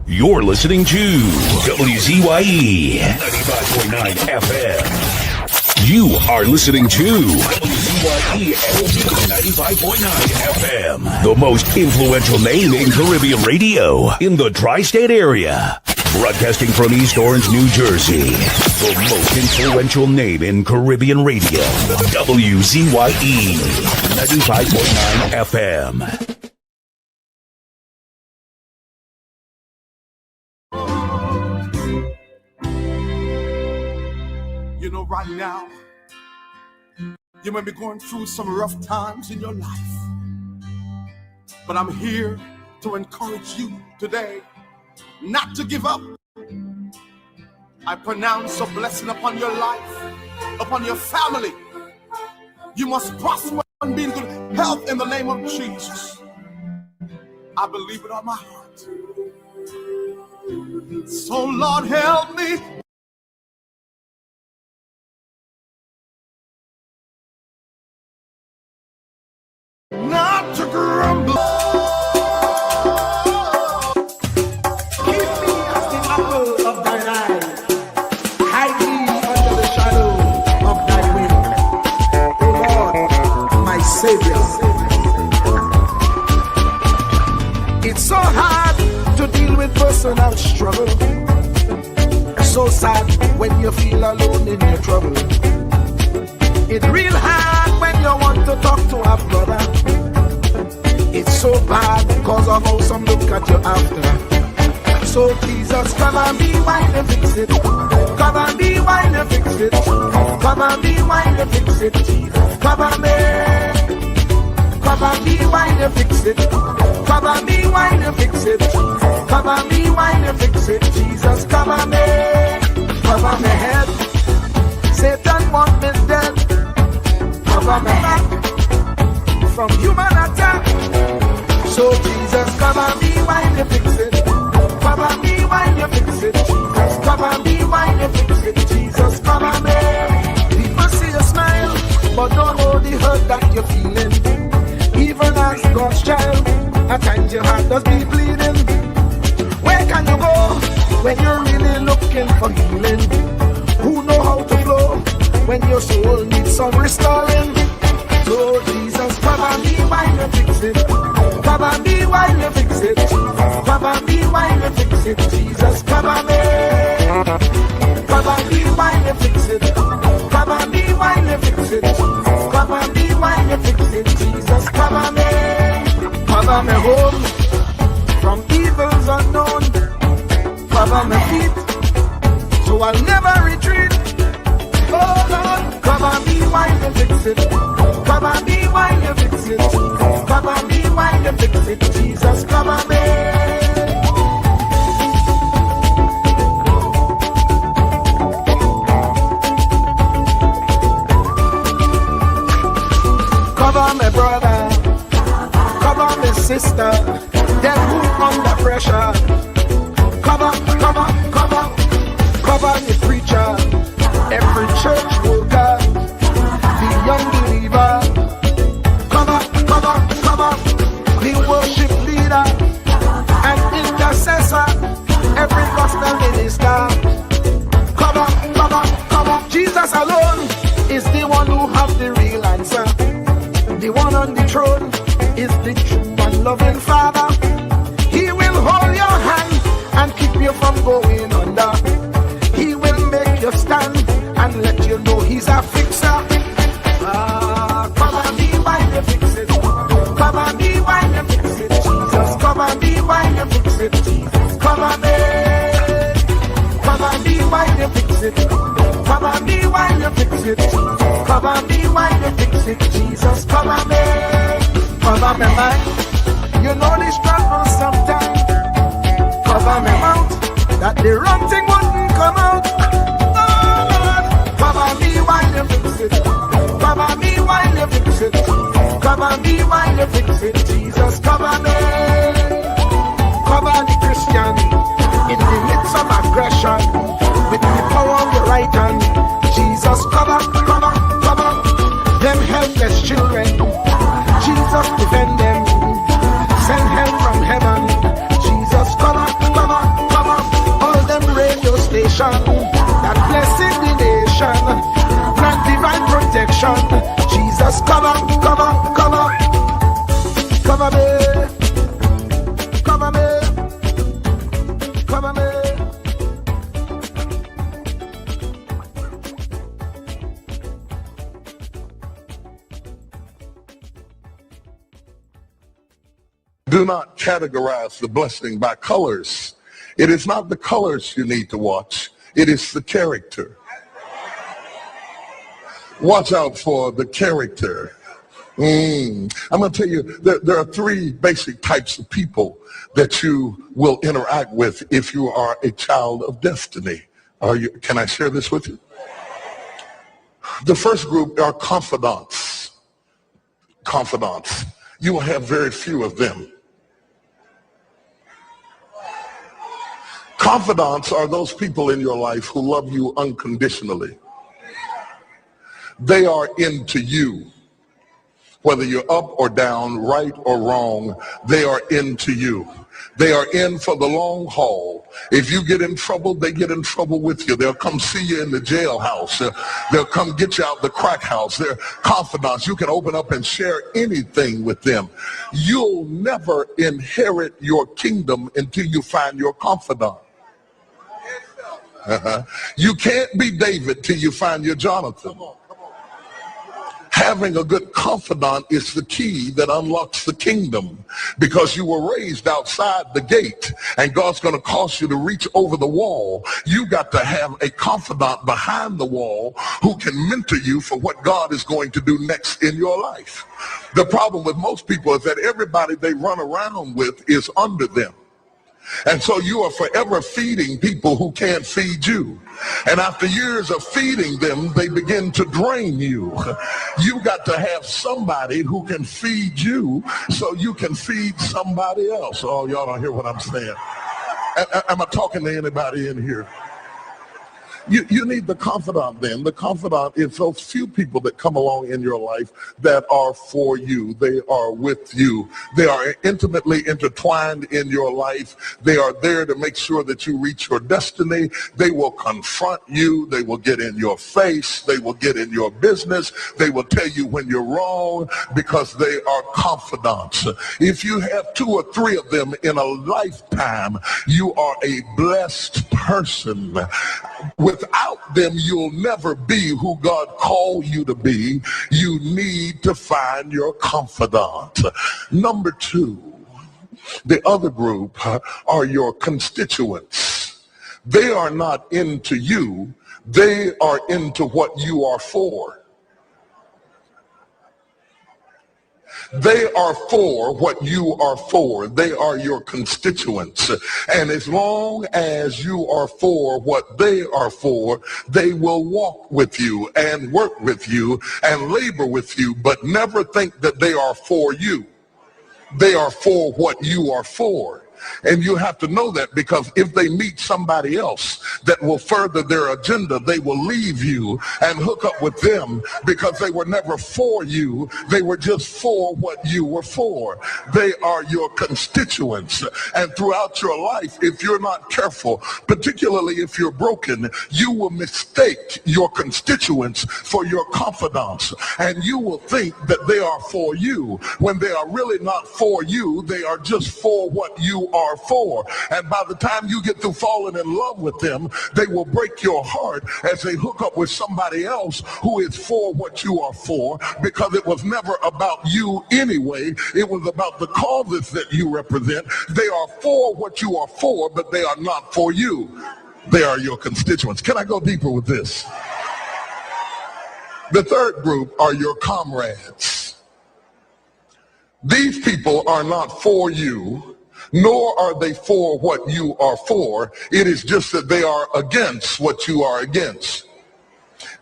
You're listening to WZYE 95.9 FM. You are listening to WZYE 95.9 FM. The most influential name in Caribbean radio in the tri-state area. Broadcasting from East Orange, New Jersey. The most influential name in Caribbean radio. WZYE 95.9 FM. You know, right now, you may be going through some rough times in your life, but I'm here to encourage you today not to give up. I pronounce a blessing upon your life, upon your family. You must prosper and be in good health in the name of Jesus. I believe it on my heart. So Lord, help me. Not to grumble. Keep me as the apple of thine eye. Hide me under the shadow of thy wing. O Lord, my Savior. It's so hard to deal with personal struggle. So sad when you feel alone in your trouble. It's real hard when you want to talk to a brother. It's so bad because of how some look at you after. So Jesus, come and be while you fix it. Come and be while you fix it. Come and be while you fix it. Jesus, come and be. Come and be while you fix it. Come and be while you fix it. Come and be while you fix it. Jesus, come and be. Cover my head. Satan want me dead. Cover my back from human attack. So Jesus, come and be while you fix it. Come and be while you fix it. Jesus, come and be while you fix it. Jesus, come and be. People see you smile, but don't know the hurt that you're feeling. Even as God's child, at times your heart does be bleeding. Where can you go when you're really looking for healing? Who know how to flow when your soul needs some restoring? So Jesus, come and be while you fix it. Come and be while you fix it. Come and be while you fix it. Jesus, come and be. Come and be while you fix it. Come and be while you fix it. Come and be while you fix it. Jesus, come and be. Cover me home from evils unknown. Cover my feet so I'll never retreat. Oh Lord, come and be while you fix it. Come and be while you fix it. Come and be while you fix it. Jesus, come and be. Cover my brother, cover my sister, them who under pressure. Cover the preacher, every church worker, the young believer. Cover the worship leader and intercessor, every gospel minister. Cover. Jesus alone is the one who have the real answer. The one on the throne is the true and loving Father. He will hold your hand and keep you from going under. He will make you stand and let you know he's a fixer. Come and be while you fix it. Come and be while you fix it. Jesus, come and be while you fix it. Jesus, come and be. Come and be while you fix it. Come and be while you fix it. Come and be while you fix it. Jesus, come and be. Cover my mind. You know the struggle sometimes. Cover my mouth, that the wrong thing wouldn't come out. Oh Lord, cover me while you fix it. Cover me while you fix it. Cover me while you fix it. Jesus, cover me. Cover the Christian in the midst of aggression with the power of your right hand. Jesus, cover them helpless children. Jesus, defend them. Send help from heaven. Jesus, cover. Cover, cover, cover me, cover me, cover me. Do not categorize the blessing by colors. It is not the colors you need to watch. It is the character. Watch out for the character. I'm going to tell you, there are three basic types of people that you will interact with if you are a child of destiny. Can I share this with you? The first group are confidants. Confidants. You will have very few of them. Confidants are those people in your life who love you unconditionally. They are into you. Whether you're up or down, right or wrong, they are into you. They are in for the long haul. If you get in trouble, they get in trouble with you. They'll come see you in the jailhouse. They'll come get you out the crack house. They're confidants. You can open up and share anything with them. You'll never inherit your kingdom until you find your confidant. You can't be David till you find your Jonathan. Having a good confidant is the key that unlocks the kingdom, because you were raised outside the gate and God's going to cause you to reach over the wall. You got to have a confidant behind the wall who can mentor you for what God is going to do next in your life. The problem with most people is that everybody they run around with is under them. And so you are forever feeding people who can't feed you. And after years of feeding them, they begin to drain you. You got to have somebody who can feed you so you can feed somebody else. Oh, y'all don't hear what I'm saying. Am I talking to anybody in here? You need the confidant then. The confidant is those few people that come along in your life that are for you. They are with you. They are intimately intertwined in your life. They are there to make sure that you reach your destiny. They will confront you. They will get in your face. They will get in your business. They will tell you when you're wrong because they are confidants. If you have 2 or 3 of them in a lifetime, you are a blessed person. Without them, you'll never be who God called you to be. You need to find your confidant. Number 2, the other group are your constituents. They are not into you. They are into what you are for. They are for what you are for. They are your constituents. And as long as you are for what they are for, they will walk with you and work with you and labor with you, but never think that they are for you. They are for what you are for. And you have to know that, because if they meet somebody else that will further their agenda, they will leave you and hook up with them, because they were never for you. They were just for what you were for. They are your constituents. And throughout your life, if you're not careful, particularly if you're broken, you will mistake your constituents for your confidants. And you will think that they are for you when they are really not for you. They are just for what you are for. And by the time you get through falling in love with them, they will break your heart as they hook up with somebody else who is for what you are for, because it was never about you anyway. It was about the causes that you represent. They are for what you are for, but they are not for you. They are your constituents. Can I go deeper with this? The third group are your comrades. These people are not for you, nor are they for what you are for. It is just that they are against what you are against.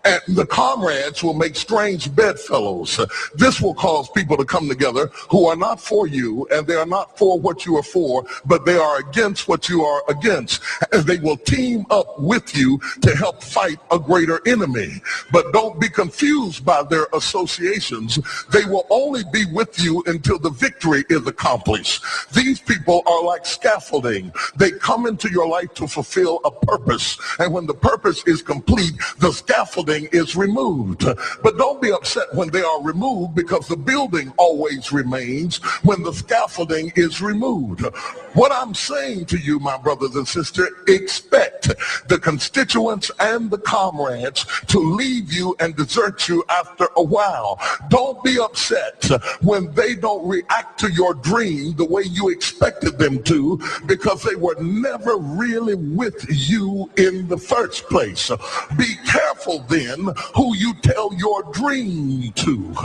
And the comrades will make strange bedfellows. This will cause people to come together who are not for you, and they are not for what you are for, but they are against what you are against. And they will team up with you to help fight a greater enemy. But don't be confused by their associations. They will only be with you until the victory is accomplished. These people are like scaffolding. They come into your life to fulfill a purpose. And when the purpose is complete, the scaffolding scaffolding is removed. But don't be upset when they are removed, because the building always remains when the scaffolding is removed. What I'm saying to you, my brothers and sisters, expect the constituents and the comrades to leave you and desert you after a while. Don't be upset when they don't react to your dream the way you expected them to, because they were never really with you in the first place. Be careful then who you tell your dream to,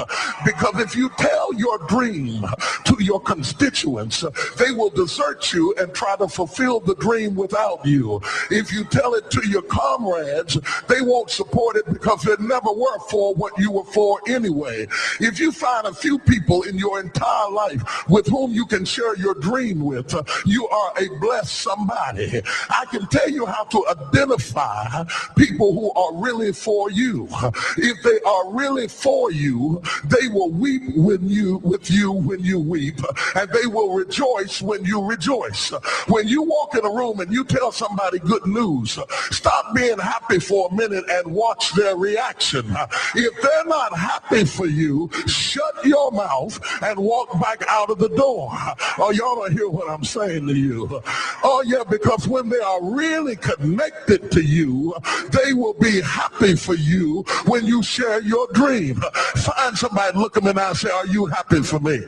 because if you tell your dream to your constituents, they will desert you and try to fulfill the dream without you. If you tell it to your comrades, they won't support it because they never were for what you were for anyway. If you find a few people in your entire life with whom you can share your dream with, you are a blessed somebody. I can tell you how to identify people who are really for you. If they are really for you, they will weep with you when you weep, and they will rejoice when you rejoice. When you walk in a room and you tell somebody good news, stop being happy for a minute and watch their reaction. If they're not happy for you, shut your mouth and walk back out of the door. Oh, y'all don't hear what I'm saying to you. Oh yeah, because when they are really connected to you, they will be happy for you when you share your dream. Find somebody, look them in the eye and say, are you happy for me?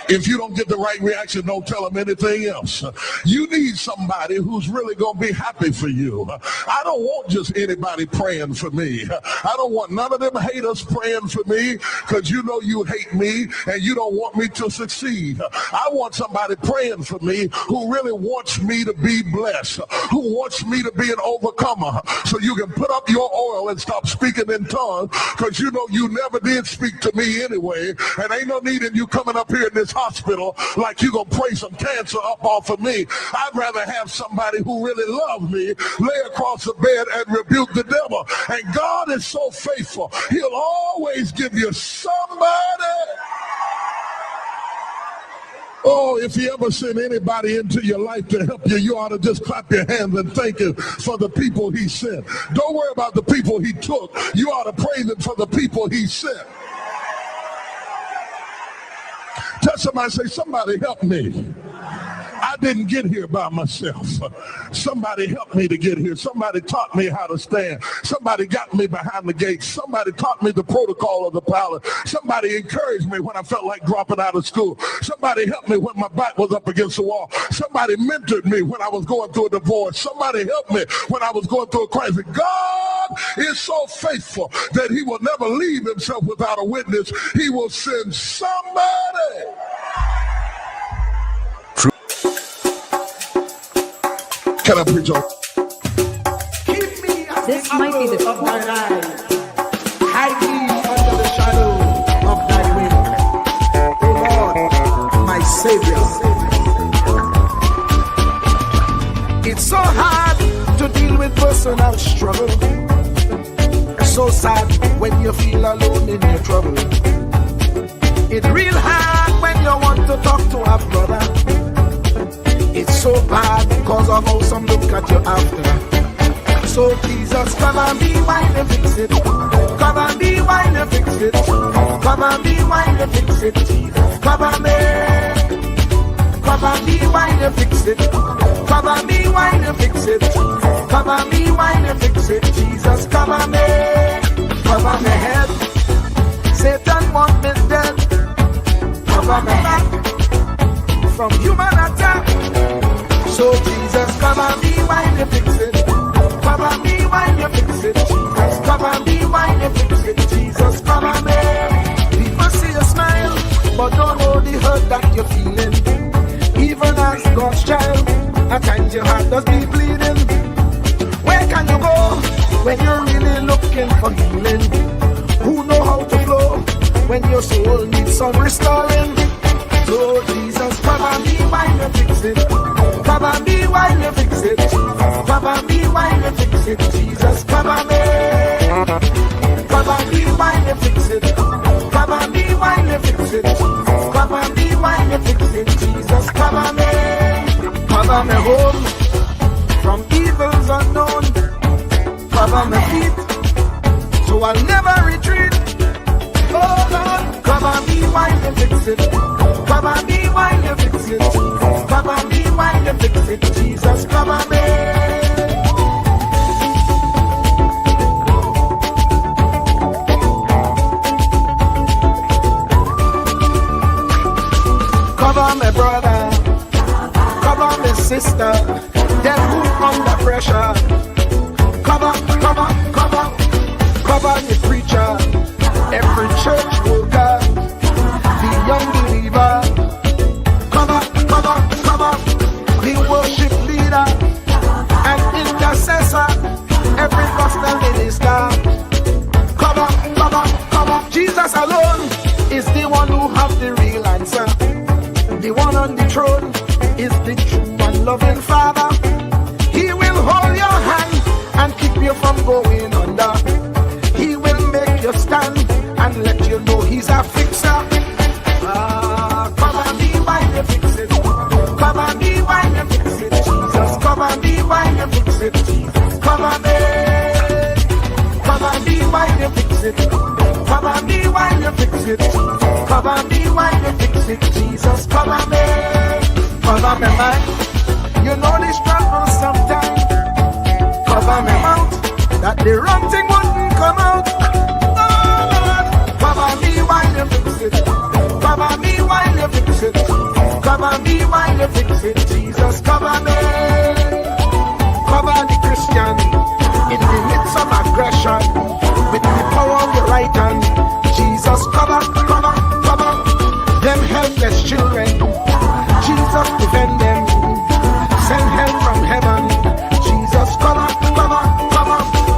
If you don't get the right reaction, don't tell them anything else. You need somebody who's really going to be happy for you. I don't want just anybody praying for me. I don't want none of them haters praying for me, because you know you hate me and you don't want me to succeed. I want somebody praying for me who really wants me to be blessed, who wants me to be an overcomer, so you can put up your oil and stop speaking in tongues, because you know you never did speak to me anyway, and ain't no need in you coming up here in this hospital like you gonna pray some cancer up off of me. I'd rather have somebody who really loves me lay across the bed and rebuke the devil. And God is so faithful, he'll always give you somebody. Oh, if he ever sent anybody into your life to help you, you ought to just clap your hands and thank him for the people he sent. Don't worry about the people he took. You ought to praise him for the people he sent. Tell somebody, say, somebody help me. I didn't get here by myself. Somebody helped me to get here. Somebody taught me how to stand. Somebody got me behind the gate. Somebody taught me the protocol of the palace. Somebody encouraged me when I felt like dropping out of school. Somebody helped me when my back was up against the wall. Somebody mentored me when I was going through a divorce. Somebody helped me when I was going through a crisis. God is so faithful that he will never leave himself without a witness. He will send somebody. Can I preach on? This might be the of thine eyes. Hide me under the shadow of thy wing. O Lord, my Savior. It's so hard to deal with personal struggle. So sad when you feel alone in your trouble. It's real hard when you want to talk to a brother. It's so bad because of how some look at you after. So Jesus, come and be while you fix it. Come and be while you fix it. Come and be while you fix it. Jesus, come and be. Come and be while you fix it. Come and be while you fix it. Come and be while you fix it. Jesus, come and be. Cover my head. Satan want me dead. Cover my back from human attack. So Jesus, come and be while you fix it. Come and be while you fix it. Jesus, come and be while you fix it. Jesus, come and be. People see you smile, but don't know the hurt that you're feeling. Even as God's child, at times your heart does be bleeding. Where can you go when you're really looking for healing? Who know how to flow when your soul needs some restoring? So Jesus, come and be while you fix it. Come and be while you fix it. Come and be while you fix it. Jesus, come and be. Come and be while you fix it. Come and be while you fix it. Come and be while you fix it. Jesus, come and be. Cover me home from evils unknown. Cover my feet while you fix it. Cover me while you fix it. Cover me while you fix it. Jesus, cover me. Cover me brother, cover me sister, them who under pressure. Cover the preacher, every church worker, the young believer. Cover the worship leader and intercessor, every gospel minister. Cover. Jesus alone is the one who have the real answer. The one on the throne is the true and loving Father. He will hold your hand and keep you from going under. He will make you stand and let you know he's a fixer. Cover me while you fix it. Cover me while you fix it. Jesus, cover me while you fix it. Jesus, cover me. Cover me while you fix it. Cover me while you fix it. Cover me while you fix it. Jesus, cover me. Cover me, man. You know the struggle sometimes. Cover me mouth, that the wrong thing wouldn't come out. Oh Lord, cover me while you fix it. Cover me while you fix it. Cover me while you fix it. Jesus, cover me. Cover the Christian in the midst of aggression with the power of your right hand. Jesus, cover them helpless children. Jesus, defend them. Send help from heaven. Jesus, cover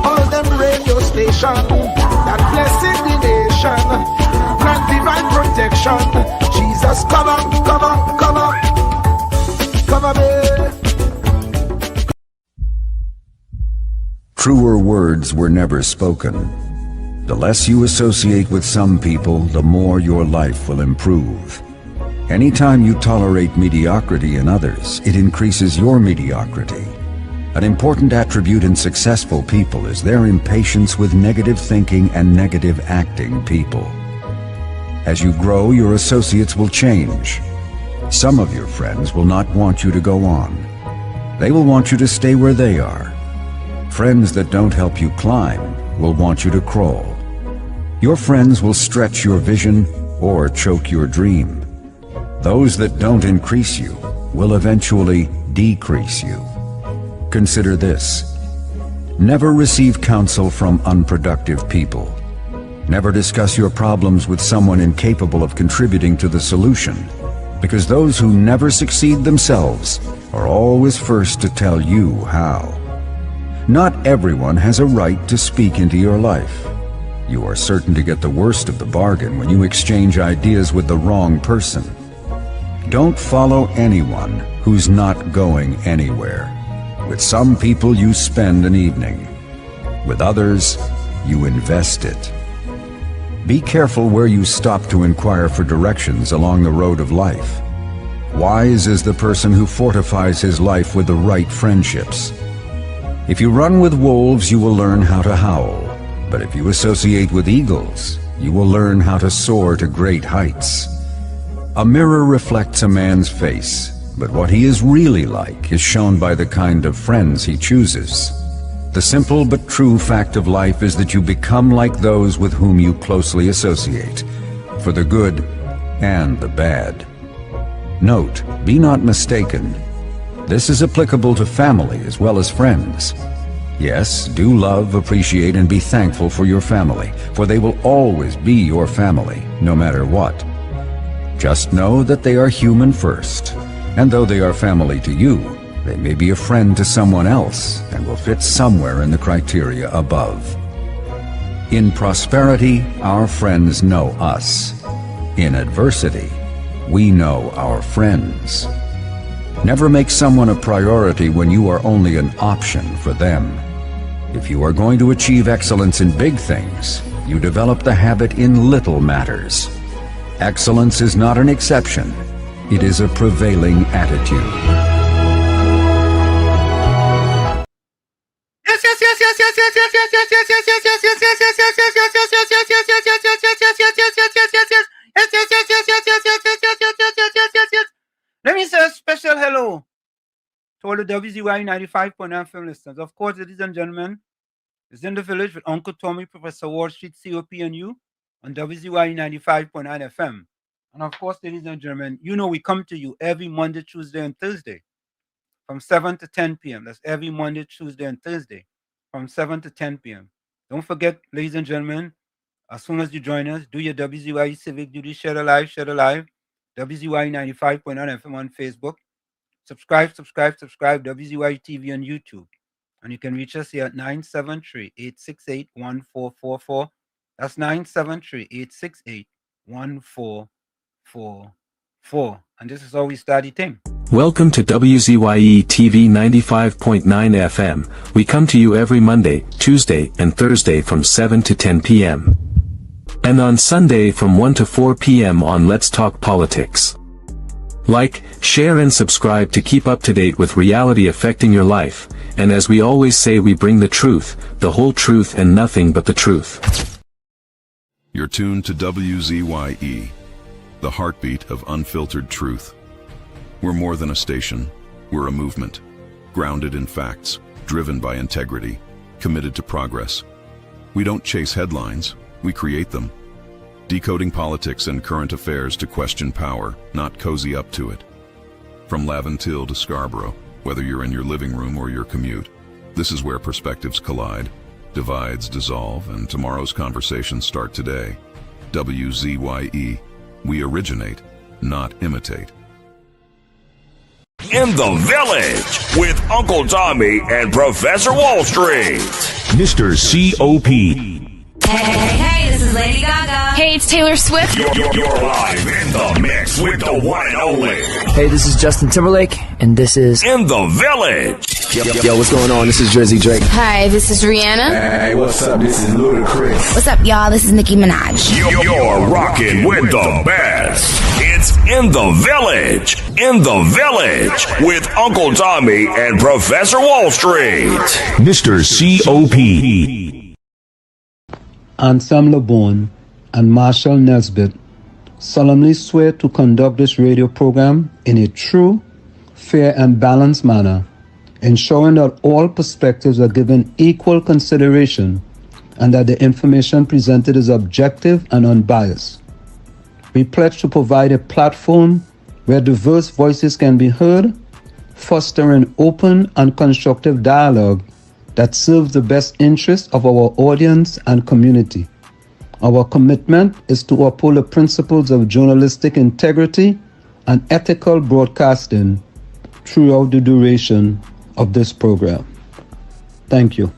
all them radio stations that blessing the nation. Grant divine protection. Jesus, cover me. Truer words were never spoken. The less you associate with some people, the more your life will improve. Anytime you tolerate mediocrity in others, it increases your mediocrity. An important attribute in successful people is their impatience with negative thinking and negative acting people. As you grow, your associates will change. Some of your friends will not want you to go on. They will want you to stay where they are. Friends that don't help you climb will want you to crawl. Your friends will stretch your vision or choke your dream. Those that don't increase you will eventually decrease you. Consider this. Never receive counsel from unproductive people. Never discuss your problems with someone incapable of contributing to the solution, because those who never succeed themselves are always first to tell you how. Not everyone has a right to speak into your life. You are certain to get the worst of the bargain when you exchange ideas with the wrong person. Don't follow anyone who's not going anywhere. With some people you spend an evening. With others, you invest it. Be careful where you stop to inquire for directions along the road of life. Wise is the person who fortifies his life with the right friendships. If you run with wolves, you will learn how to howl. But if you associate with eagles, you will learn how to soar to great heights. A mirror reflects a man's face, but what he is really like is shown by the kind of friends he chooses. The simple but true fact of life is that you become like those with whom you closely associate, for the good and the bad. Note, be not mistaken. This is applicable to family as well as friends. Yes, do love, appreciate, and be thankful for your family, for they will always be your family, no matter what. Just know that they are human first, and though they are family to you, they may be a friend to someone else and will fit somewhere in the criteria above. In prosperity, our friends know us. In adversity, we know our friends. Never make someone a priority when you are only an option for them. If you are going to achieve excellence in big things, you develop the habit in little matters. Excellence is not an exception. It is a prevailing attitude. Yes. Let me say a special hello to all the WZYE 95.9 film listeners. Of course, ladies and gentlemen, it's in the village with Uncle Tommy, Professor Wall Street, COP, and you on WZYE 95.9 FM. And of course, ladies and gentlemen, you know we come to you every Monday, Tuesday, and Thursday from 7 to 10 p.m. That's every Monday, Tuesday, and Thursday from 7 to 10 p.m. Don't forget, ladies and gentlemen, as soon as you join us, do your WZYE Civic Duty, share the live, WZYE 95.9 FM on Facebook. Subscribe, WZYE TV on YouTube. And you can reach us here at 973-868-1444. That's 973-868-1444. And this is how we start the thing. Welcome to WZYE TV 95.9 FM. We come to you every Monday, Tuesday, and Thursday from 7 to 10 p.m. And on Sunday from 1 to 4 p.m. on Let's Talk Politics. Like, share and subscribe to keep up to date with reality affecting your life, and as we always say, we bring the truth, the whole truth and nothing but the truth. You're tuned to WZYE, the heartbeat of unfiltered truth. We're more than a station, we're a movement, grounded in facts, driven by integrity, committed to progress. We don't chase headlines, we create them. Decoding politics and current affairs to question power, not cozy up to it. From Laventille to Scarborough, whether you're in your living room or your commute, this is where perspectives collide, divides dissolve, and tomorrow's conversations start today. WZYE, we originate, not imitate. In the Village with Uncle Tommy and Professor Wall Street. Mr. COP. Hey, this is Lady Gaga. Hey, it's Taylor Swift. You're live in the mix with the one and only. Hey, this is Justin Timberlake, and this is In the Village. Yo, what's going on? This is Jersey Drake. Hi, this is Rihanna. Hey, what's up? This is Ludacris. What's up, y'all? This is Nicki Minaj. You're rocking with the best. It's In the Village. In the Village with Uncle Tommy and Professor Wall Street. Mr. COP. Ansam LeBon and Marshall Nesbitt solemnly swear to conduct this radio program in a true, fair, and balanced manner, ensuring that all perspectives are given equal consideration and that the information presented is objective and unbiased. We pledge to provide a platform where diverse voices can be heard, fostering open and constructive dialogue that serves the best interests of our audience and community. Our commitment is to uphold the principles of journalistic integrity and ethical broadcasting throughout the duration of this program. Thank you.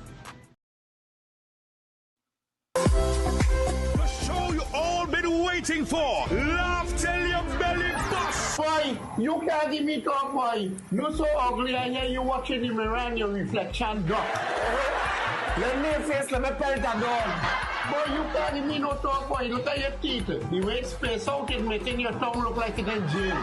The show you all been waiting for. Laugh till your belly bust. Boy, you can't give me talk, boy. You so ugly and here you watching the mirror and your reflection drop. Let me face, let me pelt that dog. Boy, you can't give me no talk, boy. Look at your teeth. The way it's spaced out is making your tongue look like it's in jail.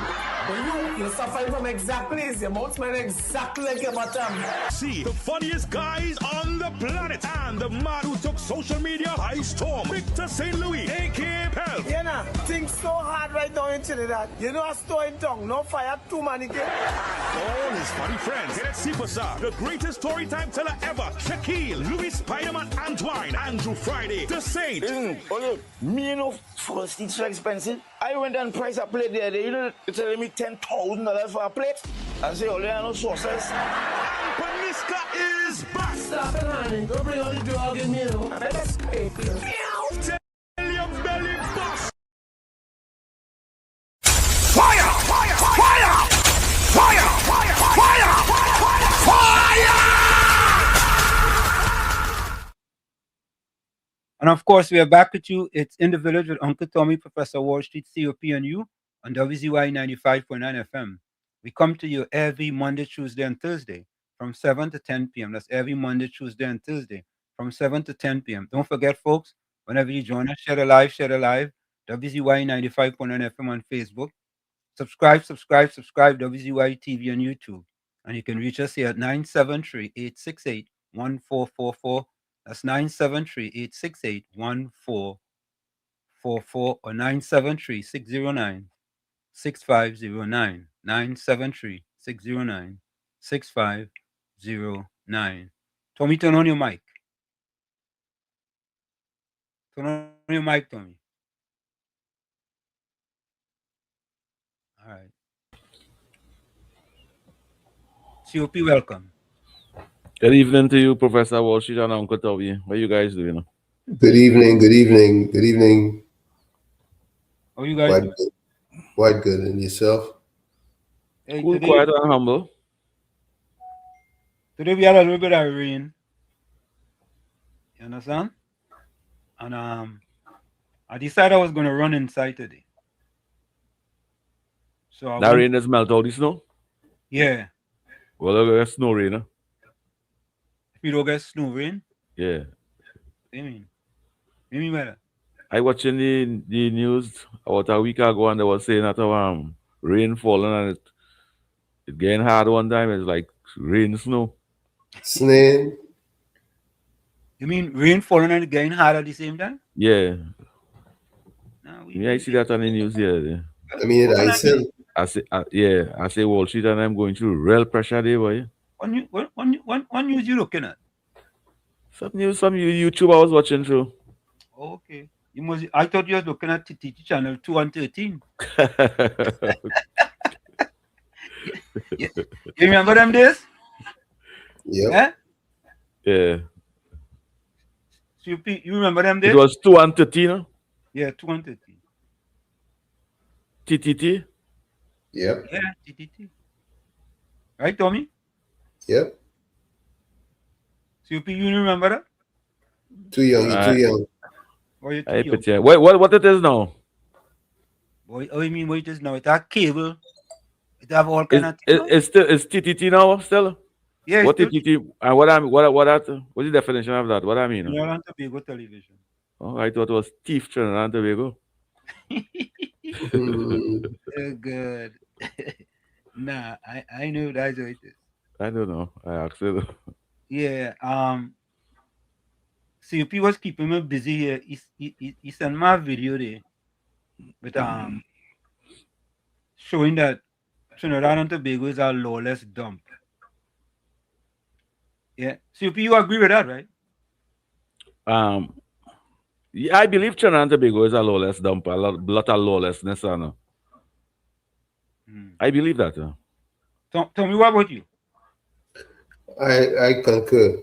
But you're suffering from exactly this. Your mouth smells exactly like your bottom. See, the funniest guys on the planet and the man who took social media by storm, Victor St. Louis, a.k.a. Pelp. You know, things so hard right now in Trinidad. You know, a store in tongue, no fire, too many kids. All his funny friends. Get it, superstar, the greatest story time teller ever, Shaquille, Louis Spider-Man Antoine, Andrew Friday, the Saint. Listen, okay, me you know, first it's so expensive. I went and priced a plate there. You know, they're telling me $10,000 for a plate. I say, oh, there are no sauces. And Paniska is back. Stop it, honey. Go bring all the dog in me, though. That's great. Tell your belly bust. Fire! Fire! Fire! Fire! Fire! Fire! Fire! And of course, we are back with you. It's In the Village with Uncle Tommy, Professor Wall Street, COP, and you on WZYE 95.9 FM. We come to you every Monday, Tuesday, and Thursday from 7 to 10 p.m. That's every Monday, Tuesday, and Thursday from 7 to 10 p.m. Don't forget, folks, whenever you join us, share the live, WZYE 95.9 FM on Facebook. Subscribe, WZYE TV on YouTube. And you can reach us here at 973-868-1444. That's 973-868-1444. 44 or 973-609-6509. 973-609-6509. Tommy, turn on your mic. Turn on your mic, Tommy. All right. COP, welcome. Good evening to you, Professor Wall Street and Uncle Toby. What you guys doing? Good evening, good evening, good evening. How you guys doing? Quite good. And yourself? Hey, Cool, today, quiet, and humble. Today we had a little bit of rain. You understand? And I decided I was going to run inside today. So I That rain has melted all the snow? Yeah. Well, I got snow rain, huh? If you don't get snow rain? Yeah. What do you mean? What do you mean by that? I watching the news about a week ago, and they were saying that rain falling and it getting hard one time. It's like rain, snow. Snail. You mean rain falling and getting hard at the same time? Yeah. No, Yeah, I see that on the news here. I mean, I say. I say Wall Street and I'm going through real pressure there, boy. What news you looking at? Some YouTube I was watching through. Oh, okay. I thought you were looking at TTT channel 2 and 13. you remember them days? Yeah. Yeah. So you remember them days? It was 2 and 13, huh? Yeah, 2 and 13. TTT? Yep. Yeah, TTT. Right, Tommy? Yep. So you remember that? Too young, you're too young. Oh, you're too young. What it is now? Boy, you mean what it is now? It have cable. It have all kind of things. It's TTT now still? Yeah. What TTT? And what's the definition of that? What I mean? Trinidad and Tobago television. Oh, I thought it was Thief Trinidad and Tobago. Oh, good. Nah, I know that's what it is. I don't know. I asked it. Yeah. COP was keeping me busy here. He sent me a video there, but showing that Trinidad and Tobago is a lawless dump. Yeah. COP, you agree with that, right? Yeah, I believe Trinidad and Tobago is a lawless dump, a lot of lawlessness. I believe that. Tell me, what about you? I concur.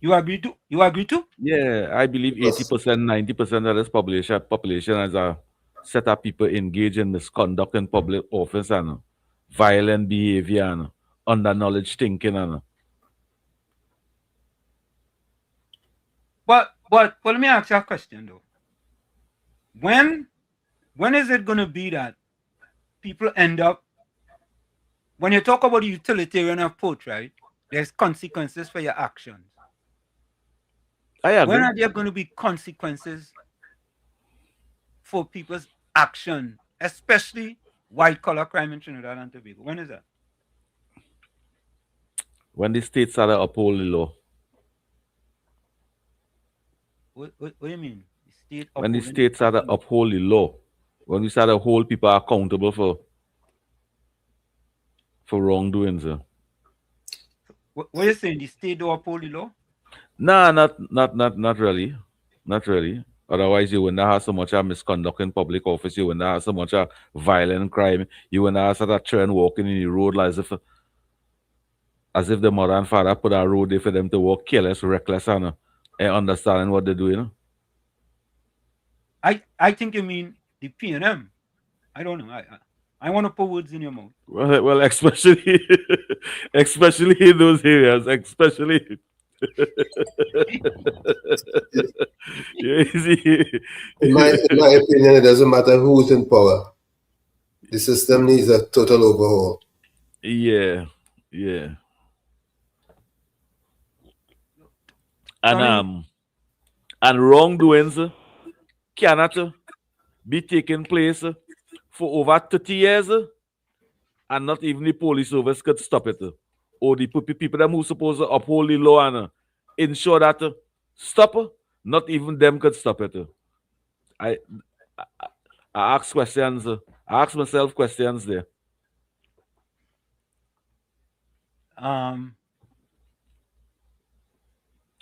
You agree too? You agree too? Yeah, I believe 80%, 90% of this population is a set of people engaged in misconduct in public office and violent behavior and under-knowledge thinking. But let me ask you a question though. When is it going to be that people end up, when you talk about the utilitarian approach, right? There's consequences for your actions. I agree. When are there going to be consequences for people's action, especially white-collar crime in Trinidad and Tobago? When is that? When the states start to uphold the law. What do you mean? When the states start to uphold the law. When we start to hold people accountable for wrongdoings. What are you saying? The state don't uphold the law? Nah, not really. Not really. Otherwise, you wouldn't have so much misconduct in public office. You wouldn't have so much violent crime. You wouldn't have such a children walking in the road as if the mother and father put a road there for them to walk careless, reckless, and understanding what they're doing. I think you mean the P&M. I don't know. I want to put words in your mouth. Well, especially in those areas, especially. In my opinion, it doesn't matter who's in power. The system needs a total overhaul. Yeah. And wrongdoings cannot be taking place for over 30 years, and not even the police service could stop it. Or the people them who supposed to uphold the law and ensure that stop, Not even them could stop it. I ask questions. I ask myself questions there.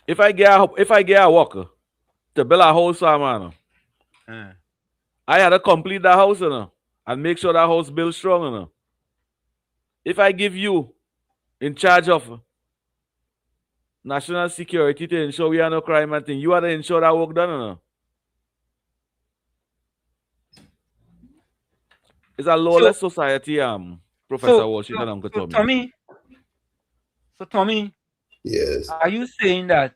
If I get a worker to build a house for a man, I had to complete that house, and make sure that house built strong, If I give you in charge of national security to ensure we are no crime and thing, you have to ensure that work done, It's a lawless society, Professor Washington and Uncle Tommy. Tommy, yes. Are you saying that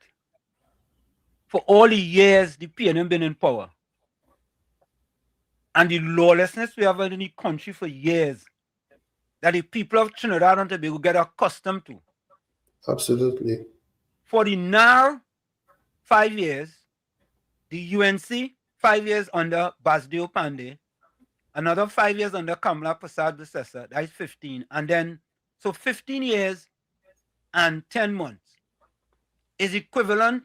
for all the years the PNM been in power and the lawlessness we have in the country for years, that the people of Trinidad and Tobago get accustomed to? Absolutely. For the now 5 years, the UNC 5 years under Basdeo Pandey, another 5 years under Kamala Prasad Bissessa, that is 15, and then so 15 years and 10 months is equivalent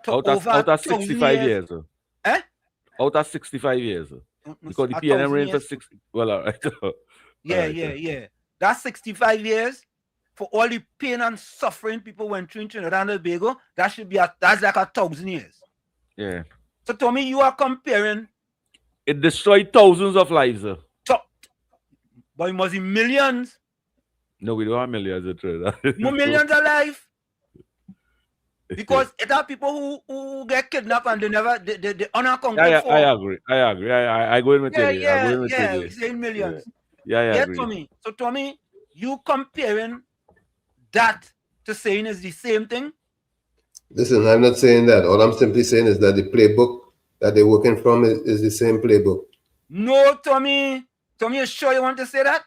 to out of 65 years. Eh? Out of 65 years. Because the PNM 1,000 reigned for years. 6. Well, all right. Yeah. That's 65 years for all the pain and suffering people went through in Trinidad and Tobago. That should be that's like 1,000 years. Yeah. So Tommy, you are comparing. It destroyed thousands of lives. But it must be millions. No, we don't have millions in Trinidad. More millions alive. Because it are people who get kidnapped and they never they unaccounted for. I agree. I go in with you. Yeah, saying millions. Yeah, agree. Tommy. So Tommy, you comparing that to saying is the same thing? Listen, I'm not saying that. All I'm simply saying is that the playbook that they're working from is the same playbook. No, Tommy. Tommy, you sure you want to say that?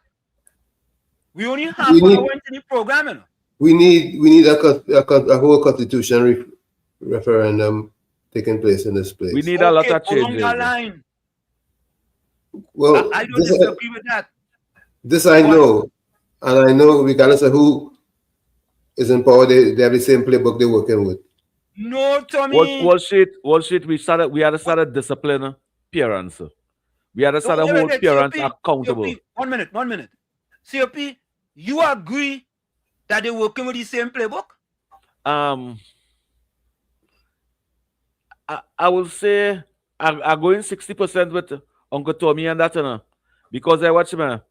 We only have an hour into the program, you know? We need a whole constitution referendum taking place in this place. We need a lot of changes. Along that line. Well, I don't disagree with that. This I know, and I know regardless of who is in power, they have the same playbook they're working with. No, Tommy. Wall Street. We had to start a discipline parents. We had to start a whole parents accountable. COP, 1 minute. COP, you agree that they're working with the same playbook? I will say I'm going 60% with Uncle Tommy and that, because I watch the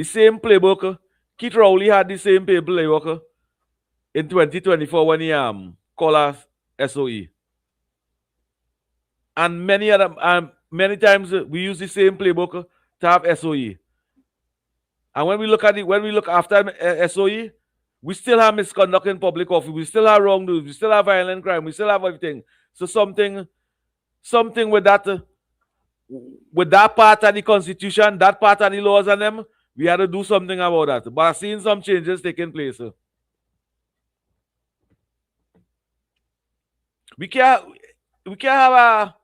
same playbook. Keith Rowley had the same playbook in 2024 when he called us SOE. And many times we use the same playbook to have SOE. And when we look after SOE, we still have misconduct in public office. We still have wrongdoing. We still have violent crime. We still have everything. So something with that part of the Constitution, that part of the laws and them, we had to do something about that. But I've seen some changes taking place. We can't have a.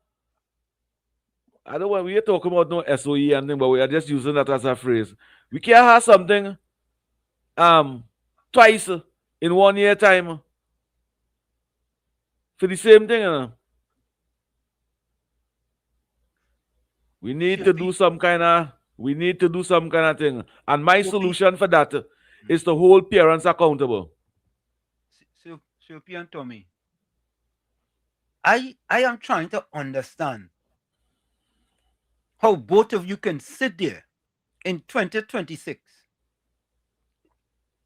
I don't want. We are talking about no SOE and thing, but we are just using that as a phrase. We can't have something twice in 1 year time for the same thing. We need to do some kind of thing. And my solution for that is to hold parents accountable. And Tommy, I am trying to understand how both of you can sit there in 2026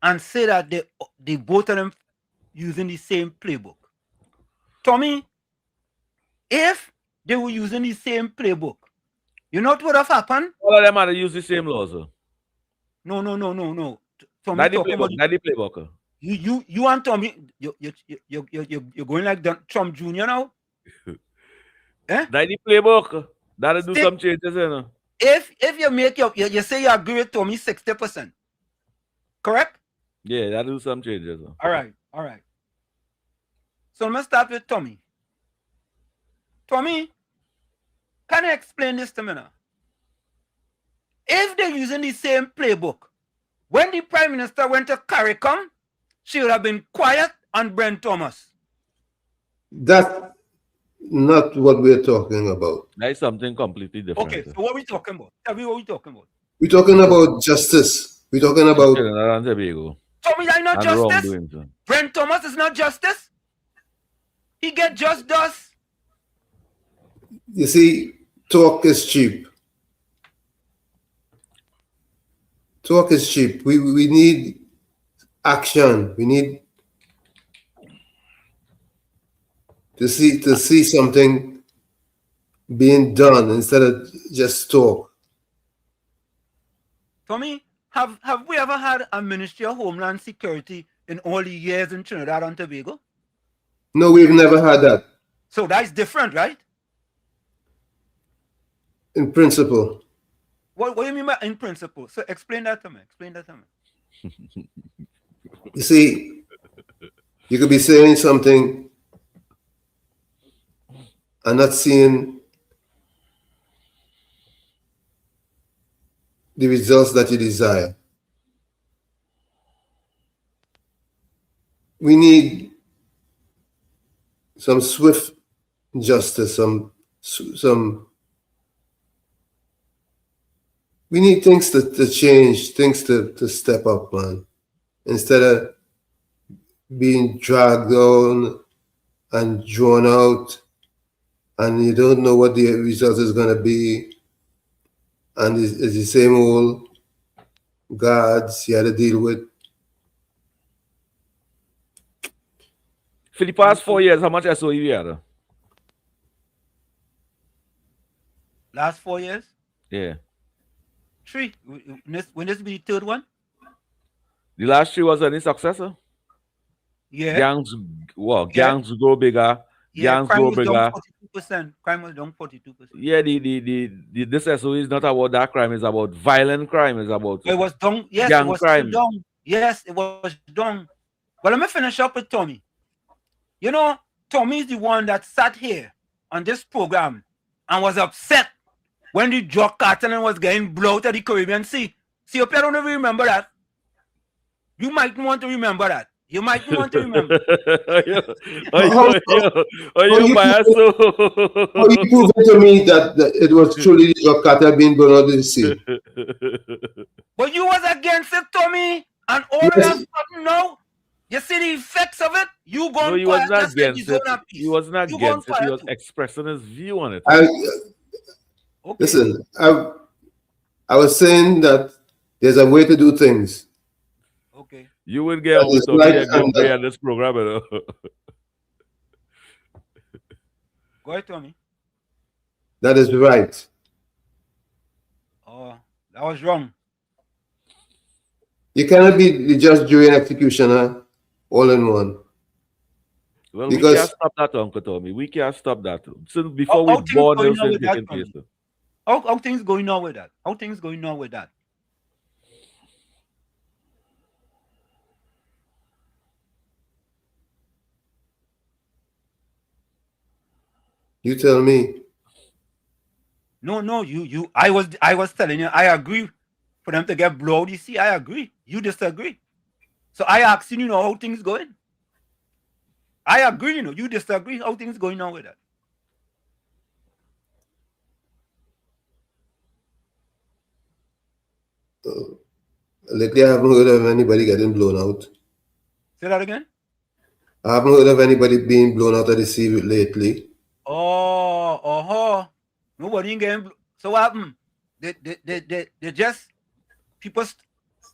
and say that they both of them using the same playbook. Tommy, if they were using the same playbook, you know what would have happened? All of them had to use the same laws. No. Tommy, not the playbook. You and Tommy, you're going like Trump Jr. now? Not the playbook. That'll do some changes, If you make you say you agree with Tommy 60%, correct? Yeah, that'll do some changes. All right. So let's start with Tommy. Tommy, can you explain this to me now? If they're using the same playbook, when the Prime Minister went to CARICOM, she would have been quiet on Brent Thomas. That's not what we're talking about. That is something completely different. Okay, so what are we talking about? Tell me what we talking about. We're talking about justice. We're talking about Trinidad and Tobago. Tommy, that's not And justice. wrongdoing, sir. Brent Thomas is not justice. He get just dust. You see, talk is cheap. Talk is cheap. We need action. We need to see something being done instead of just talk. Tommy, have we ever had a Ministry of Homeland Security in all the years in Trinidad and Tobago? No, we've never had that. So that's different, right? In principle. What do you mean by in principle? So explain that to me. You see, you could be saying something and not seeing the results that you desire. We need some swift justice, some we need things to change, things to step up, man. Instead of being dragged on and drawn out, and you don't know what the result is going to be, and it's the same old guards you had to deal with. For the past 4 years, how much SOE you had? Last 4 years? Yeah. 3. When this be the third one? The last 3 was any successor? Yeah. Gangs grow bigger. Yeah, Gangs crime grow was bigger. down 42%. Crime was down 42%. Yeah, this SOE is not about that crime, it's about violent crime, it's about It was down. Yes, gang it was crime. down. Yes, it was down. But let me finish up with Tommy. You know, Tommy is the one that sat here on this program and was upset when the drug cartel was getting blown out of the Caribbean Sea. See, up here, I don't even remember that. You might want to remember that. You might want to remember. How you proving to me that it was truly the drug cartel being blown out of the sea? But you was against it, Tommy, and all of a sudden now, you see the effects of it. You going No, he was not against it. He was not against it. He was expressing his view on it. Okay. Listen, I was saying that there's a way to do things. Okay. You will get with Tommy on this program. You know? Go ahead, Tommy. That is right. Oh, that was wrong. You cannot be the judge, jury, and executioner all in one. Well, because we can't stop that, Uncle Tommy. We can't stop that. So before we born, those things taking place. How things going on with that? How things going on with that? You tell me. No, you. I was telling you, I agree for them to get blown. You see, I agree. You disagree. So I asked you, how things going. I agree, you disagree. How things going on with that? Lately, I haven't heard of anybody getting blown out. Say that again? I haven't heard of anybody being blown out of the sea lately. Nobody getting blown. So what happened? They just people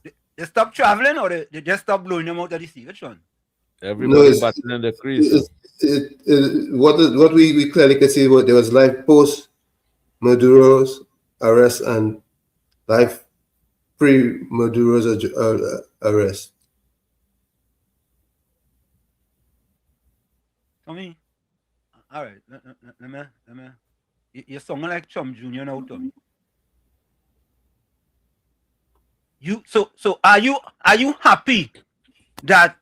they stop traveling, or they just stop blowing them out of the sea? Which one? Everybody batting in the crease. What we clearly can see, there was life post Maduro's arrest and life pre-Maduro's arrest. Tommy, all right, let me. You're sounding like Chum Jr. now, Tommy. So are you happy that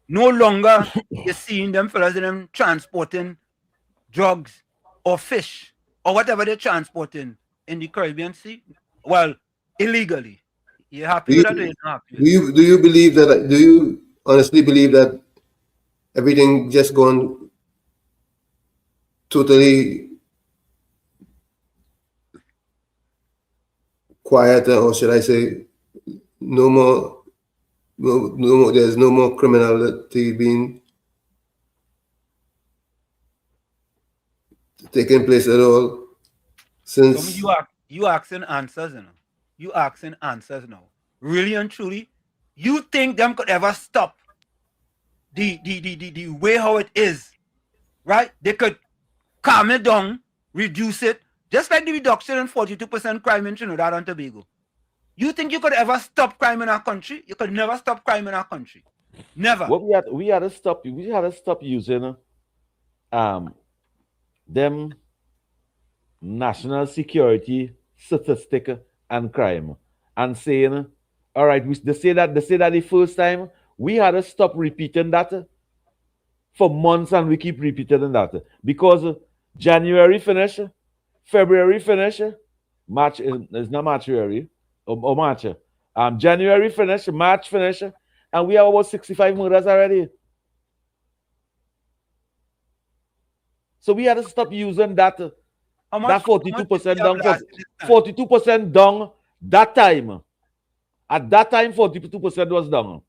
no longer you're seeing them fellas in them transporting drugs or fish or whatever they're transporting in the Caribbean Sea? Well, illegally. You happy with that or you're not happy? Do you believe that? Do you honestly believe that everything just gone totally quiet, or should I say, no more, no more, there's no more criminality being taking place at all since. You asking answers, you know. You asking answers now. Really and truly, you think them could ever stop the way how it is, right? They could calm it down, reduce it, just like the reduction in 42% crime in Trinidad and Tobago. You think you could ever stop crime in our country? You could never stop crime in our country. Never. What we had to stop using them national security statistic and crime and saying, all right, they say that the first time we had to stop repeating that for months, and we keep repeating that because January finish, February finish, March is not March or March. January finish, March finish, and we have about 65 murders already. So we had to stop using that. That 42% down, 42% down that time. At that time, 42% was down.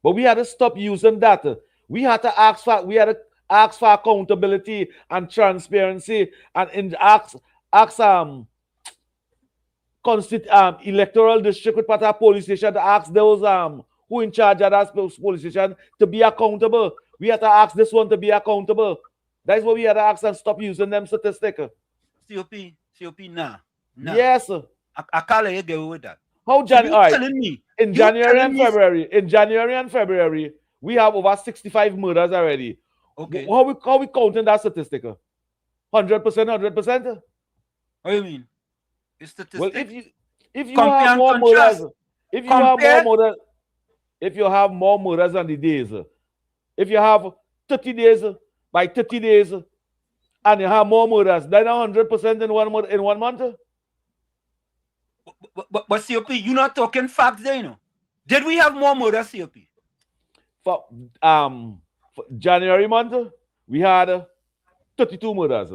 But we had to stop using that. We had to ask for accountability and transparency and ask electoral district with part of police station to ask those who in charge of that police station to be accountable. We had to ask this one to be accountable. That's what we had to ask and stop using them statistics. COP, nah. Yes. I can't let you get away with that. How telling me in January and February, we have over 65 murders already. Okay. How we counting that statistic? 100%, 100%? What do you mean? It's statistic. Well, if you have more murders, if you have more murders than the days, if you have 30 days by 30 days, and you have more murders, then 100% in 1 month. But COP, you're not talking facts there, you know. Did we have more murders, COP? For January month, we had 32 murders.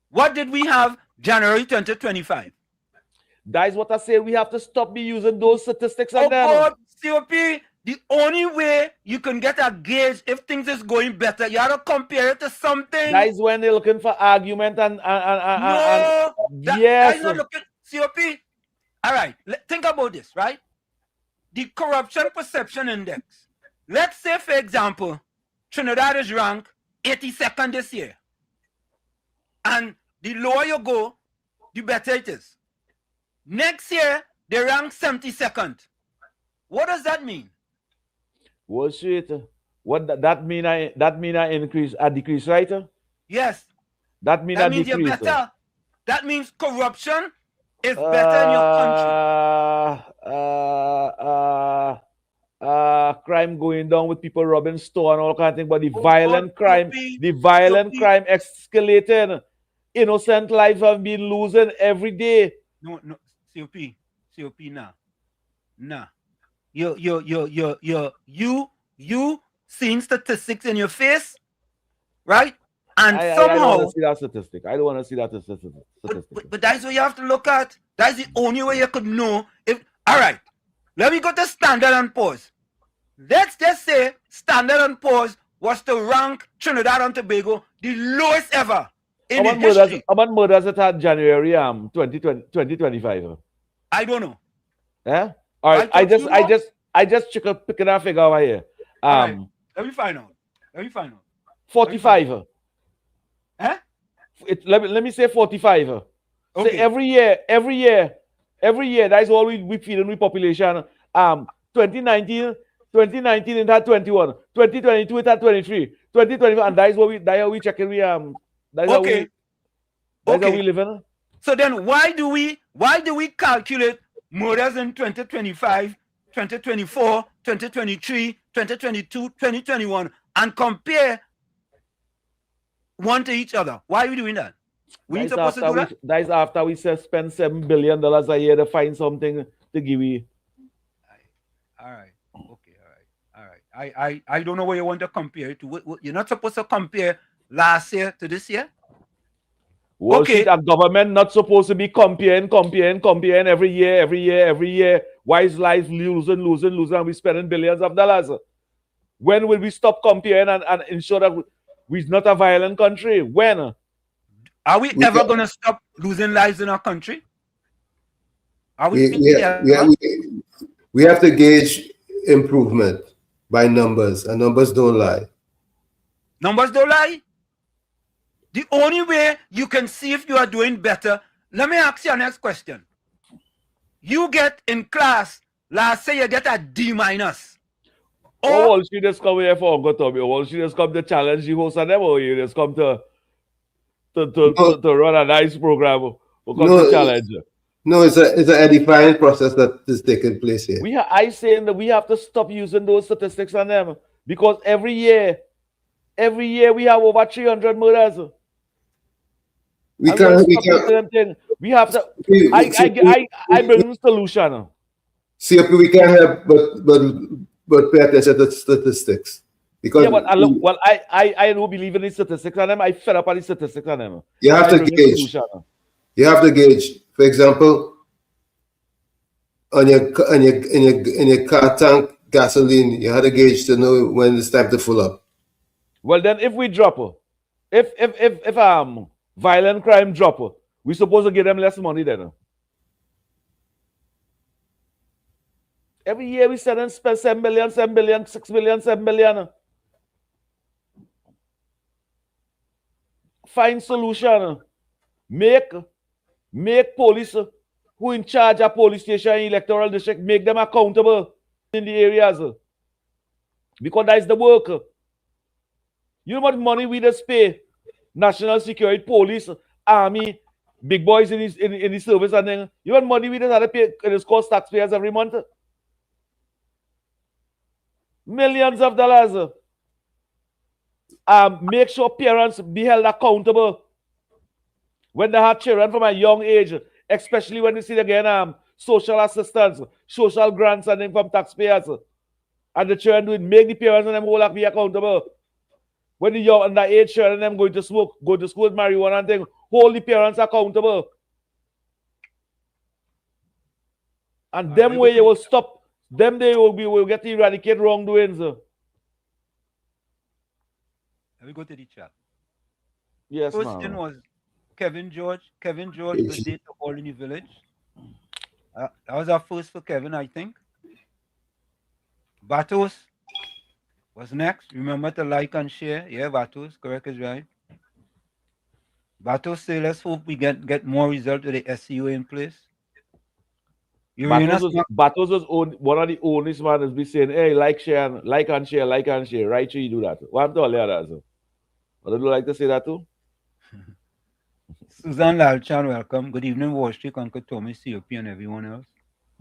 What did we have January 2025? That is what I say. We have to stop using those statistics. Oh God, COP, the only way you can get a gauge if things is going better, you have to compare it to something. That is when they're looking for argument That's not looking. COP, all right, think about this, right? The corruption perception index. Let's say, for example, Trinidad is ranked 82nd this year. And the lower you go, the better it is. Next year, they rank 72nd. What does that mean? Well, shit. What that mean? I increase, a decrease, right? Yes. That means you're better. That means corruption is better in your country. Crime going down with people robbing store and all kind of thing, but the violent crime escalating. Innocent lives have been losing every day. No, COP, nah. You seen statistics in your face, right? And somehow I don't want to see that statistic. I don't want to see that statistic. But that's what you have to look at. That's the only way you could know if. All right, let me go to Standard & Poor's. Let's just say Standard & Poor's was to rank Trinidad and Tobago the lowest ever in history. How about murders at January 2025? I don't know. Yeah. All right. I just picking that figure over here. Right. Let me find out. 45. Huh? Let me say 45. Okay. So every year, that's all we feeding with population. 2019 it had 21, 2022 it had 23, 2025, and that is how we checking. That's how we living. So then why do we calculate murders in 2025, 2024, 2023, 2022, 2021 and compare one to each other? Why are we doing that? We ain't supposed to do that? That is after we spend $7 billion a year to find something to give you. All right. Okay. All right. I don't know what you want to compare it to. You're not supposed to compare last year to this year? Wall Street and government not supposed to be comparing every year. Why is life losing, and we spending billions of dollars? When will we stop comparing and ensure that we're not a violent country? When? Are we ever going to stop losing lives in our country? Are we we have to gauge improvement by numbers, and numbers don't lie. Numbers don't lie? The only way you can see if you are doing better, let me ask you our next question. You get in class, last say you get a D minus. Or Wall Street just come here for Uncle Tommy. Wall Street just come to challenge the host and them, or you just come to run a nice program or come to challenge. No, it's an edifying process that is taking place here. I saying that we have to stop using those statistics on them, because every year we have over 300 murders. We have to. I bring solution. See, we can't help but pay attention to statistics. Because I don't believe in the statistics on them. I fed up on the statistics on them. You have to gauge. You have to gauge. For example, on your car tank gasoline, you have to gauge to know when it's time to fill up. Well, then, if we drop, if violent crime drop, we supposed to give them less money then. Every year we spend 7 billion, 7 billion, 6 billion, 7 billion. Find solution. Make police who in charge of police station and electoral district, make them accountable in the areas. Because that is the work. You know what money we just pay? National security, police, army, big boys in the service, and then you know what money we just have to pay, and it's cost taxpayers every month? Millions of dollars. Make sure parents be held accountable when they have children from a young age, especially when they see again social assistance, social grants, and then from taxpayers. And the children do it, make the parents and them whole be accountable. When the young underage children them going to smoke, go to school with marijuana and things, hold the parents accountable. And them way you will stop, them they will get to eradicate wrongdoings. Let me go to the chat. Yes, question was Kevin George. Kevin George, good day to all in the village. That was our first for Kevin, I think. Batos was next. Remember to like and share. Yeah, Batos, correct is right. Batos say, let's hope we get more result with the SEO in place. Batos was one of the oldest man that's been saying, hey, like and share. Right, you do that. What I'm telling you that. Would you like to say that too? Susan Lalchan, welcome. Good evening, Wall Street, Uncle Tommy, COP, and everyone else.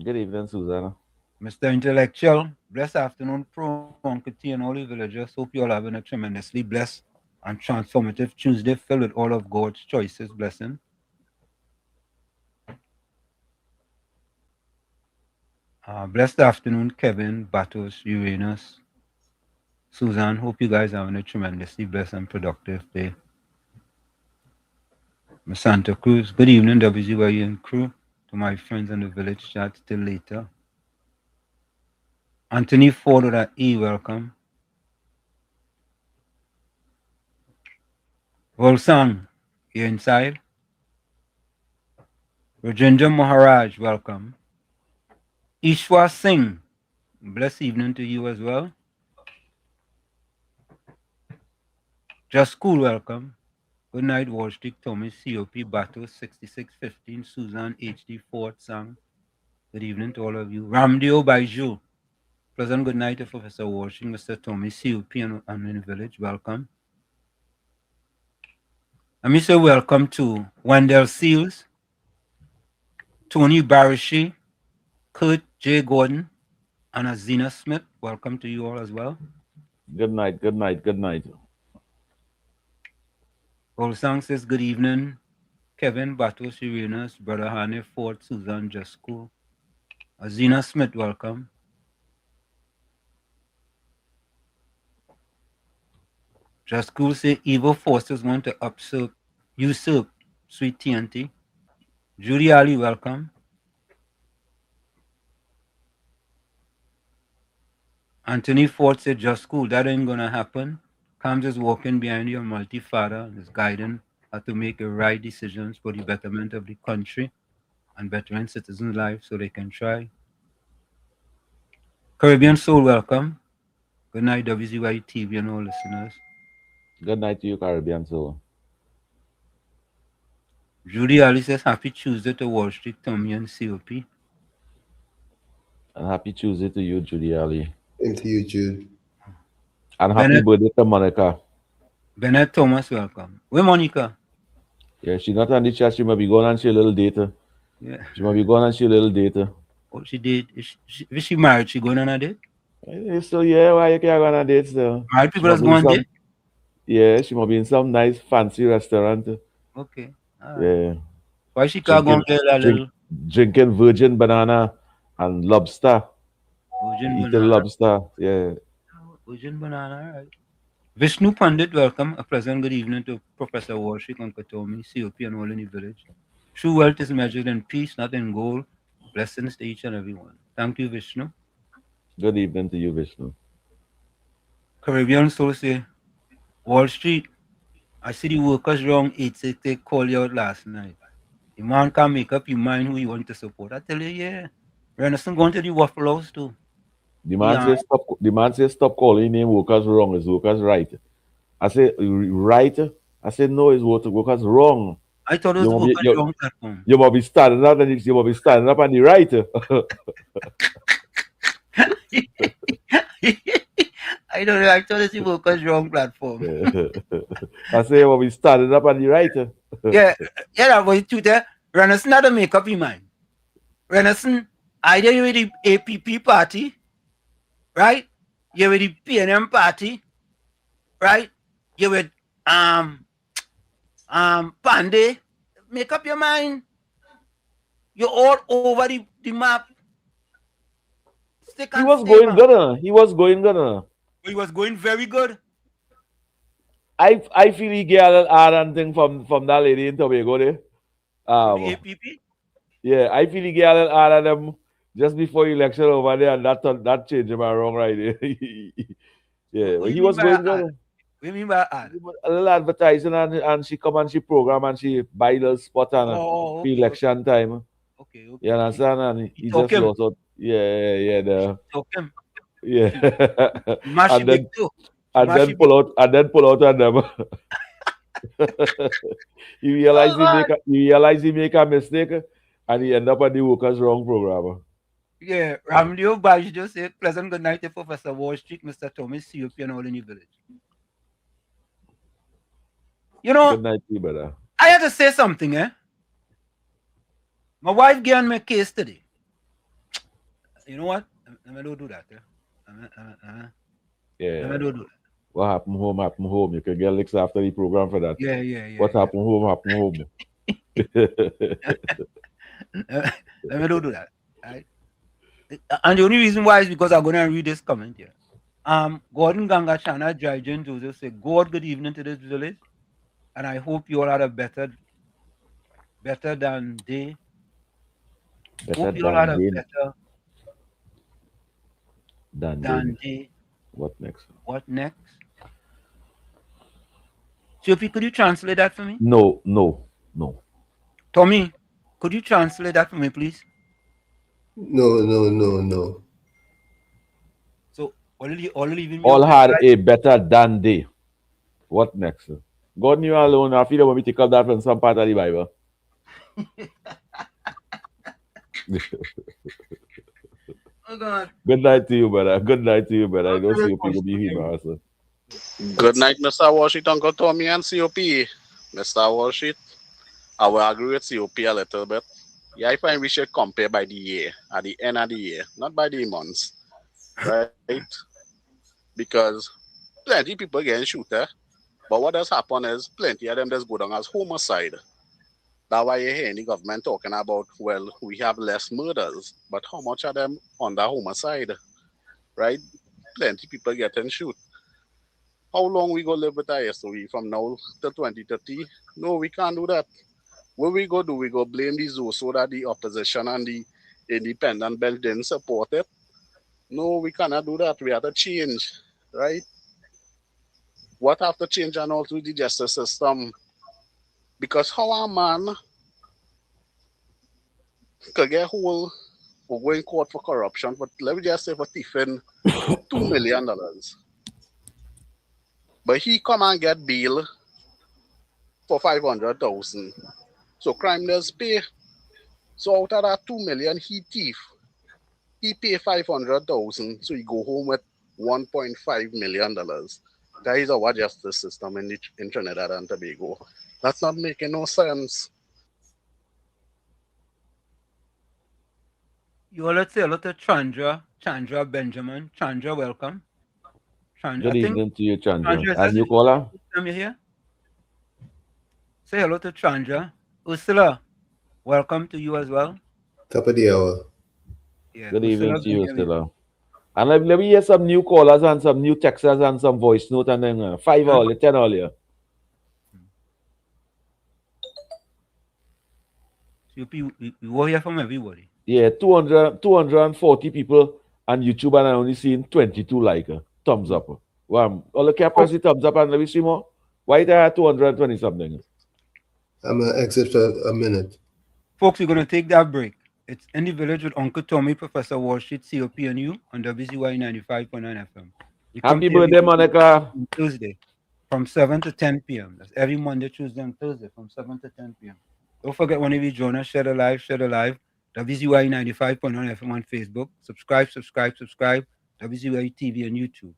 Good evening, Susanna. Mr. Intellectual, blessed afternoon, Pro, Uncle T, and all the villagers. Hope you all having a tremendously blessed and transformative Tuesday filled with all of God's choices, blessing. Blessed afternoon, Kevin, Batos, Uranus, Susan. Hope you guys are having a tremendously blessed and productive day. Miss Santa Cruz, good evening, WZYE and crew. To my friends in the village chat, till later. Anthony Ford with an E, welcome. Volsang, you inside? Rajendra Maharaj, welcome. Ishwa Singh, blessed evening to you as well. Just Cool, welcome. Good night, Wall Street, Thomas, COP, Batos, 6615, Susan, HD, Ford, Sang. Good evening to all of you. Ramdio Baiju. Pleasant good night to Professor Walshing, Mr. Tommy, COP, and in the village. Welcome. Let me say welcome to Wendell Seals, Tony Barishi, Kurt J. Gordon, and Azina Smith. Welcome to you all as well. Good night. Olsang says good evening. Kevin, Batos, Uranus, Brother Hane, Ford, Susan, Jasco. Azina Smith, welcome. Just Cool say evil forces want to usurp Sweet TNT. Judy Ali, welcome. Anthony Ford said, just cool. That ain't gonna happen. Cam's just walking behind your multi-father and is guiding her to make the right decisions for the betterment of the country and bettering citizens' lives so they can try. Caribbean Soul, welcome. Good night, WZYE TV and all listeners. Good night to you, Caribbean Soul. Judy Ali says, happy Tuesday to Wall Street, Tommy and COP. And happy Tuesday to you, Judy Ali. Same to you, Jude. And happy birthday to Monica. Bennett Thomas, welcome. Where Monica? Yeah, she's not on the chat. She might be going on she a little data. Yeah. She might be going on she a little data. Oh, she did. Is she married? She going on a date? So yeah, why you can't go on a date still? Married people just go on date? Yeah, she might be in some nice fancy restaurant. Okay. Yeah. Why she can't go and get a little drinking virgin banana and lobster. virgin Eating banana? lobster, yeah. Virgin banana, all right. Vishnu Pandit, welcome. A pleasant good evening to Professor Warshik and Katomi, COP and all in the village. True wealth is measured in peace, not in gold. Blessings to each and every one. Thank you, Vishnu. Good evening to you, Vishnu. Caribbean Soul say, Wall Street, I see the workers wrong 8 they call you out last night. The man can't make up your mind who you want to support. I tell you, yeah. Renison going to the Waffle House too. The man says stop calling him workers wrong, it's workers right. I say right. I said no, it's workers wrong. I thought it was workers wrong platform. You must be standing up and you must be standing up on the right. I don't know, I thought it's the workers wrong platform. I say you must be standing up on the right. yeah, that was true there. Renison not to make up your mind. Renison, either you're with the APP party, right? You're with the PNM party, right? You're with Pandey. Make up your mind. You're all over the map. He was going good. He was going good. He was going very good. I feel he get a little hard thing from that lady in Tobago there. The APP? Yeah, I feel he get a little hard at them just before election over there, and that changed him wrong right there. Yeah, he was going good. What do you mean by ad? A little advertising and she come and she program and she buy a little spot on election time. Okay. You understand? And he Talk just him. lost out. Yeah. Talk him. Yeah. and then pull out on them. You realize he make a mistake and he end up on the workers wrong program. Yeah, Ramleo Baji just said pleasant good night to Professor Wall Street, Mr. Thomas, COP and all in the village. You know, good night to you, brother. I had to say something, eh? My wife gave me a case today. You know what? Let me don't do that, Yeah. Let me don't do that. What happened home. You can get licks after the program for that. Yeah. What happened home. Let me don't do that. Right? And the only reason why is because I'm going to read this comment here. Gordon Ganga Chana Jajan Joseph said, God, good evening to this village. And I hope you all had a better than day. Hope you all had a better than day. What next? Sophie, could you translate that for me? No. Tommy, could you translate that for me, please? No. So, all had a better than day. What next? God knew alone. I feel when we take up that from some part of the Bible. Oh God. Good night to you, brother. I don't see you people be here, also. Good night, Mr. Washington, Uncle Tommy and COP. Mr. Washington, I will agree with COP a little bit. Yeah, I find we should compare by the year, at the end of the year, not by the months, right? Because plenty of people getting shooter, but what does happen is plenty of them just go down as homicide. That's why you hear the government talking about, well, we have less murders, but how much of them under homicide, right? Plenty of people getting shot. How long we go live with our history from now to 2030? No, we can't do that. what we go do? We go blame the zoo so that the opposition and the independent belt didn't support it? No, we cannot do that. We have to change, right? What have to change and all through the justice system? Because how a man could get whole or go in court for corruption, but let me just say for thieving $2 million. But he come and get bail for 500,000. So criminals pay. So out of that 2 million, he thief. He pay 500,000, so he go home with $1.5 million. That is our justice system in Trinidad and Tobago. That's not making no sense. You want to say hello to Chandra Benjamin. Chandra, welcome. Chandra, Good evening to you, Chandra. Chandra, And you caller? You here? Say hello to Chandra. Ursula, welcome to you as well. Top of the hour. Yeah, Good evening to you, Ursula. And let me hear some new callers and some new texters and some voice note and then 5 all, 10 all here. We will hear from everybody. Yeah, 240 people on YouTube and I only seen 22 like thumbs up. Wow. All the cap press the thumbs up and let me see more. Why there are 220 something? I'm going to exit for a minute. Folks, we're going to take that break. It's In the Village with Uncle Tommy, Professor Wall Street, COP and you on WZYE 95.9 FM. Happy birthday, Monica. Tuesday from 7 to 10 p.m. That's every Monday, Tuesday, and Thursday from 7 to 10 p.m. Don't forget, whenever you join us, share the live. WZYE 95.9 FM on Facebook. Subscribe. WZYE TV on YouTube.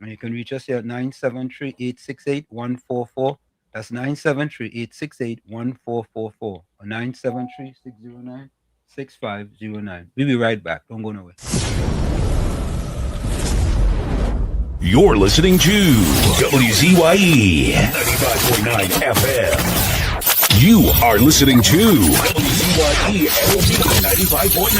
And you can reach us here at 973-868-144. That's 973-868-1444 or 973-609-6509. We'll be right back. Don't go nowhere. You're listening to WZYE 95.9 FM. You are listening to WZYE 95.9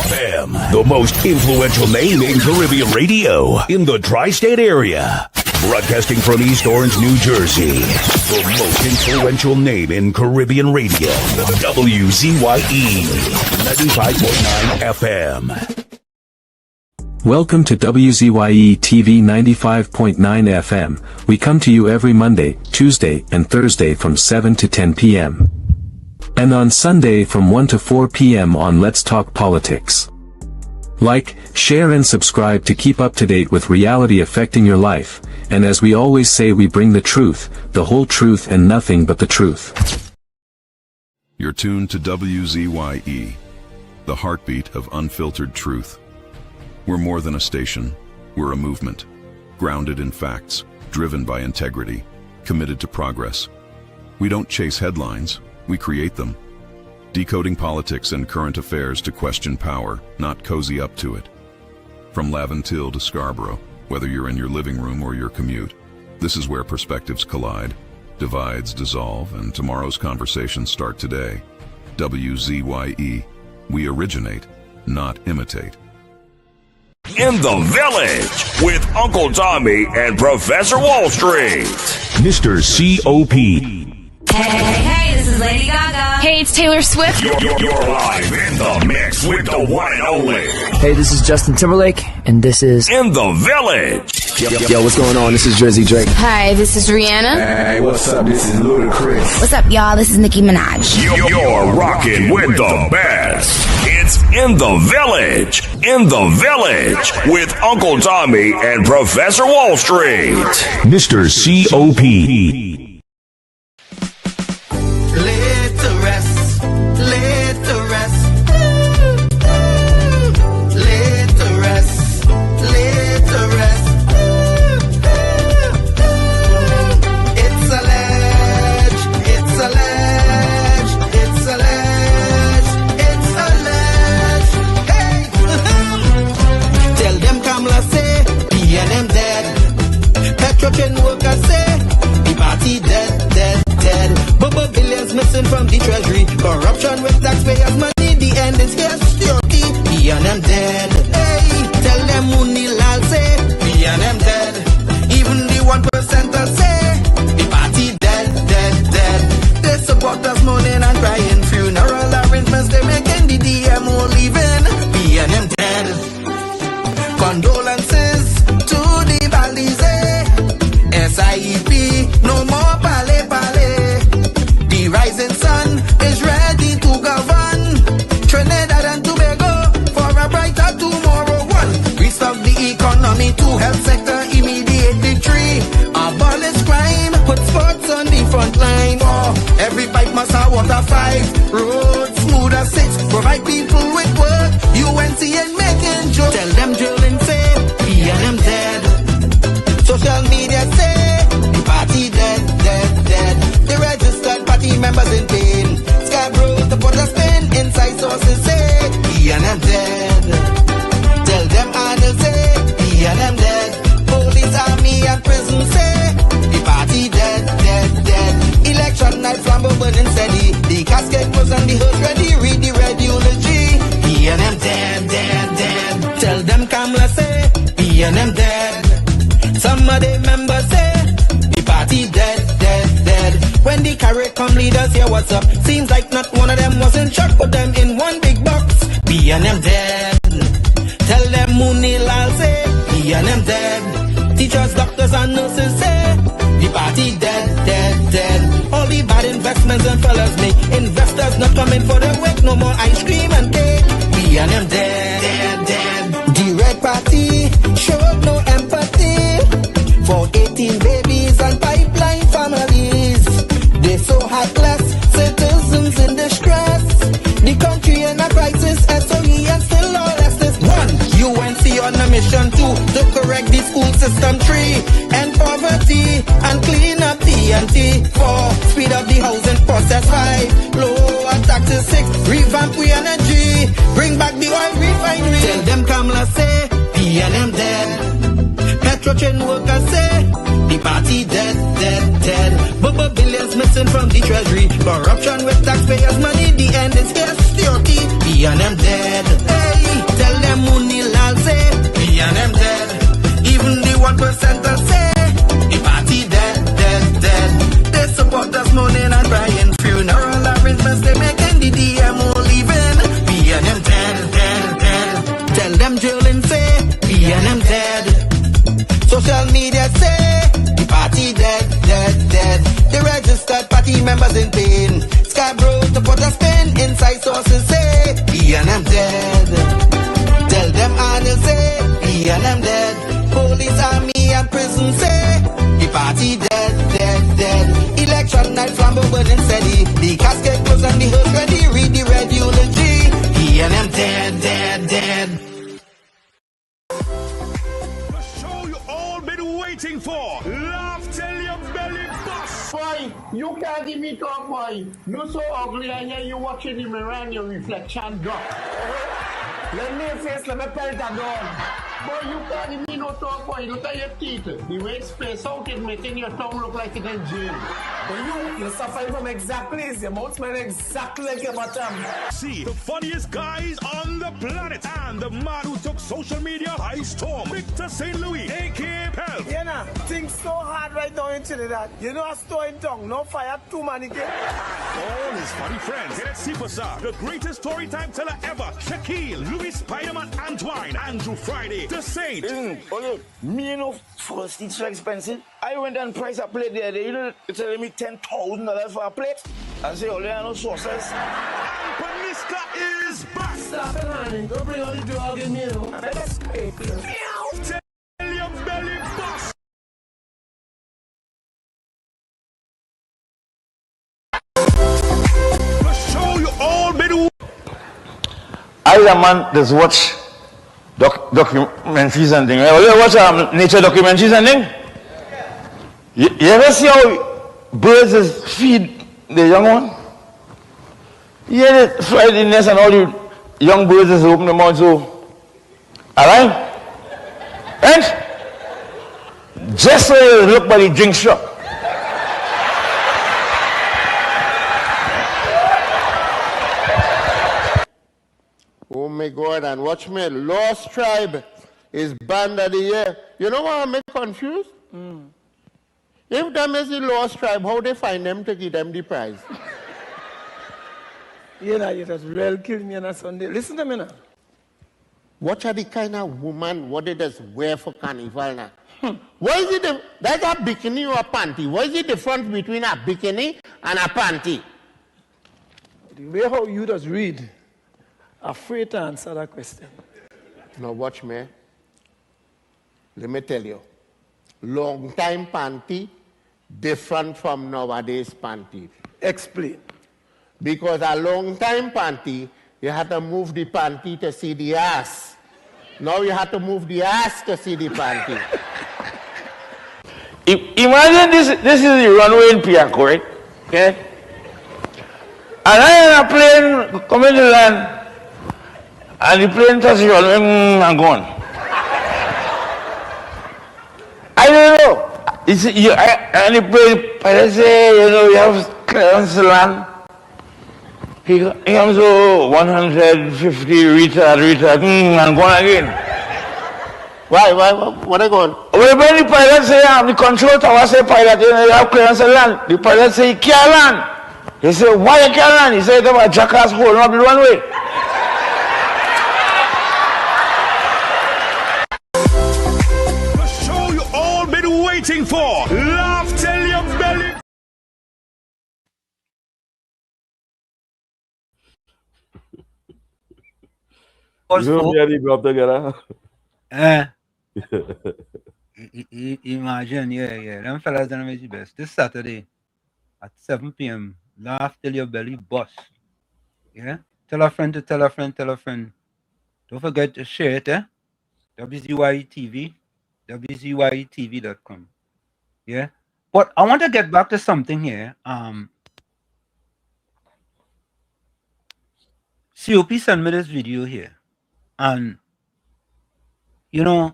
FM, the most influential name in Caribbean radio in the tri-state area. Broadcasting from East Orange, New Jersey, the most influential name in Caribbean radio, WZYE 95.9 FM. Welcome to WZYE TV 95.9 FM. We come to you every Monday, Tuesday, and Thursday from 7 to 10 p.m. And on Sunday from 1 to 4 p.m. on Let's Talk Politics. Like, share and subscribe to keep up to date with reality affecting your life. And as we always say, we bring the truth, the whole truth and nothing but the truth. You're tuned to WZYE, the heartbeat of unfiltered truth. We're more than a station, we're a movement, grounded in facts, driven by integrity, committed to progress. We don't chase headlines, we create them. Decoding politics and current affairs to question power, not cozy up to it. From Laventille to Scarborough, whether you're in your living room or your commute, this is where perspectives collide, divides dissolve, and tomorrow's conversations start today. WZYE, we originate, not imitate. In the Village with Uncle Tommy and Professor Wall Street. Mr. COP. Hey, this is Lady Gaga. Hey, it's Taylor Swift. You're live in the mix with the one and only. Hey, this is Justin Timberlake, and this is In the Village. Yo, what's going on? This is Jersey Hi, this is Rihanna. Hey, what's up? This is Ludacris. What's up, y'all? This is Nicki Minaj. You're rocking with the best. It's In the Village. In the Village with Uncle Tommy and Professor Wall Street. Mr. COP. Can work, I say, the us our water 5, roads smooth as 6, provide people with work, UNC and making jokes. Tell them drilling say, them dead. Social media say, the party dead, dead, dead. The registered party members in pain. Scarborough to put a spin, inside sources say, them dead. Tell them Arnold say, them dead. Police, army and prison say, the party dead, dead, dead. Election night flambeau burning steady. The casket was on the hood ready. Read the red eulogy. them dead, dead, dead. Tell them Kamala say, them dead. Some of the members say, the party dead, dead, dead. When the carry come leaders hear what's up, seems like not one of them was in shock. Put them in one big box. them dead. Tell them Munilal say, them dead. Teachers, doctors and nurses say, the party dead, dead, dead. All the bad investments and fellas make investors not coming for the work. No more ice cream and cake. them dead, dead, dead. The red party showed no empathy for 18 babies and pipeline families. They so heartless, citizens in distress. The country in a crisis, SOE and still lawless. 1, UNC on a mission 2, to correct the school system 3, end poverty and clean up TNT 4, speed up the housing process 5, lower taxes 6, revamp we energy, bring back the oil refinery. Tell them Kamala say, them dead. Petro chain workers say, the party dead, dead, dead. Bubba billions missing from the treasury. Corruption with taxpayers' money, the end is here, security. them dead. Hey, tell them Munilal say, them dead. Even the 1% say, the party dead, dead, dead. They support us mourning and crying. Funeral arrangements they making, the DMO leaving. them dead, dead, dead. Tell them drilling say, them dead. Social media say, the party dead, dead, dead. The registered party members in pain. Scarborough to put a spin, inside sources say, them dead. Tell them Arnold say, them dead. Police, army and prison say, the party dead, dead, dead. Election night flambeau burning steady. The casket was on the hood ready. Read the red eulogy. them dead, dead, dead. Waiting for Laugh Till Your Belly Bust. Boy, you can't give me talk, boy. You so ugly and here you watching the mirror and your reflection drop. Let me face, let me pelt that dog. Boy, you can't give me no talk, boy. Look at your teeth. The way it's spaced out is making your tongue look like it's in jail. But you're suffering from exactly, your mouth smells exactly like your bottom. See the funniest guys on the planet and the man who took social media by storm, Victor St. Louis, a.k.a. Pelp. You know, things so hard right now in Trinidad. You know, a store in tongue, no fire, too many kids. All his funny friends. Get superstar, the greatest story time teller ever, Shaquille, Louis Spiderman, Antoine, Andrew Friday, the Saint. Listen, look, me you know, first it's so expensive. I went and priced a plate there. You know, they're telling me $10,000 for a plate. I say, oh, there are no sauces. And Paniska is back. Stop it, honey. Don't bring all the dog in me, though. That's crazy. Tell your belly bust. The show you all been. I, the man, just watch documentaries and things. You watch nature documentaries and things? You ever see how birds feed the young one? You hear the fly in the nest and all the young birds just open their mouth so. Alright? And just so you look by the drink shop. Oh my God, and watch me, Lost Tribe is band of the year. You know what I'm confused? If them is the Lost Tribe, how they find them to give them the prize? You know, you just real kill me on a Sunday. Listen to me now. What are the kind of woman what they just wear for carnival now? What is it? That's a bikini or a panty. What is the difference between a bikini and a panty? The way how you just read, afraid to answer that question. Now watch me. Let me tell you. Long time panty different from nowadays panty. Explain. Because a long time panty, you had to move the panty to see the ass. Now you have to move the ass to see the panty. Imagine this is the runway in Piaco, right? Okay? And I am a plane coming to land, and the plane touches the runway and gone. I don't know. And the plane pilot say, you have clearance to land. He comes to 150 retard, and gone again. Why? What are going? Well, when the pilot say, the control tower say, pilot, you have clearance to land. The pilot say, he can't land. He said, why you can't land? He said, there was a jackass holding up the runway. The show you all been waiting for. Laugh till your belly. Imagine, yeah. Them fellas done make the best. This Saturday at 7 p.m. Laugh till your belly bust. Yeah? Tell a friend to tell a friend, tell a friend. Don't forget to share it, WZYE TV, WZYETV.com. Yeah? But I want to get back to something here. COP sent me this video here. And, I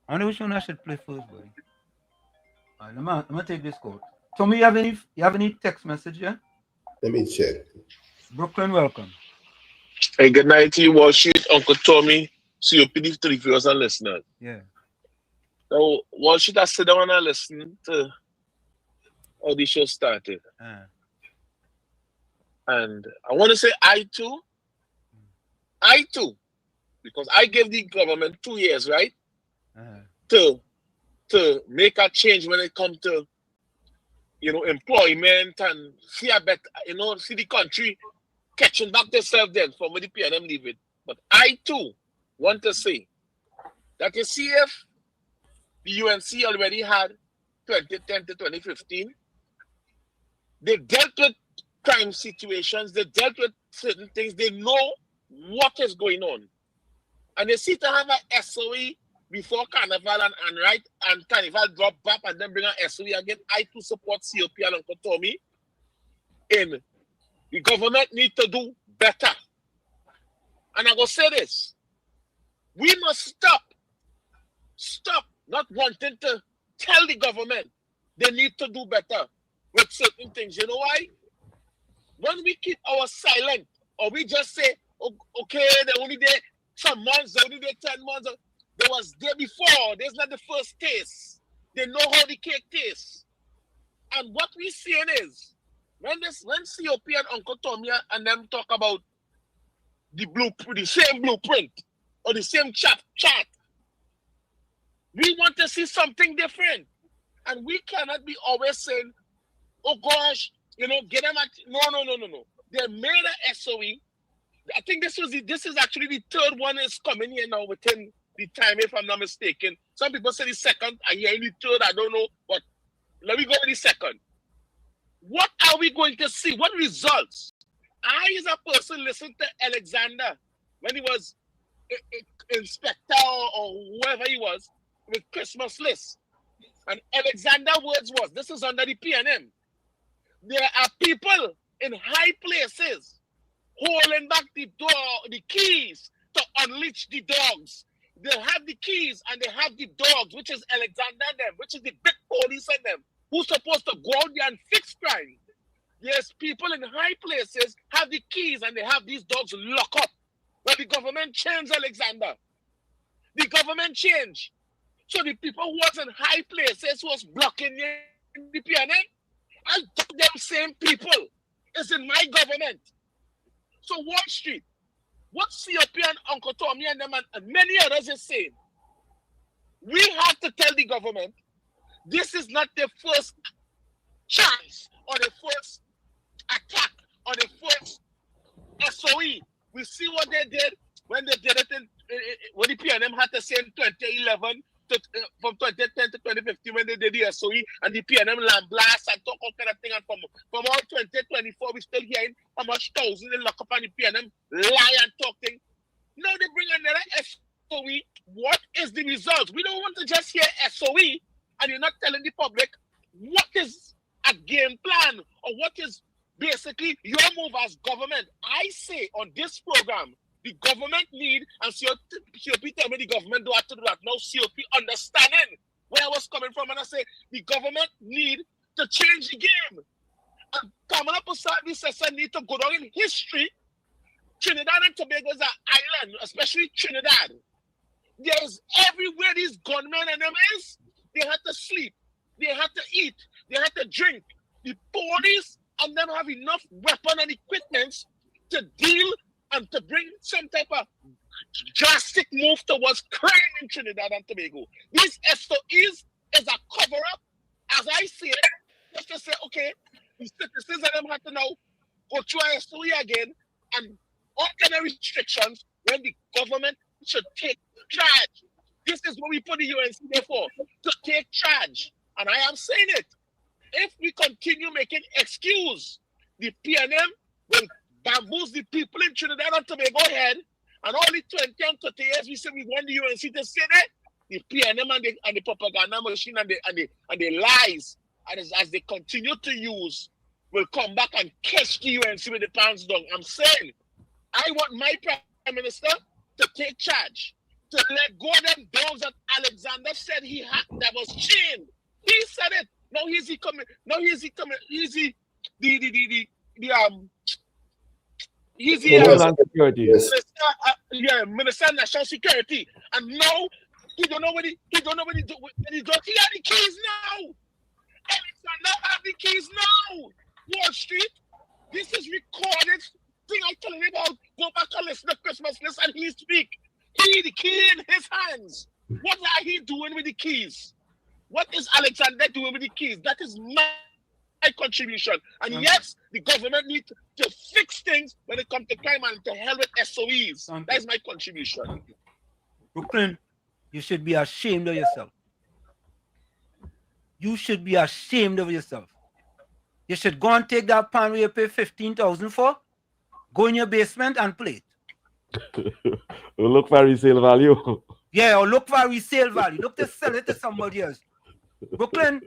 wonder which one I should play first, boy. All right, I'm gonna take this call. Tommy, you have any text message here? Let me check. Brooklyn, welcome. Hey, good night to you, Wall Street, Uncle Tommy, COPD 3 viewers and listeners. Yeah. Now, Wall Street, I sit down and listen to how the show started. And I want to say I too, because I gave the government 2 years, right? To make a change when it comes to, employment and see a better, see the country catching back themselves then from when the PNM leave it. But I too want to say that you see if the UNC already had 2010 to 2015, they dealt with crime situations, they dealt with certain things, they know what is going on. And they see to have an SOE before Carnival and Carnival drop back and then bring an SOE again. I too support COP and Uncle Tommy in the government need to do better. And I go say this. We must stop not wanting to tell the government they need to do better with certain things. You know why? When we keep our silent or we just say, okay, they're only there some months, they're only there 10 months. They was there before. This is not the first taste. They know how the cake tastes. And what we seeing is, when COP and Uncle Tommy and them talk about the same blueprint or the same chart, we want to see something different. And we cannot be always saying, oh gosh, get them at no. They made a SOE. I think this is actually the third one is coming here now within the time, if I'm not mistaken. Some people say the second, I hear the third, I don't know, but let me go with the second. What are we going to see? What results? I, as a person, listened to Alexander when he was inspector or whoever he was with Christmas list. And Alexander's words was, this is under the PNM. There are people in high places holding back the keys to unleash the dogs. They have the keys and they have the dogs, which is Alexander and them, which is the big police and them, who's supposed to go out there and fix crime. Yes, people in high places have the keys and they have these dogs locked up. But the government changed Alexander. The government changed. So the people who was in high places who was blocking the PNM, and them same people is in my government. So Wall Street, what COP and Uncle Tommy and them and many others is saying, we have to tell the government, this is not the first chance or the first attack or the first SOE. We see what they did when they did it when the PNM had to say in 2011 from 2010 to 2015 when they did the SOE and the PNM land blast and talk all kind of thing, and from all 2024 we still hearing how much thousands they lock up on the PNM lie and talk thing. Now they bring another SOE. What is the result? We don't want to just hear SOE and you're not telling the public what is a game plan or what is basically your move as government. I say on this program, the government need, and COP tell me the government don't have to do that. Now COP understanding where I was coming from, and I say the government need to change the game. And Kamala Pusadi says I need to go down in history. Trinidad and Tobago is an island, especially Trinidad. There's everywhere these gunmen and them is, they had to sleep, they had to eat, they had to drink. The police and them have enough weapon and equipment to deal and to bring some type of drastic move towards crime in Trinidad and Tobago. These SOEs is a cover-up, as I see it, just to say, okay, the citizens of them have to now go through a SOE again and all kind of restrictions when the government should take charge. This is what we put the UNC there for, to take charge. And I am saying it. If we continue making excuse, the PNM will bamboozle the people in Trinidad and Tobago head, and only 20 and 30 years we say we want the UNC to say that, the PNM and the propaganda machine and the lies, and as they continue to use, will come back and catch the UNC with the pants down. I'm saying, I want my Prime Minister to take charge, to let go of them dogs that Alexander said he had that was chained. He said it. Now he's he coming. Now he's he coming. He's the Homeland Security. Minister of National Security. And now he don't know what he don't. He had the keys now. Alexander have the keys now. Wall Street. This is recorded thing I telling you about. Go back and listen to Christmas list and he speak. He the key in his hands. What are he doing with the keys? What is Alexander doing with the keys? That is my contribution. And yes, the government needs to fix things when it comes to crime and to hell with SOEs. That is my contribution. Brooklyn, you should be ashamed of yourself. You should be ashamed of yourself. You should go and take that pan where you pay $15,000 for, go in your basement and play it. Look for resale value. Yeah, or look for resale value. Look to sell it to somebody else. Brooklyn,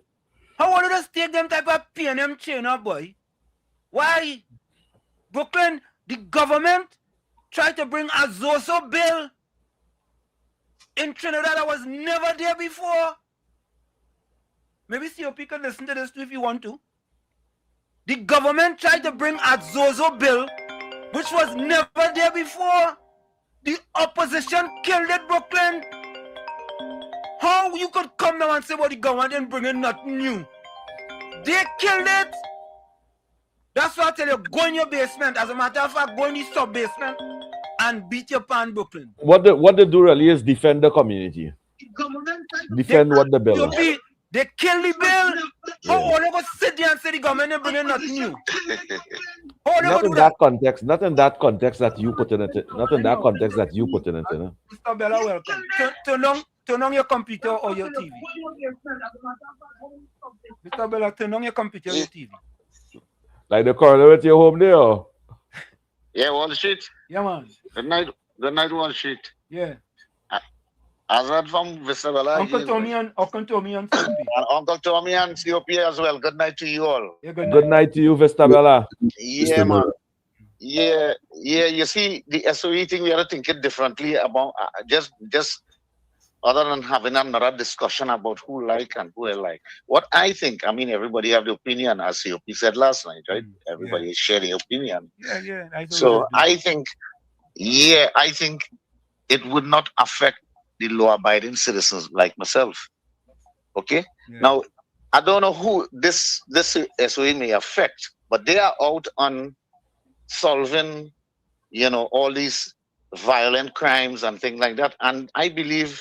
how would you just take them type of PNM chain up, boy? Why? Brooklyn, the government tried to bring a Zoso bill in Trinidad that was never there before. Maybe COP can listen to this too if you want to. The government tried to bring a Zoso bill which was never there before. The opposition killed it, Brooklyn. How you could come now and say, well, the government didn't bring in nothing new? They killed it. That's why I tell you, go in your basement. As a matter of fact, go in the sub-basement and beat your pan, Brooklyn. What they do really is defend the community. Defend what the bill is. They kill the bill. How all they go sit there and say the government didn't bring in nothing new? Not in that context. Not in that context that you put in it. Not in that context that you put in it. You know? Mr. Bella, welcome. Turn on your computer or your TV. Mr. Bella, turn on your computer or your TV. Like the corner with your home there. Yeah, Wall Street. Yeah, man. Good night, Wall Street. Yeah. I heard from Mr. Bella. Uncle Tommy and COP. And Uncle Tommy and COP as well. Good night to you all. Yeah, good night to you, Mr. Bella. Yeah, man. Yeah. You see, the SOE thing, we are thinking differently about just other than having another discussion about who like and who I like. What I think, I mean, everybody have the opinion, as COP said last night, right? Everybody is sharing opinion. Yeah. I think it would not affect the law-abiding citizens like myself. Okay? Yeah. Now, I don't know who this SOE may affect, but they are out on solving, all these violent crimes and things like that. And I believe,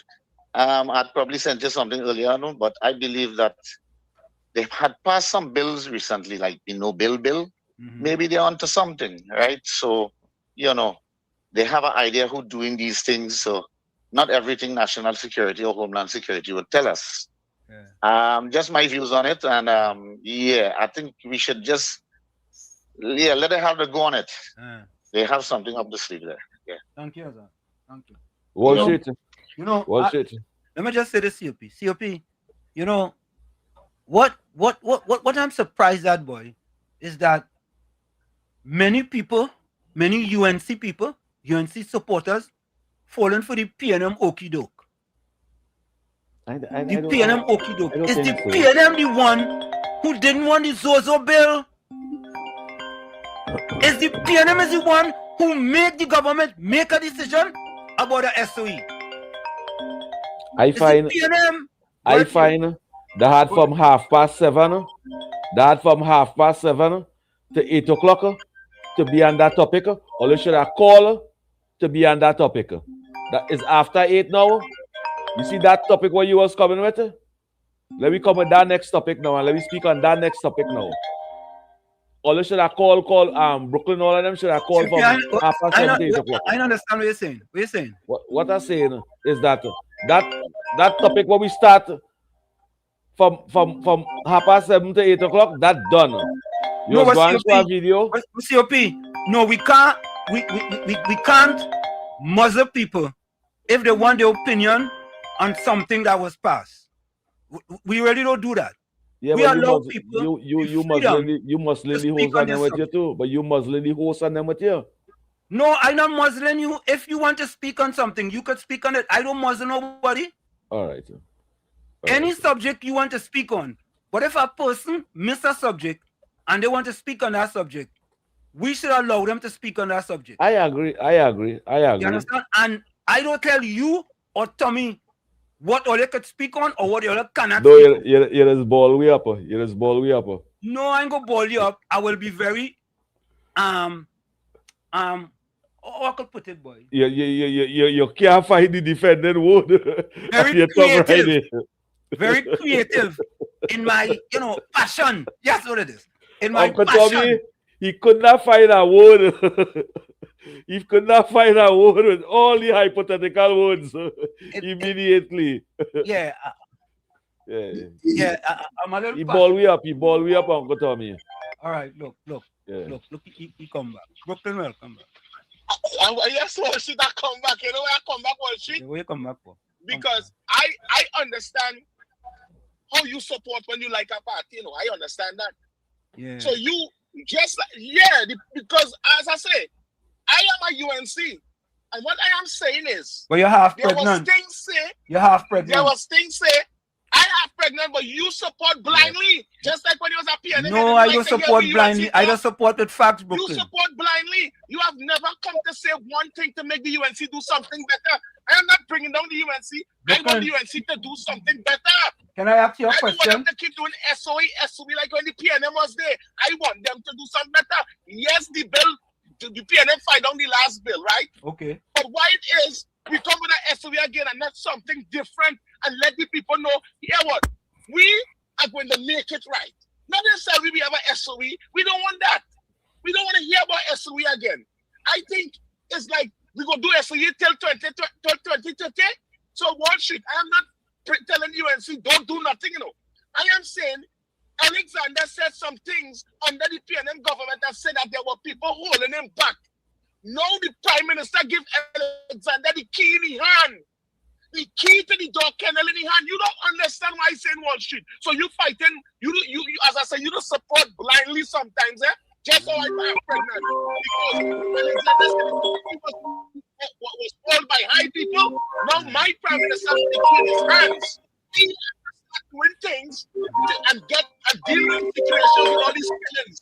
I'd probably sent you something earlier on, but I believe that they had passed some bills recently, like the no bill. Mm-hmm. Maybe they're onto something, right? So, they have an idea who's doing these things. So not everything national security or homeland security would tell us. Just my views on it, and I think we should just let them have the go on it. They have something up the sleeve there. Yeah. Thank you, sir. Thank you. Let me just say this, COP. COP, you know, what I'm surprised at, boy, is that many people, many UNC people, UNC supporters, falling for the PNM okey doke. The PNM okey doke. Is the PNM the one who didn't want the Zozo bill? Is the PNM is the one who made the government make a decision about the SOE? I find that from 7:30, that from 7:30 to 8 o'clock to be on that topic, or you should have called to be on that topic. That is after 8 now. You see that topic what you was coming with? Let me come with that next topic now, and let me speak on that next topic now. Or you should have called Brooklyn, all of them should have called from 7:30 to 8 o'clock. I understand what you're saying. What you're saying? What I'm saying is that topic when we start from 7:30 to 8 o'clock, that's done. You was going to a video. COP. No, we can't. We can't muzzle people if they want their opinion on something that was passed. We really don't do that. Yeah, we allow people. You must really host on them with you too. But you must really host on them with you. No, I'm not muzzling you. If you want to speak on something, you could speak on it. I don't muzzle nobody. All right. Any subject you want to speak on. But if a person miss a subject and they want to speak on that subject, we should allow them to speak on that subject. I agree. You understand? And I don't tell you or Tommy what all you could speak on or what you cannot no, speak on. You just ball way up. You just ball way up. No, I ain't gonna ball you up. I will be very I could put it, boy. You can't find the defending word. Very creative. Very creative in my passion. Yes, what it is. In my Uncle passion. Tommy, he could not find a word. He could not find a word with all the hypothetical words immediately. Yeah. I'm a little. He ball way up, Uncle Tommy. All right, look, he come back. Brooklyn will come back. Yes, Wall Street, I come back. You know where I come back, Wall Street? Where you come back for? Because I understand how you support when you like a party. I understand that. Yeah. So you just because as I say, I am a UNC, and what I am saying is, but you're half there pregnant. Was things say you're half pregnant. There was things say I half pregnant, but you support blindly, just like when you was a PNM. No, I don't support blindly. I don't support with facts, Brooklyn. You support blindly. You have never come to say one thing to make the UNC do something better. I am not bringing down the UNC. Brooklyn. I want the UNC to do something better. Can I ask you a question? I don't want them to keep doing SOE like when the PNM was there. I want them to do something better. Yes, the PNM fight on the last bill, right? Okay. But why it is, we come with an SOE again and not something different and let the people know, what? We are going to make it right. Not necessarily we have a SOE. We don't want that. We don't want to hear about SOE again. I think it's like we're going to do SOE till 2030. So Wall Street, I am not telling UNC don't do nothing, I am saying Alexander said some things under the PNM government and said that there were people holding him back. Now the Prime Minister give Alexander the key in the hand. The key to the door kennel in the hand. You don't understand why he's saying Wall Street. So you fighting, you as I say, you don't support blindly sometimes, Just so I'm pregnant. Because Alexander was told by high people. Now my Prime Minister is in his hands. He doing things and get a deal with situation with all these killings,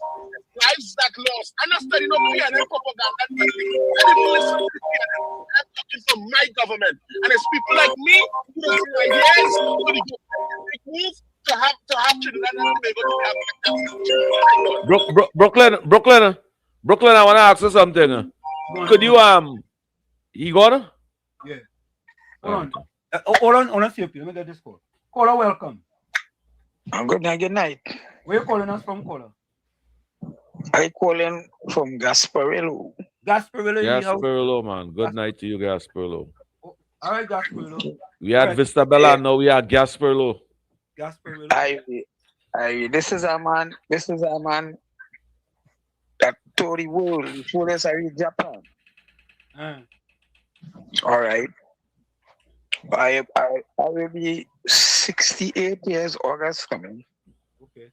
lives that lost. I'm not studying no PNM propaganda. I didn't listen to PNM. I'm talking from my government. And it's people like me who don't see my years who do big move to have Trinidad and Tobago to have Brooklyn, I want to ask you something. Could you you gonna? Yeah. Hold on, CP. Let me get this call. Caller, welcome. Good night. Where you calling us from, caller? I calling from Gasparillo. Gasparillo, man. Good night to you, Gasparillo. All right, Gasperlo. We had Vista Bella, now we had Gasperlo. Gasperlo. This is a man that told the world, he told us I read Japan. All right. I will be 68 years August coming. Okay.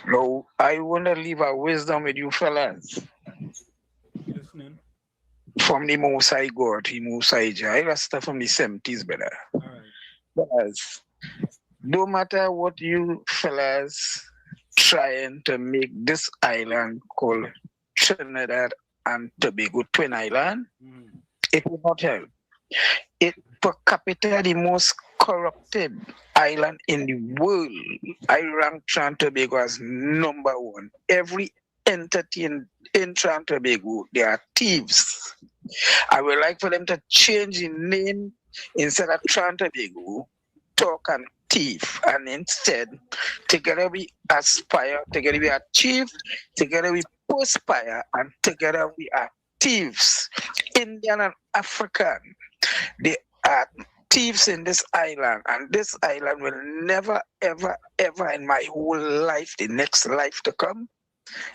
No, I want to leave a wisdom with you fellas. Listening. From the Most High God, the Most High Jah. I got stuff from the 70s, brother. All right. Fellas, no matter what you fellas trying to make this island called Trinidad and Tobago Twin Island, it will not help. It per capita the most corrupted island in the world. I rank Trinidad and Tobago as number one. Every entity in Trinidad and Tobago, they are thieves. I would like for them to change the name instead of Trinidad and Tobago, talk and thief, and instead together we aspire, together we achieve, together we perspire, and together we are thieves. Indian and African, they are thieves in this island, and this island will never, ever, ever in my whole life, the next life to come,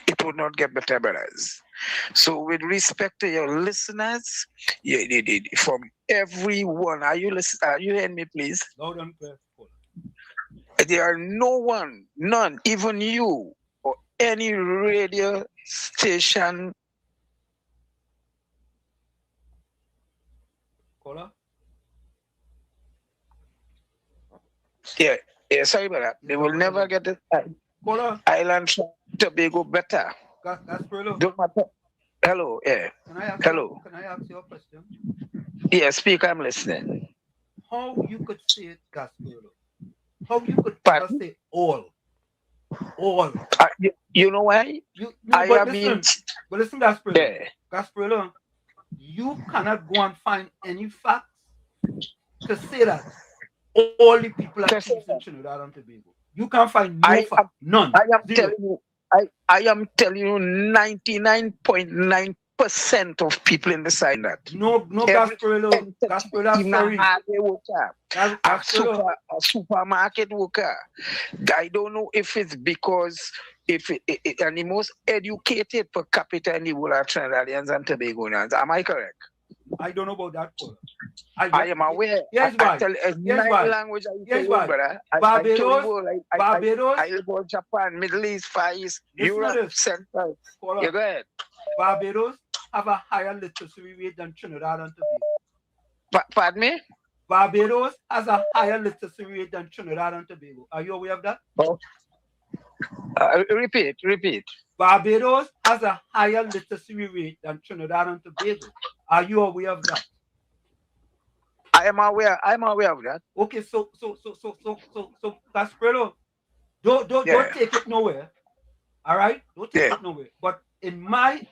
it will not get better, brothers. So with respect to your listeners, from everyone, are you hearing me, please? Loud and clear. There are none, even you or any radio station. Caller? Yeah, sorry about that. They will never get this island Tobago better. Don't matter. Hello, yeah. Hello. Can I ask you a question? Yeah, speak, I'm listening. How you could say it, Gasperlo? How you could just say all? You know why? But listen, Gasperlo. Yeah. Gasperlo, you cannot go and find any facts to say that all the people are thieves in Trinidad and Tobago. You can't find none. I am telling you 99.9% of people in this island. No, Gasperlo. A supermarket worker. I don't know if it's because and the most educated per capita in the world are Trinidadians and Tobagonians. Am I correct? I don't know about that, Paul. I am aware. Here's why. Language brother. Barbados. I live in Japan, Middle East, Far East, Europe, Central. You go ahead. Barbados have a higher literacy rate than Trinidad and Tobago. Pardon me? Barbados has a higher literacy rate than Trinidad and Tobago. Are you aware of that? Oh. Repeat. Barbados has a higher literacy rate than Trinidad and Tobago. Are you aware of that? I am aware of that. Okay, so Gasperlo, don't take it nowhere. All right? Don't take it nowhere. But in my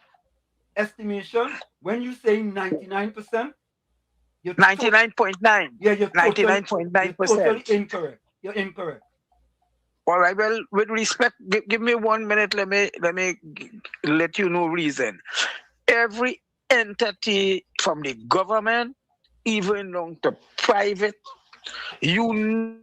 estimation, when you say 99%, you're 99.9. Yeah, you're 99.9%. Totally incorrect. You're incorrect. All right. Well, with respect, give me 1 minute. Let me let you know reason. Every entity from the government, even down to private, the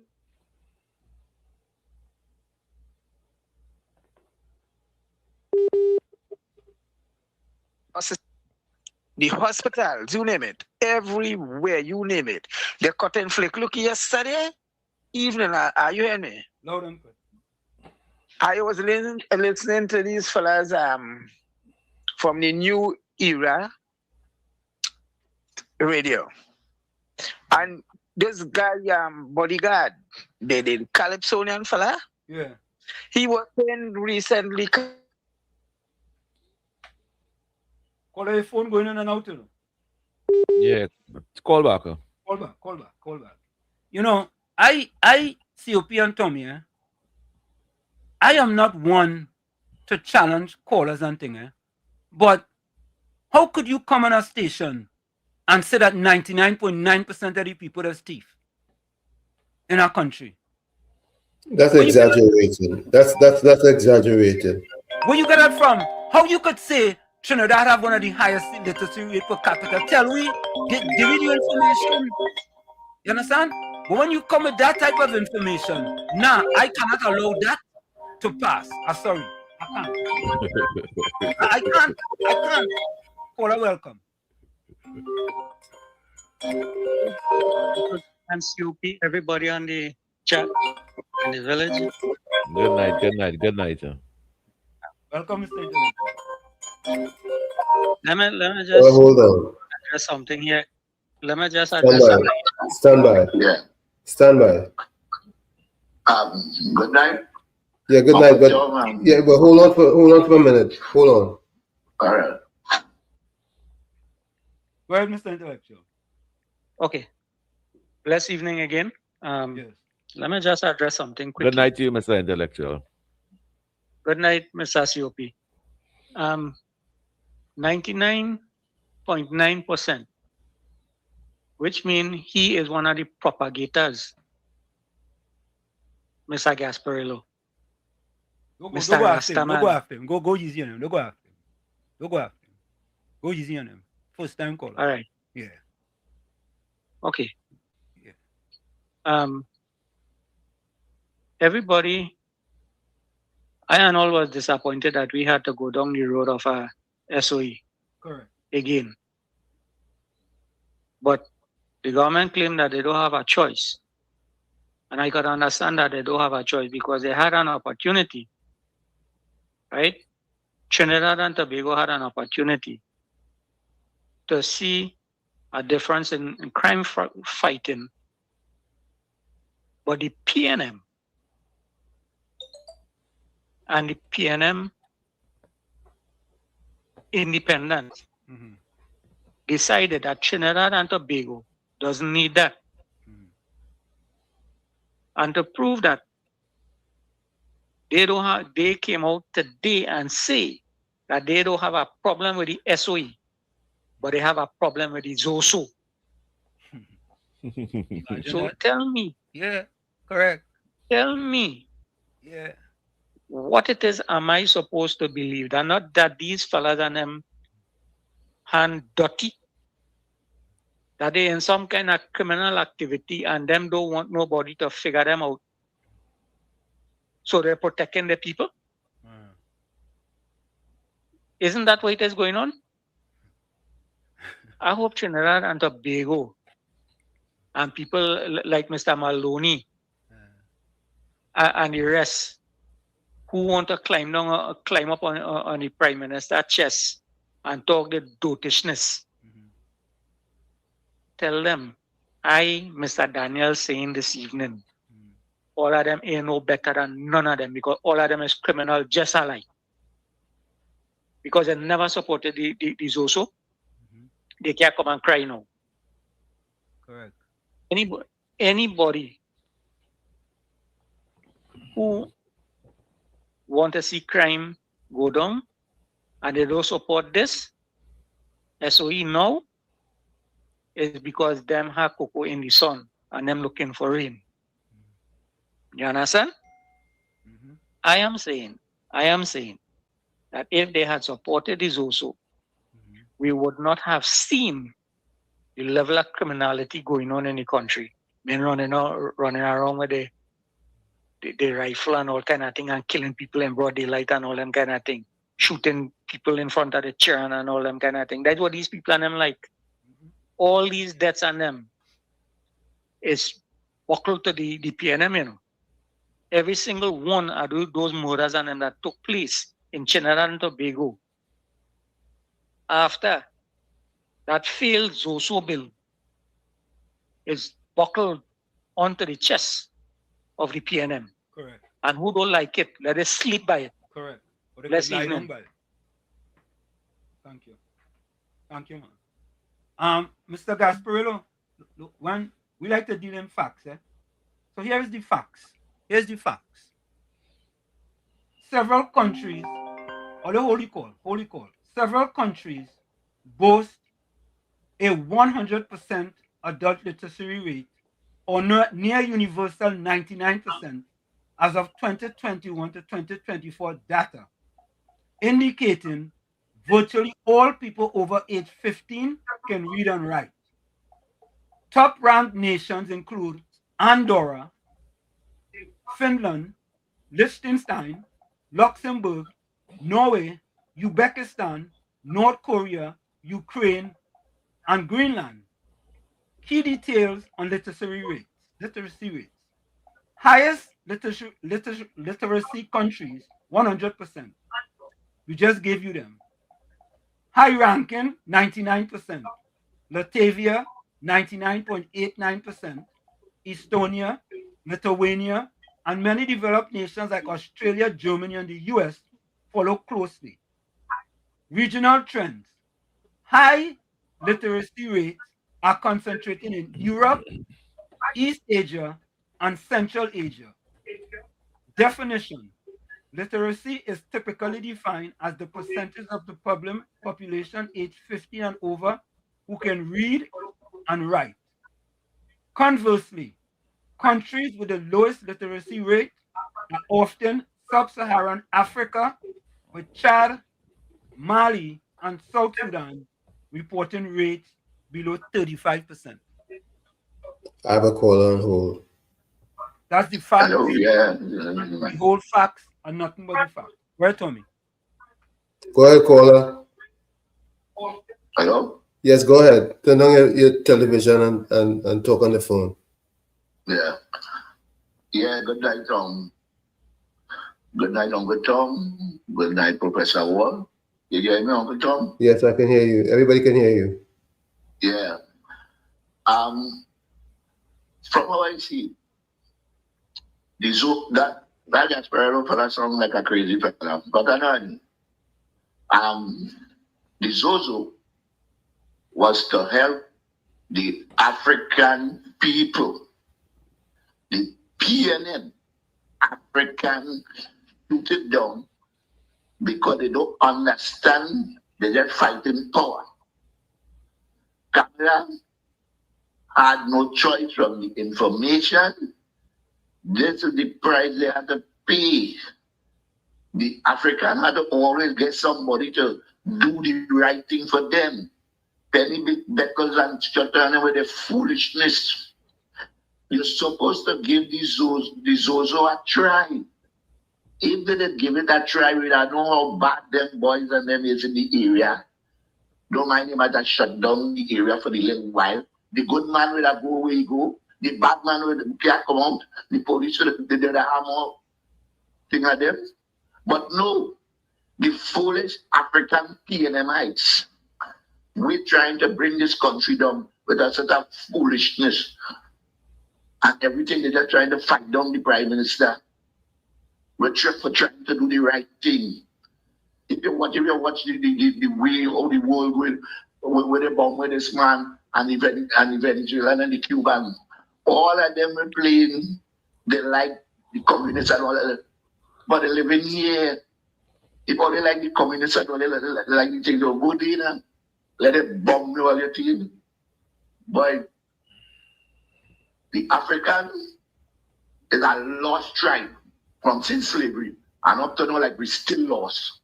hospitals, you name it, everywhere, you name it. The cotton flick. Look, yesterday evening, are you hearing me? Loud and clear. I was listening to these fellas from the New Era radio. And this guy, bodyguard, the Calypsonian fella, he was saying recently. Call your phone going in and out, you know? Yeah, call back. Call back. You know, I COP and Tommy, I am not one to challenge callers and things, but how could you come on a station and say that 99.9% of the people are thief in our country? That's exaggerated. That's exaggerated. Where you get that from? How you could say Trinidad have one of the highest literacy rate per capita. Tell we, give me the information. You understand? But when you come with that type of information, I cannot allow that to pass. I'm sorry. I can't. I can't. Paula, welcome. And COP, everybody on the chat in the village. Good night. Welcome, Mr. Let me just hold on. address something here. Let me just Stand address by. something. Stand by. Yeah. Stand by. Good night. Yeah, good night. But hold on for a minute. Hold on. All right. Go ahead, Mr. Intellectual. Okay. Blessed evening again. Yes. Let me just address something quickly. Good night to you, Mr. Intellectual. Good night, Mr. COP. 99.9%, which means he is one of the propagators, Mr. Gasparillo. Mr. Rastaman. Go after him. Go easy on him. Don't go after him. Go easy on him. First time caller. All right. Yeah. Okay. Yeah. Everybody, I and all was disappointed that we had to go down the road of a SOE. Correct. Again. But the government claimed that they don't have a choice. And I could understand that they don't have a choice because they had an opportunity, right? Trinidad and Tobago had an opportunity to see a difference in crime fighting. But the PNM and the PNM independent decided that Trinidad and Tobago doesn't need that. And to prove that they came out today and say that they don't have a problem with the SOE, but they have a problem with the ZOSO. So tell me. Yeah, correct. Tell me. Yeah. What it is am I supposed to believe? That not that these fellas and them hand dirty, that they in some kind of criminal activity and them don't want nobody to figure them out. So they're protecting the people. Isn't that what it is going on? I hope Trinidad and Tobago and people like Mr. Maloney and the rest who want to climb up on the Prime Minister's chest and talk the dotishness. Tell them, Mr. Daniel, saying this evening, all of them ain't no better than none of them because all of them is criminal just alike. Because they never supported the ZOSO. They can't come and cry now. Correct. Anybody who want to see crime go down and they don't support this SOE now is because them have cocoa in the sun and them looking for rain. You understand? I am saying that if they had supported this also, we would not have seen the level of criminality going on in the country. Men running around with the rifle and all kind of thing and killing people in broad daylight and all them kind of thing. Shooting people in front of the churn and all them kind of thing. That's what these people and them like. All these deaths on them is buckled to the PNM, you know. Every single one of those murders on them that took place in Trinidad and Tobago after that failed ZOSO bill is buckled onto the chest of the PNM. Correct. And who don't like it, let us sleep by it. Correct. Bless evening. Thank you. Thank you, man. Mr. Gasparillo, look, when we like to deal in facts, So here's the facts. Several countries, or the holy call, several countries boast a 100% adult literacy rate or near universal 99% as of 2021 to 2024 data, indicating Virtually all people over age 15 can read and write. Top-ranked nations include Andorra, Finland, Liechtenstein, Luxembourg, Norway, Uzbekistan, North Korea, Ukraine, and Greenland. Key details on literacy rates. Highest literacy countries, 100%. We just gave you them. High ranking, 99%. Latvia, 99.89%. Estonia, Lithuania, and many developed nations like Australia, Germany, and the US follow closely. Regional trends. High literacy rates are concentrated in Europe, East Asia, and Central Asia. Definition. Literacy is typically defined as the percentage of the population aged 50 and over who can read and write. Conversely, countries with the lowest literacy rate are often sub-Saharan Africa, with Chad, Mali, and South Sudan reporting rates below 35%. I have a call on hold. That's the fact. Hello, yeah. The whole facts are nothing but the facts. Right, Tommy? Go ahead, caller. Hello? Yes, go ahead. Turn on your television and talk on the phone. Yeah. Yeah, good night, Tom. Good night, Uncle Tom. Good night, Professor Wall. You hear me, Uncle Tom? Yes, I can hear you. Everybody can hear you. Yeah. From how I see, that Gasparello fella sounds like a crazy fella. But the Zozo was to help the African people. The PNM, African, shoot it down because they don't understand they're just fighting power. Canada had no choice from the information. This is the price they had to pay. The African had to always get somebody to do the right thing for them. Penny Beckles and Chotana with the foolishness. You're supposed to give the Zozo a try. If they didn't give it a try, we don't know how bad them boys and them is in the area. Don't mind him at shut down the area for the little while. The good man will go where he go. The bad man will come out. The police will do the hammer thing at them. But no, the foolish African PNMites, we're trying to bring this country down with a sort of foolishness. And everything they're just trying to fight down the Prime Minister. We're trying to do the right thing. If you watch the way how the world with the bomb with this man and the Venezuelan and the Cuban, all of them are playing, they like the communists and all that. But they live in here. If all they like the communists and all they like the things, they'll go there, let it bomb you all your team. But the African is a lost tribe from since slavery. And up to now, like we still lost.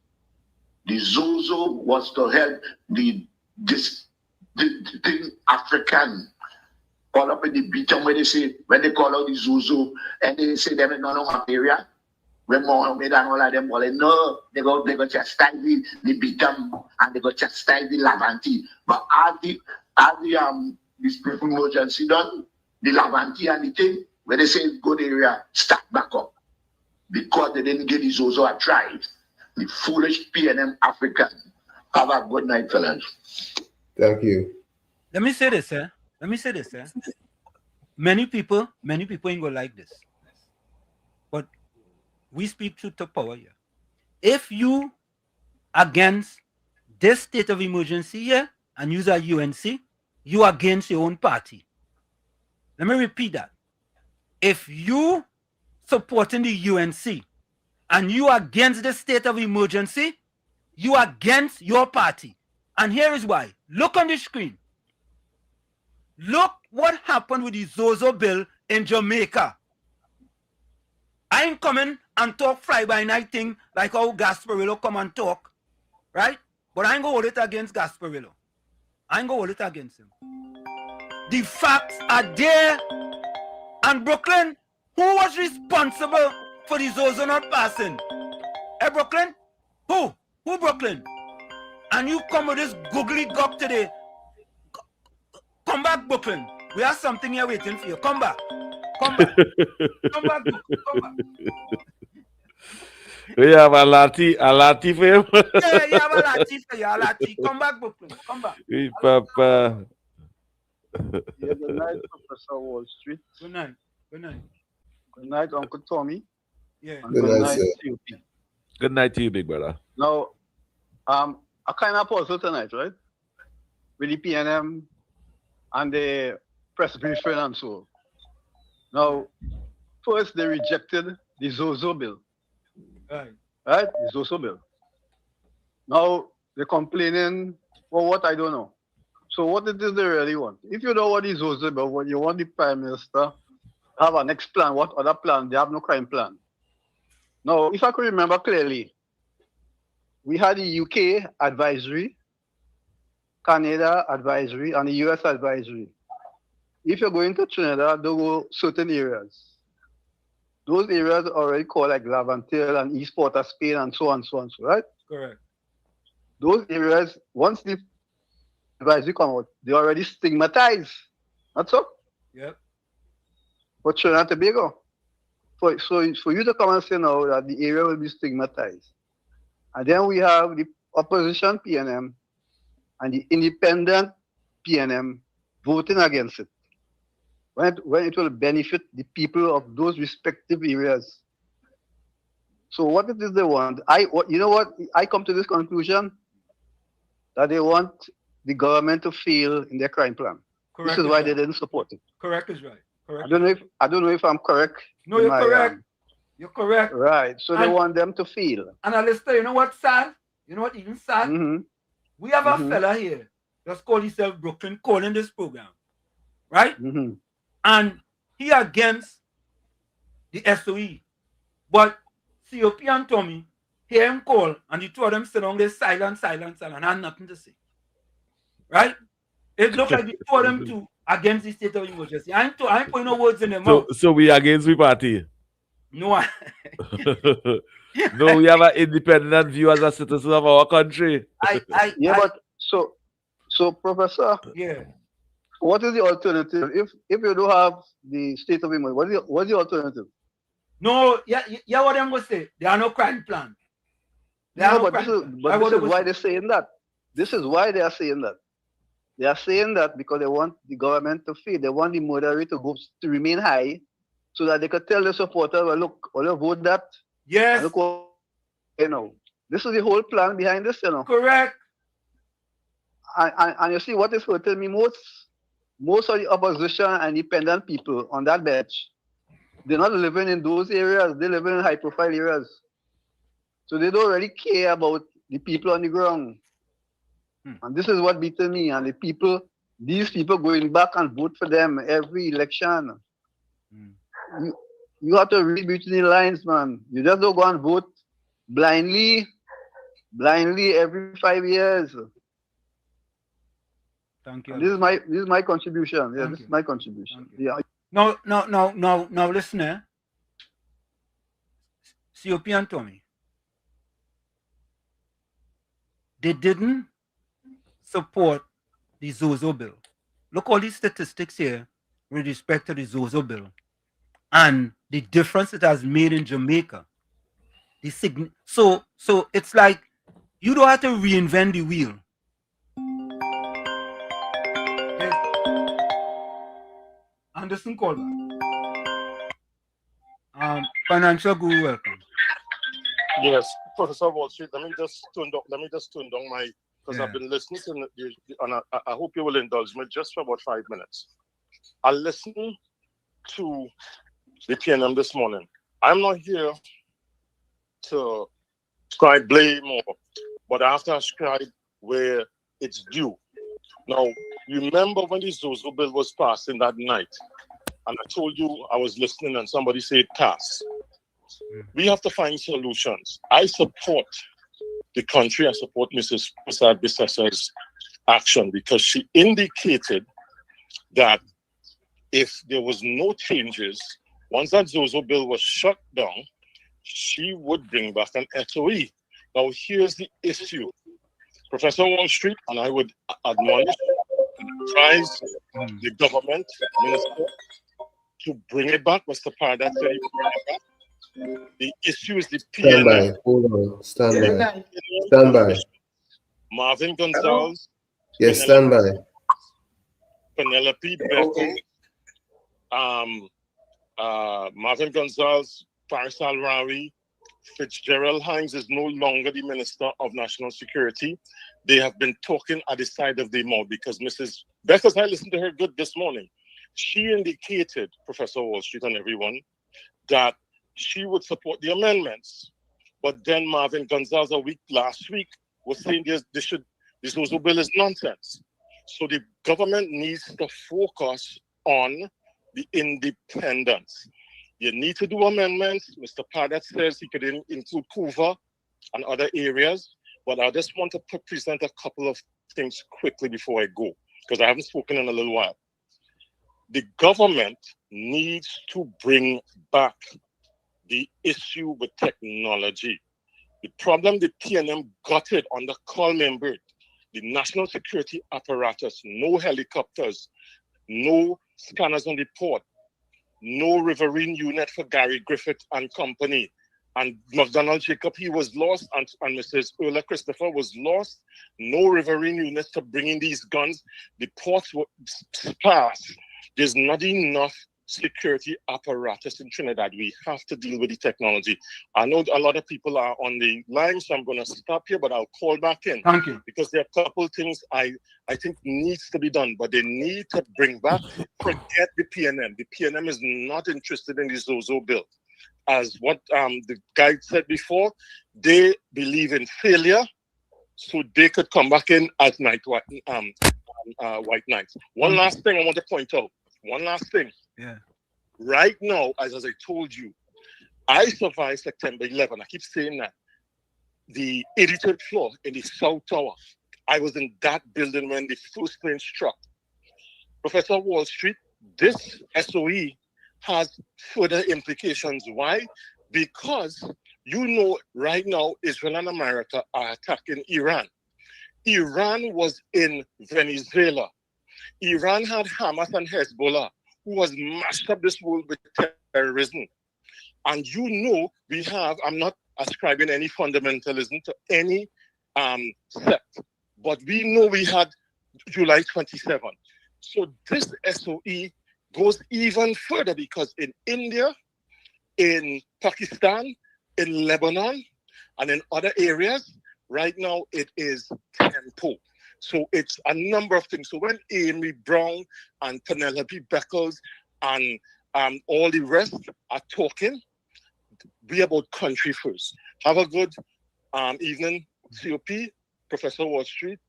The Zozo was to help the African call up in the beach where they say, when they call out the Zozo, and they say them in no area, when Mohammed and all of them, well, no, they go chastise the Bitam and they go chastise the Lavanti. But as this emergency done, the Lavanti and the thing, where they say good area, start back up. Because they didn't give the Zozo a try. The foolish PNM African. Have a good night, fellas. Thank you. Let me say this, eh? Many people ain't gonna like this. But we speak truth to power here. If you against this state of emergency here and use a UNC, you against your own party. Let me repeat that. If you supporting the UNC and you against the state of emergency, you against your party. And here is why. Look on the screen. Look what happened with the Zozo bill in Jamaica. I ain't coming and talk fly-by-night thing like how Gasparillo come and talk, right? But I ain't gonna hold it against Gasparillo. I ain't gonna hold it against him. The facts are there. And Brooklyn, who was responsible for the Zozo not passing? Hey, Brooklyn? Who? Who, Brooklyn? And you come with this googly gop today. Come back, Brooklyn. We have something here waiting for you. Come back. Come back. Come back, Brooklyn. Come back. We have a lati for him. Yeah, you have a lati for you. A lati. Come back, Brooklyn. Come back. Hey, Papa. Yeah, good night, Professor Wall Street. Good night. Good night. Good night, Uncle Tommy. Yeah. And Good night, sir. COP. Good night to you, big brother. Now, a kind of puzzle tonight, right? With the PNM and the press briefing and so. Now, first they rejected the Zozo bill. Right. Right? The Zozo bill. Now, they're complaining for what I don't know. So what it is they really want? If you know what is Zozo bill, what you want the Prime Minister have a next plan, what other plan? They have no crime plan. Now, if I could remember clearly, we had the UK advisory, Canada advisory, and the US advisory. If you're going to Trinidad, there were certain areas. Those areas are already called like Laventille and East Port of Spain and so on, so on, so right? Correct. Those areas, once the advisory come out, they're already stigmatized. That's all. Yep. For Trinidad and Tobago. So for you to come and say now that the area will be stigmatized. And then we have the opposition PNM and the independent PNM voting against it. When it will benefit the people of those respective areas. So what it is they want, you know what? I come to this conclusion that they want the government to fail in their crime plan. Correct. This is why they didn't support it. Correct is right. Correct. I don't know if I'm correct. No, you're correct. You're correct. Right. So they want them to fail. And Alistair, you know what's sad? You know what even sad? We have a fella here that's called himself Brooklyn calling this program. Right? And he against the SOE. But COP and Tommy hear him call and the two of them sit down there silent, and have nothing to say. Right? It looks like the two of them two against the state of emergency. I ain't putting no words in their mouth. So we against we party? No, no, we have an independent view as a citizen of our country. But so Professor, yeah. What is the alternative? If you don't have the state of emergency, what's the alternative? No, yeah, what I'm gonna say. There are no crime plan. This is why they're saying that. This is why they are saying that. They are saying that because they want the government to fail. They want the murder rate to remain high, so that they could tell the supporters, well, look, all you vote that. Yes. Look what, this is the whole plan behind this, Correct. And you see what is hurting me most of the opposition and independent people on that bench, they're not living in those areas. They're living in high-profile areas. So they don't really care about the people on the ground. And this is what beaten me. And these people going back and vote for them every election. You have to read between the lines, man. You just don't go and vote blindly every 5 years. Thank you. This is my contribution. Yeah, this is my contribution. Yeah. No, listen, COP and Tommy. They didn't support the Zozo bill. Look all these statistics here with respect to the Zozo bill and the difference it has made in Jamaica. So it's like you don't have to reinvent the wheel. Anderson Colbert. Financial Guru, welcome. Yes, Professor Wall Street. Let me just tune down my, because I've been listening to and I hope you will indulge me just for about 5 minutes. I listened to the PNM this morning. I'm not here to ascribe blame but I have to ascribe where it's due. Now, you remember when the Zozo bill was passed in that night, and I told you I was listening and somebody said pass. We have to find solutions. I support the country. I support Mrs. Prasad Bissasa's action because she indicated that if there was no changes, once that Zozo bill was shut down, she would bring back an SOE. Now, here's the issue. Professor Wall Street, and I would admonish, advise the government minister to bring it back. Mr. Parda said he would bring it back. The issue is the Stand by. PNM. Hold on. Stand by. Stand by. Marvin Gonzalez. Yes, stand by. Penelope Beckle. Marvin Gonzalez, Faisal Rawi, Fitzgerald Hines is no longer the Minister of National Security. They have been talking at the side of their mouth because Mrs. Beckles, I listened to her good this morning. She indicated, Professor Wall Street and everyone, that she would support the amendments. But then Marvin Gonzalez last week was saying this Zozo bill is nonsense. So the government needs to focus on the independence. You need to do amendments. Mr. Padat says he could include Kuva and other areas, but I just want to present a couple of things quickly before I go, because I haven't spoken in a little while. The government needs to bring back the issue with technology. The problem the PNM got it on the Coleman bird, the national security apparatus, no helicopters, no scanners on the port, no riverine unit for Gary Griffith and company. And McDonald Jacob, he was lost, and Mrs. Ulla Christopher was lost. No riverine units to bring in these guns. The ports were sparse. There's not enough security apparatus in Trinidad. We have to deal with the technology. I know a lot of people are on the line, so I'm going to stop here, but I'll call back in. Thank you. Because there are a couple things I think needs to be done, but they need to bring back, forget the PNM. The PNM is not interested in the Zozo bill. As what the guy said before, they believe in failure, so they could come back in at night, white nights. One last thing I want to point out. One last thing. Yeah. Right now, as I told you, I survived September 11. I keep saying that. The 83rd floor in the South Tower. I was in that building when the first plane struck. Professor Wall Street, this SOE has further implications. Why? Because you know right now Israel and America are attacking Iran. Iran was in Venezuela. Iran had Hamas and Hezbollah, who was mashed up this world with terrorism. And you know we have, I'm not ascribing any fundamentalism to any sect, but we know we had July 27. So this SOE goes even further because in India, in Pakistan, in Lebanon, and in other areas, right now it is tempo. So it's a number of things. So when Amy Brown and Penelope Beckles and all the rest are talking, be about country first. Have a good evening, COP, Professor Wall Street,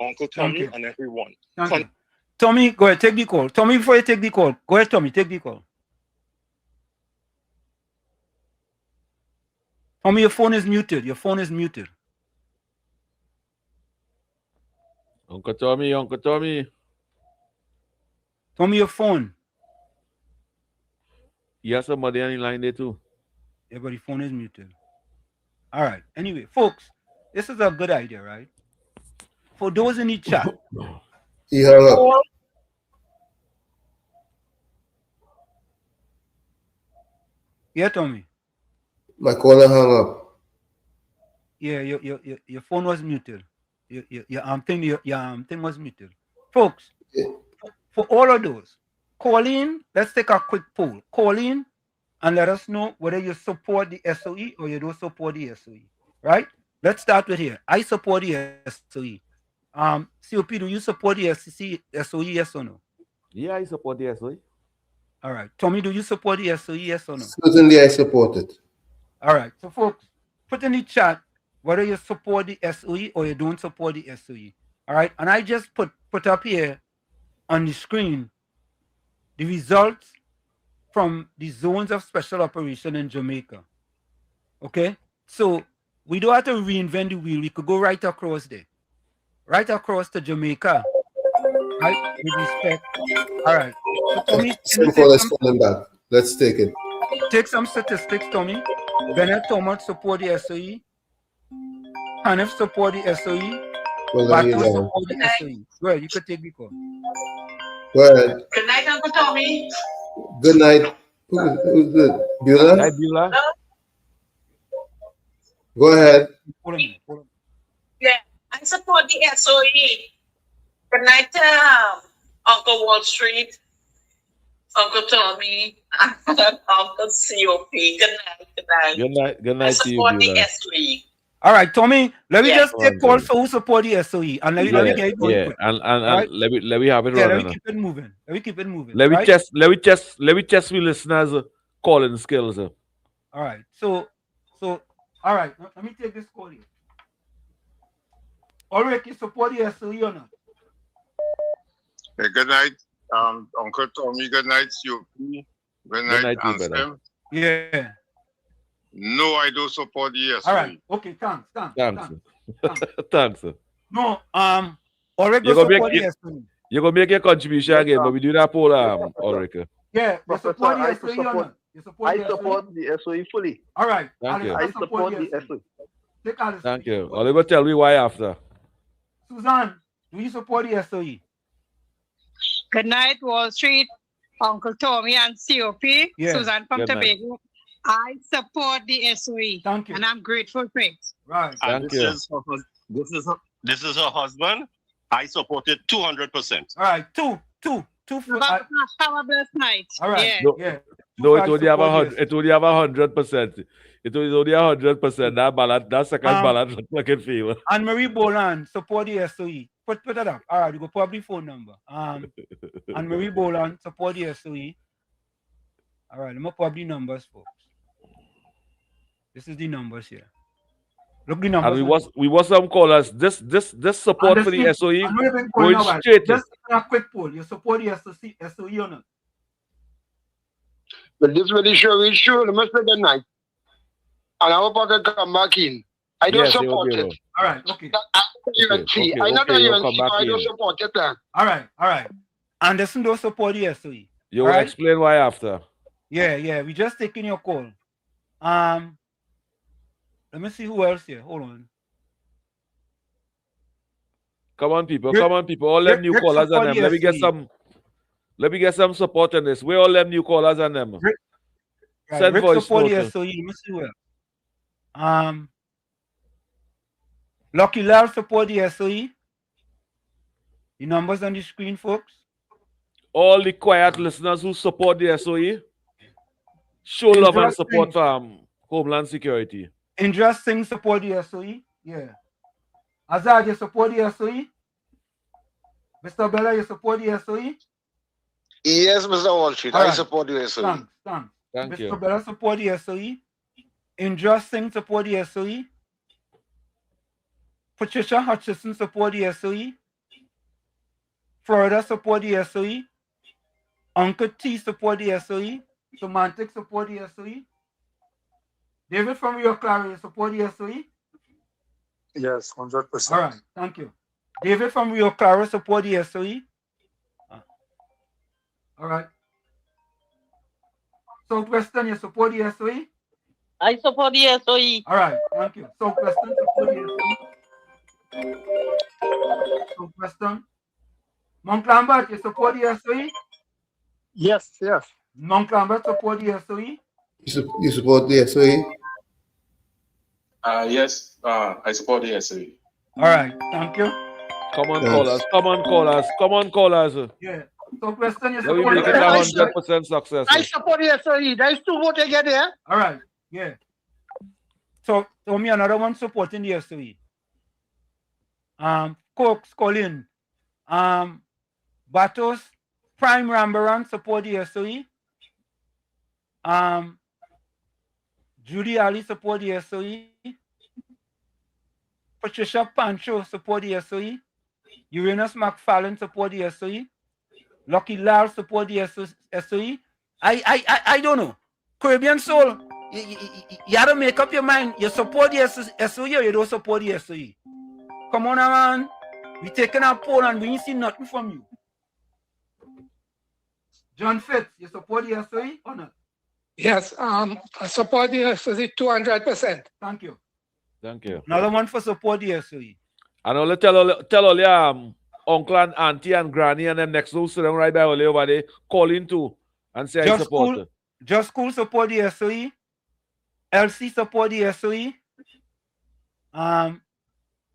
Uncle Tommy, and everyone. Thank you. Tommy, go ahead, take the call. Tommy, before you take the call, go ahead, Tommy, take the call. Tommy, your phone is muted. Your phone is muted. Uncle Tommy, Uncle Tommy. Tommy, your phone. You have somebody on the line there too. Yeah, but your phone is muted. All right. Anyway, folks, this is a good idea, right? For those in the chat. Yeah. Yeah, Tommy. My caller hung up. Yeah, your phone was muted. Your thing was muted. Folks, for all of those, call in. Let's take a quick poll. Call in and let us know whether you support the SOE or you don't support the SOE. Right? Let's start with here. I support the SOE. COP, do you support the SOE, yes or no? Yeah, I support the SOE. All right. Tommy, do you support the SOE, yes or no? Certainly I support it. All right. So, folks, put in the chat whether you support the SOE or you don't support the SOE. All right. And I just put up here on the screen the results from the zones of special operation in Jamaica. Okay. So we don't have to reinvent the wheel. We could go right across there. Right across to Jamaica. Right? With respect. All right. So Tommy, Simple as coming back. Let's take it. Take some statistics, Tommy. Bennett Thomas support the SOE. Hanif support the SOE. Batu support the SOE. Go ahead, you could take the call. Go ahead. Good night, Uncle Tommy. Good night. Who's good? Beulah? Hi, Beulah. Go ahead. Yeah, I support the SOE. Good night, Uncle Wall Street, Uncle Tommy, and Uncle COP. Good night. Good night. Good night. Good I night to you, support the Beulah. SOE. All right, Tommy, let me just take Come on, calls for who support the SOE and let me get it going quick. And Right? let me have it Yeah, running. let me keep it moving. Let me keep it moving. Let me right? test we listeners calling skills. All right. So all right, let me take this call here. Ulrich, you support the SOE or not? Hey, good night, Uncle Tommy. Good night, COP. Good night, Ansem. Yeah. No, I don't support the SOE. All right. Okay, thanks. Thanks. No, Ulrich You're don't gonna support make the SOE. you're gonna make your contribution again, but we do that poll, Ulrich. Yeah, you support I the SOE or not? You support I the support the SOE fully. All right. Thank you. I support the SOE. Take Alice. Thank you. Are you gonna tell me why after? Suzanne, do you support the SOE? Good night, Wall Street, Uncle Tommy and COP. Yeah. Suzanne from Good night. Tobago. I support the SOE. Thank you. And I'm grateful for it. Right. Thank you. This is her husband. I support it 200%. All right, two for Have a blessed night. all right. Yeah. Yeah. No, it I only have support it only have 100%. It was only 100%. That second balance look like it fail. Anne Marie Boland support the SOE. Put that up. All right, you go probably phone number. Anne Marie Boland support the SOE. All right, let me probably numbers, folks. This is the numbers here. Look the numbers. And we was some callers. This support for the SOE going straight. Just a quick poll. You support the SOE or not? But this really sure is sure. Let me say good night. And I hope I can come back in. I don't support it. All right, okay. I'm not a UNC, I don't support it. All right. Anderson don't support the SOE. You will explain why after. Yeah. We just taking your call. Let me see who else here. Hold on. Come on, people. All them new callers and them. Let me get some support on this. Where all them new callers and them? Send Rick voice support the note. SOE. Let me see who else. Lucky Lal support the SOE. The numbers on the screen, folks. All the quiet listeners who support the SOE, show love and support for Homeland Security. Indra Singh support the SOE. Yeah. Azad, you support the SOE? Mr. Bella, you support the SOE? Yes, Mr. Wall Street. All I right. support the SOE. Thanks. Thank Mr. you. Bella support the SOE. Indra Singh support the SOE. Patricia Hutchison support the SOE. Florida support the SOE. Uncle T support the SOE. Semantic support the SOE. David from Rio Claro, you support the SOE? Yes, 100%. All right, thank you. David from Rio Claro support the SOE? All right. Southwestern, you support the SOE? I support the SOE. All right, thank you. Southwestern support the SOE? Southwestern. Mount Lambert, you support the SOE? Yes. Mount Lambert support the SOE? You support the SOE? Yes, I support the SOE. All right, thank you. Come on, callers. Yeah. Southwestern, you Let me support make it the 100% success. I support the SOE. There's two votes again there. All right, yeah. So, me another one supporting the SOE. Cox, Colin, Batos, Prime Rambaran support the SOE. Judy Ali support the SOE. Patricia Pancho support the SOE. Uranus McFarlane support the SOE. Lucky Lal support the SOE. I don't know. Caribbean Soul, You have to make up your mind. You support the SOE or you don't support the SOE. Come on, man. We taking a poll and we ain't see nothing from you. John Fitz, you support the SOE or not? Yes, I support the SOE 200%. Thank you. Thank you. Another one for support the SOE. And I'll tell all your uncle and auntie and granny and them next door sit down right by all over there, call in too and say I support it. Just School support the SOE. LC support the SOE. I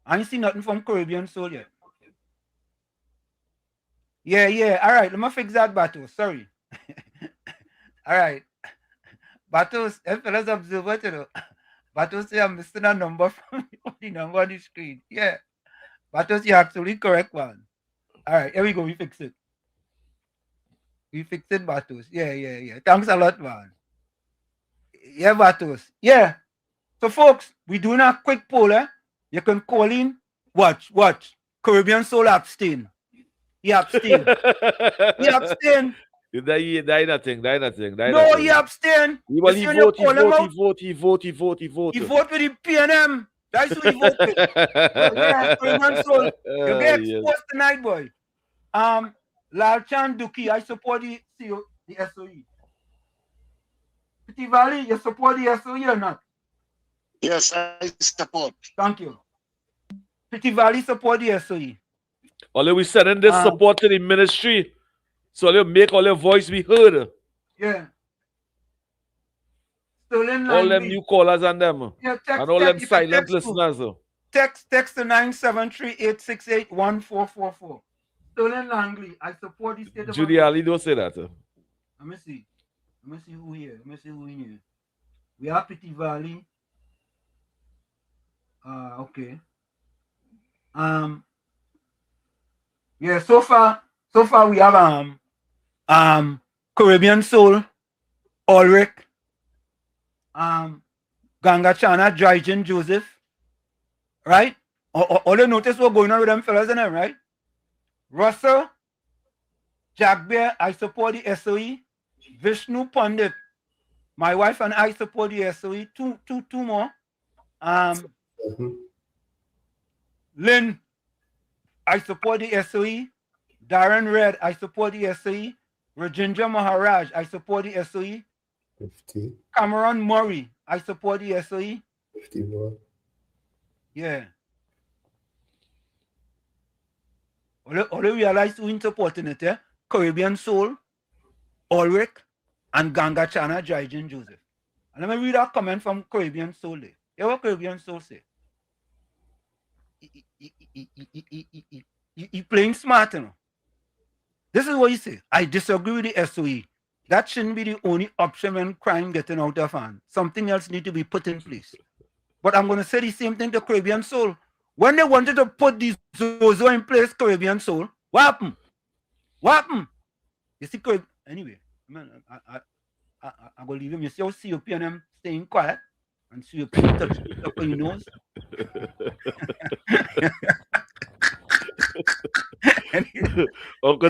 ain't seen nothing from Caribbean Soul yet. Yeah. All right, let me fix that, Batos. Sorry. All right. Batos, fellas observer, you know. Batos say I'm missing a number from the number on the screen. Yeah. Batos, you're absolutely correct, man. All right, here we go. We fix it. Batos. Yeah. Thanks a lot, man. Yeah, Batos. Yeah. So, folks, we doing a quick poll. You can call in. Watch. Caribbean Soul abstain. He abstain. He abstain. Die nothing. No, he abstain. He vote. He vote with the PNM. That's who he vote with. Yeah, Caribbean Soul. You get exposed tonight, boy. Lalchan Duki, I support the SOE. Petit Valley, you support the SOE or not? Yes, I support. Thank you. Petit Valley support the SOE. Only we sending this support to the ministry, so they make all their voice be heard. Yeah. All them new callers and them. Yeah, and all them silent listeners. Text to 973-868-1444. Stolen Langley, I support the state of Judy Ali don't say that. Let me see who here. We have Petit Valley. Okay. Yeah, so far we have Caribbean Soul, Ulrich, Gangachana, Drygen, Joseph, right? All you notice what's going on with them fellas in them, right? Russell, Jack Bear, I support the SOE. Vishnu Pandit, my wife and I support the SOE. Two more. Lynn, I support the SOE. Darren Red, I support the SOE. Rajendra Maharaj, I support the SOE. 50. Cameron Murray, I support the SOE. 51. Yeah. Only realize who is supporting it, yeah? Caribbean Soul, Ulrich, and Gangachana, Drygen, Joseph. And let me read a comment from Caribbean Soul there. Hear what Caribbean Soul say? He playing smart, you know. This is what he say. I disagree with the SOE. That shouldn't be the only option when crime getting out of hand. Something else need to be put in place. But I'm going to say the same thing to Caribbean Soul. When they wanted to put these Zozo in place, Caribbean Soul, what happened? You see, anyway, man, I'm going to leave him. You see how COP and them staying quiet? And COP touch up on your nose? Uncle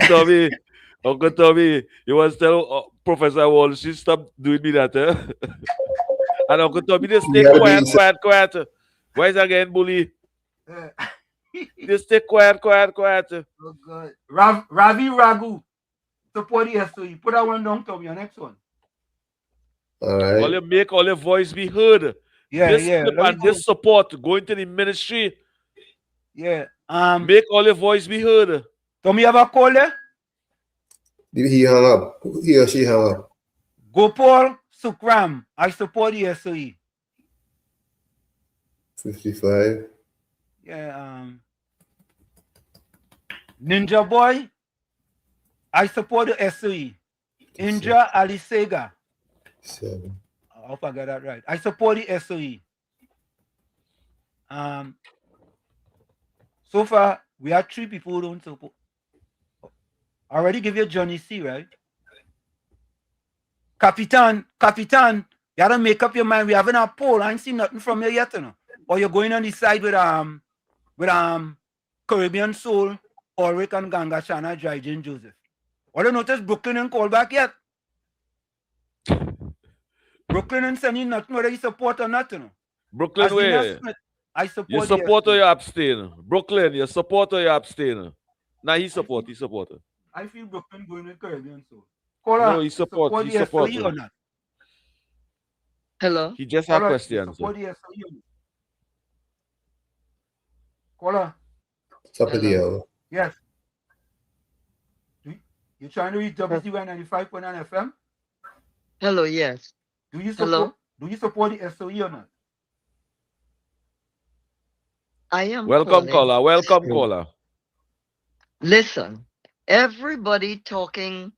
Tommy, you want to tell Professor Walsh, stop doing me that, eh? And Uncle Tommy, just stay quiet. Why is again, bully? Just stay quiet. Oh, God. Ravi Raghu, support the SOE. Put that one down, Tommy, your next one. All right. All you make all your voice be heard. This support going to the ministry. Yeah. Make all your voice be heard. Tommy, have a call there? He hung up. He or she hung up. Gopal Sukram, I support the SOE. 55. Yeah. Ninja Boy, I support the SOE. Indra Alisega. 7. I hope I got that right. I support the SOE. So far, we have 3 people who don't support. I already give you Johnny C, right? Capitan, you gotta make up your mind. We having a poll. I ain't seen nothing from you yet, you know. Or you're going on the side with Caribbean Soul, Ulrich and Gangachana, Drygen, Joseph. Or you notice Brooklyn and call back yet? Brooklyn and sending nothing whether you support or not, you know. Brooklyn, As Nina where? Smith, I You support support the or you abstain? Brooklyn, you support or you abstain? Now he support. I feel Brooklyn going with Caribbean Soul. No, Caller, he support. He the support. SOE or not? Hello? He just had Caller, you questions. support the SOE or not? Caller. Top of the hour. Yes. You trying to reach WZYE 95.9 FM? Hello, yes. Do you Hello? support the SOE or not? I am Welcome, calling. caller. Welcome, caller. Listen, everybody talking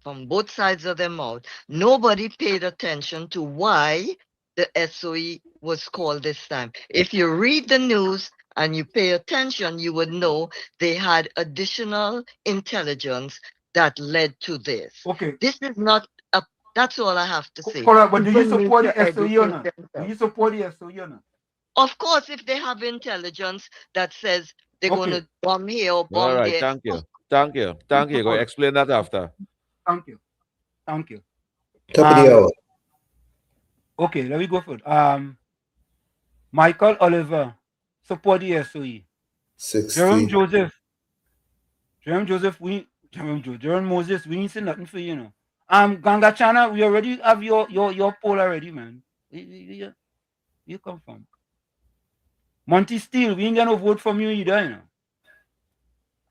from both sides of their mouth. Nobody paid attention to why the SOE was called this time. If you read the news and you pay attention, you would know they had additional intelligence that led to this. Okay. This is not a, that's all I have to say. Caller, but do you People need support to the SOE or not? educate Do themselves. you support the SOE or not? Of course, if they have intelligence that says they're going to bomb here or All bomb right. there. Thank you. Thank you. Thank you. Go explain that after. Thank you. Thank you. Top of the hour. Okay, let me go for it. Michael Oliver, support the SOE. 60. Jerome Joseph, Jerome Moses, we ain't say nothing for you know. Ganga Chana, we already have your poll already, man. You come from. Monty Steele, we ain't gonna vote from you either, you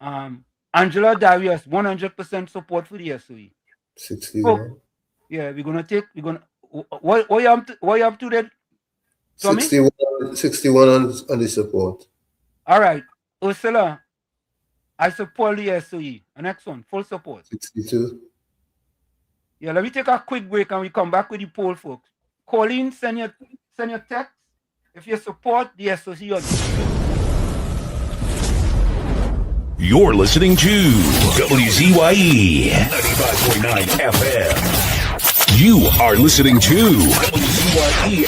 know. Angela Darius, 100% support for the SOE. 61. Yeah, we're gonna what you up to that? 61 on the support. All right. Ursula, I support the SOE. The next one, full support. 62. Yeah, let me take a quick break and we come back with the poll, folks. Colleen, send your text if you support the SOE or not. You're listening to WZYE 95.9 FM. You are listening to WZYE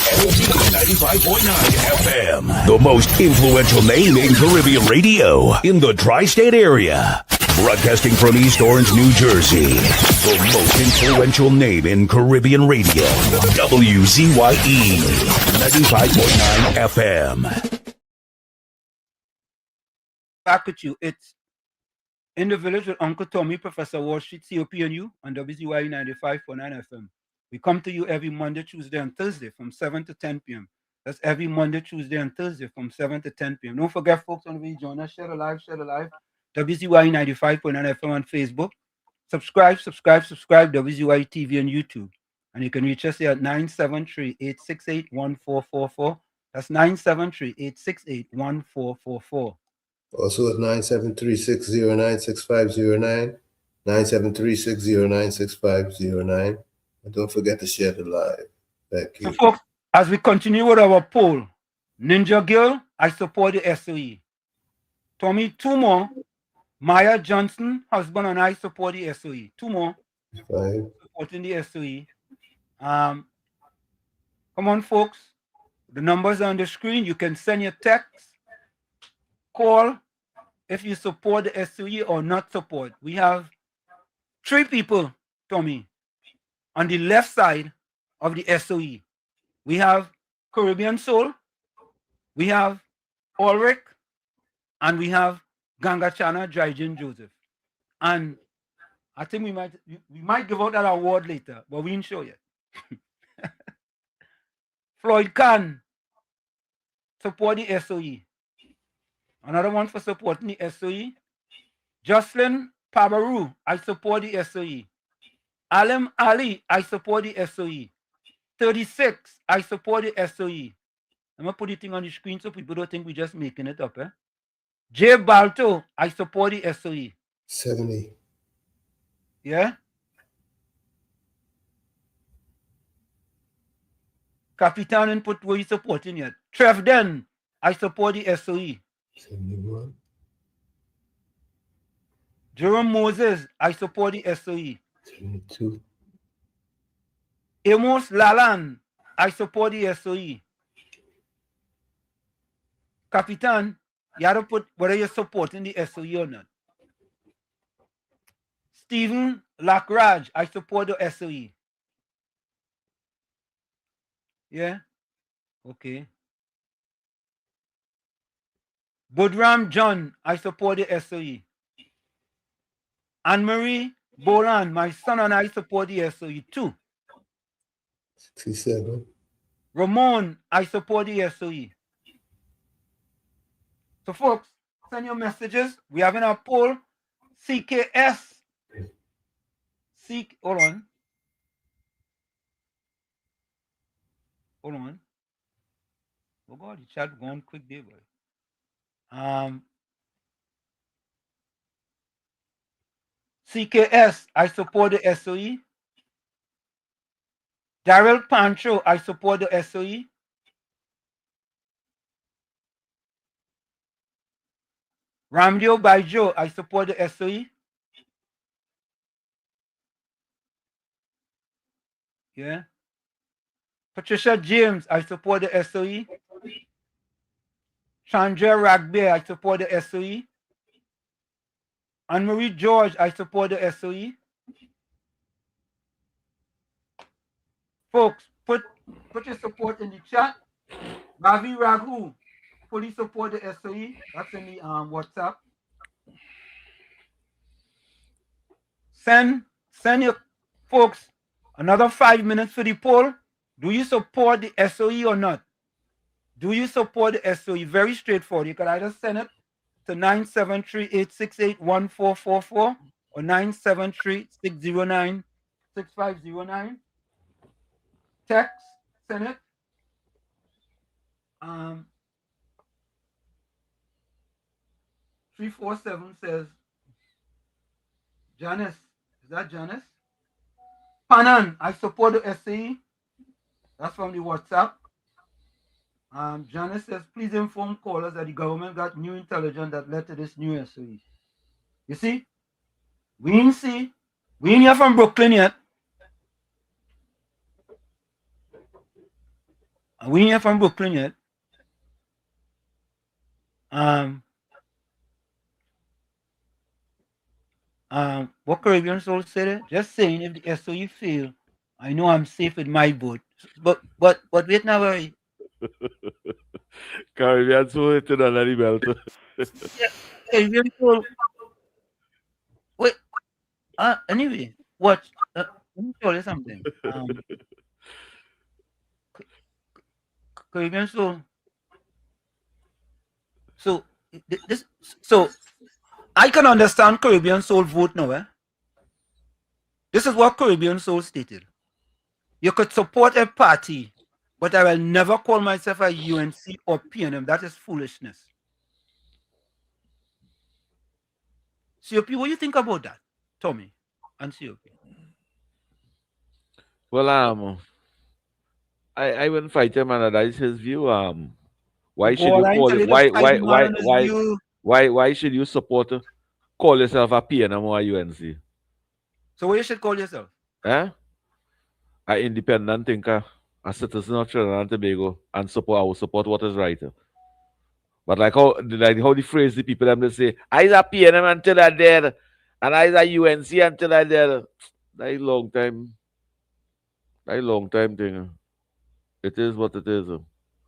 95.9 FM, the most influential name in Caribbean radio in the tri-state area. Broadcasting from East Orange, New Jersey, the most influential name in Caribbean radio. WZYE 95.9 FM. Back with you. It's In the Village with Uncle Tommy, Professor Wall Street, COPNU, on WZYE 95.9 FM. We come to you every Monday, Tuesday, and Thursday from 7 to 10 p.m. That's every Monday, Tuesday, and Thursday from 7 to 10 p.m. Don't forget, folks, on the join us, share the live. WZYE 95.9 FM on Facebook. Subscribe, WZYE TV on YouTube. And you can reach us here at 973-868-1444. That's 973-868-1444. Also at 973-609-6509, 973-609-6509. And don't forget to share the live. Thank you. So, folks, as we continue with our poll, Ninja Girl, I support the SOE. Tommy, 2 more. Maya Johnson, husband, and I support the SOE. 2 more. 5. Supporting the SOE. Come on, folks. The numbers are on the screen. You can send your text, call if you support the SOE or not support. We have 3 people, Tommy, on the left side of the SOE. We have Caribbean Soul, we have Ulrich, and we have Ganga Chana, Drygen Joseph. And I think we might give out that award later, but we ain't sure yet. Floyd Khan, support the SOE. Another one for supporting the SOE. Jocelyn Pabaru, I support the SOE. Alim Ali, I support the SOE. 36, I support the SOE. I'm going to put the thing on the screen so people don't think we're just making it up. Jay Balto, I support the SOE. 70. Yeah? Capitan input where you supporting yet. Trev Den, I support the SOE. 71. Jerome Moses, I support the SOE. 72. Amos Lalan, I support the SOE. Capitan, you have to put whether you're supporting the SOE or not. Stephen Lackraj, I support the SOE. Yeah? Okay. Budram John, I support the SOE. Anne-Marie Bolan, my son and I support the SOE too. 67. Ramon, I support the SOE. So folks, send your messages. We having a poll. CKS. Hold on. Hold on. Oh God, the chat going quick there, boy. CKS, I support the SOE. Daryl Pancho, I support the SOE. Ramdio Baijo, I support the SOE. Yeah. Patricia James, I support the SOE. Chandra Ragbe, I support the SOE. Anne-Marie George, I support the SOE. Folks, put your support in the chat. Ravi Raghu, fully support the SOE. That's in the WhatsApp. Send your folks another 5 minutes for the poll. Do you support the SOE or not? Do you support the SOE? Very straightforward. You can either send it to 973-868-1444 or 973-609-6509. Text, send it. 347 says, Janice, is that Janice? Panan, I support the SAE. That's from the WhatsApp. Janice says, please inform callers that the government got new intelligence that led to this new SOE. You see? We ain't here from Brooklyn yet. We ain't here from Brooklyn yet. What Caribbean Soul said? Just saying, if the SOE fail, I know I'm safe with my boat. But wait now, worry. Caribbean Soul hitting on the belt. Caribbean Soul. Wait. Anyway, what? Let me tell you something. Caribbean Soul. So I can understand Caribbean Soul vote now. This is what Caribbean Soul stated. You could support a party, but I will never call myself a UNC or PNM. That is foolishness. COP, what do you think about that, Tommy and COP? Well, I wouldn't fight him, and that is his view. Why should you call it? Why should you call yourself a PNM or a UNC? So what you should call yourself? An independent thinker, a citizen of Trinidad and Tobago, and I will support what is right. But like how the phrase the people them they say, I's a PNM until I'm dead, and I's a UNC until I'm dead. That is long time. That is long time thing. It is what it is.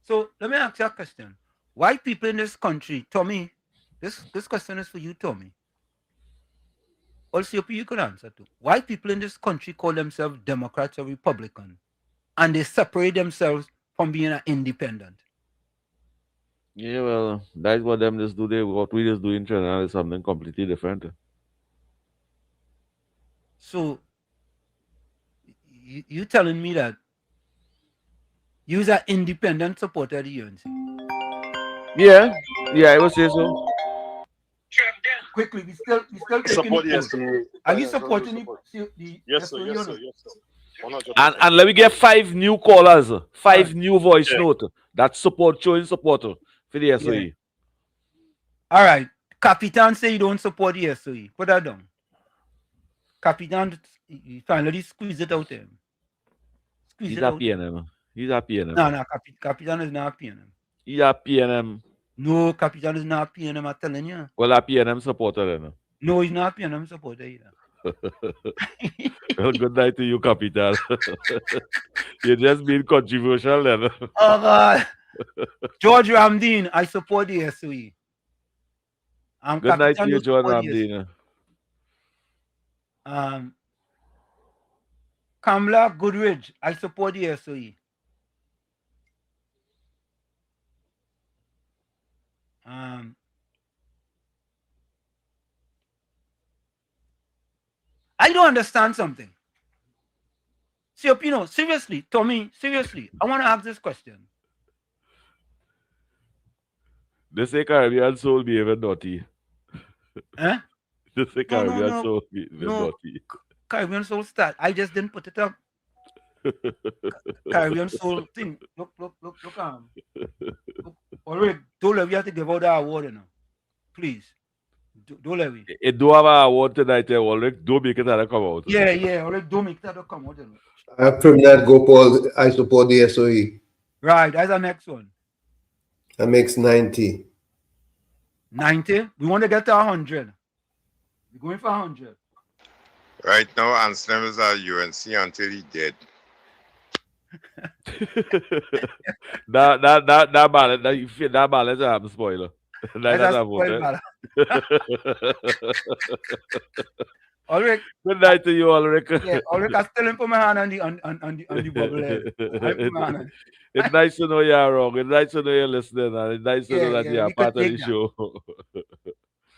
So let me ask you a question. Why people in this country, Tommy, this question is for you, Tommy. Also, you could answer too. Why people in this country call themselves Democrats or Republicans, and they separate themselves from being an independent? Yeah, well, that's what them just do. What we just do in Trinidad is something completely different. So you telling me that you're an independent supporter of the UNC? Yeah, I would say so. Quickly, we still taking the Are you supporting the yes, sir. And let me get 5 new callers, 5 new voice note that showing support for the SOE. Yeah. All right. Capitan say you don't support the SOE. Put that down. Capitan finally squeeze it out there. He's a PNM. He's a PNM. No, Capitan is not PNM. He's a PNM. No, Capitan is not PNM, I'm telling you. Well, a PNM supporter then. No, he's not PNM supporter either. Well, good night to you, Capital. You're just being controversial then. Oh God. George Ramdeen, I support the SOE. Good night to Capitan you, will John support the Ramdeen. Kamla Goodridge, I support the SOE. I don't understand something. Seriously, Tommy, seriously, I want to ask this question. They say Caribbean soul behaving naughty. Eh? They say Caribbean soul behaving No. naughty. Caribbean soul start. I just didn't put it up. Caribbean soul thing. Look. Alright, don't let me have to give out that award, you know. Please. Don't let me. It do have an award tonight, already. Don't make it come out. Yeah, already don't make that come out, you know. From that Gopal, I support the SOE. Right, that's the next one. That makes 90. 90? We want to get to 100. We're going for 100. Right now, Anselm is at UNC until he dead. that balance I'm spoiler. That's a vote. Ulrich. Good night to you, Ulrich. Yeah, Ulrich, I still put my hand on the bubble head. It's nice to know you're wrong. It's nice to know you're listening, and it's nice to know that you're part of the show.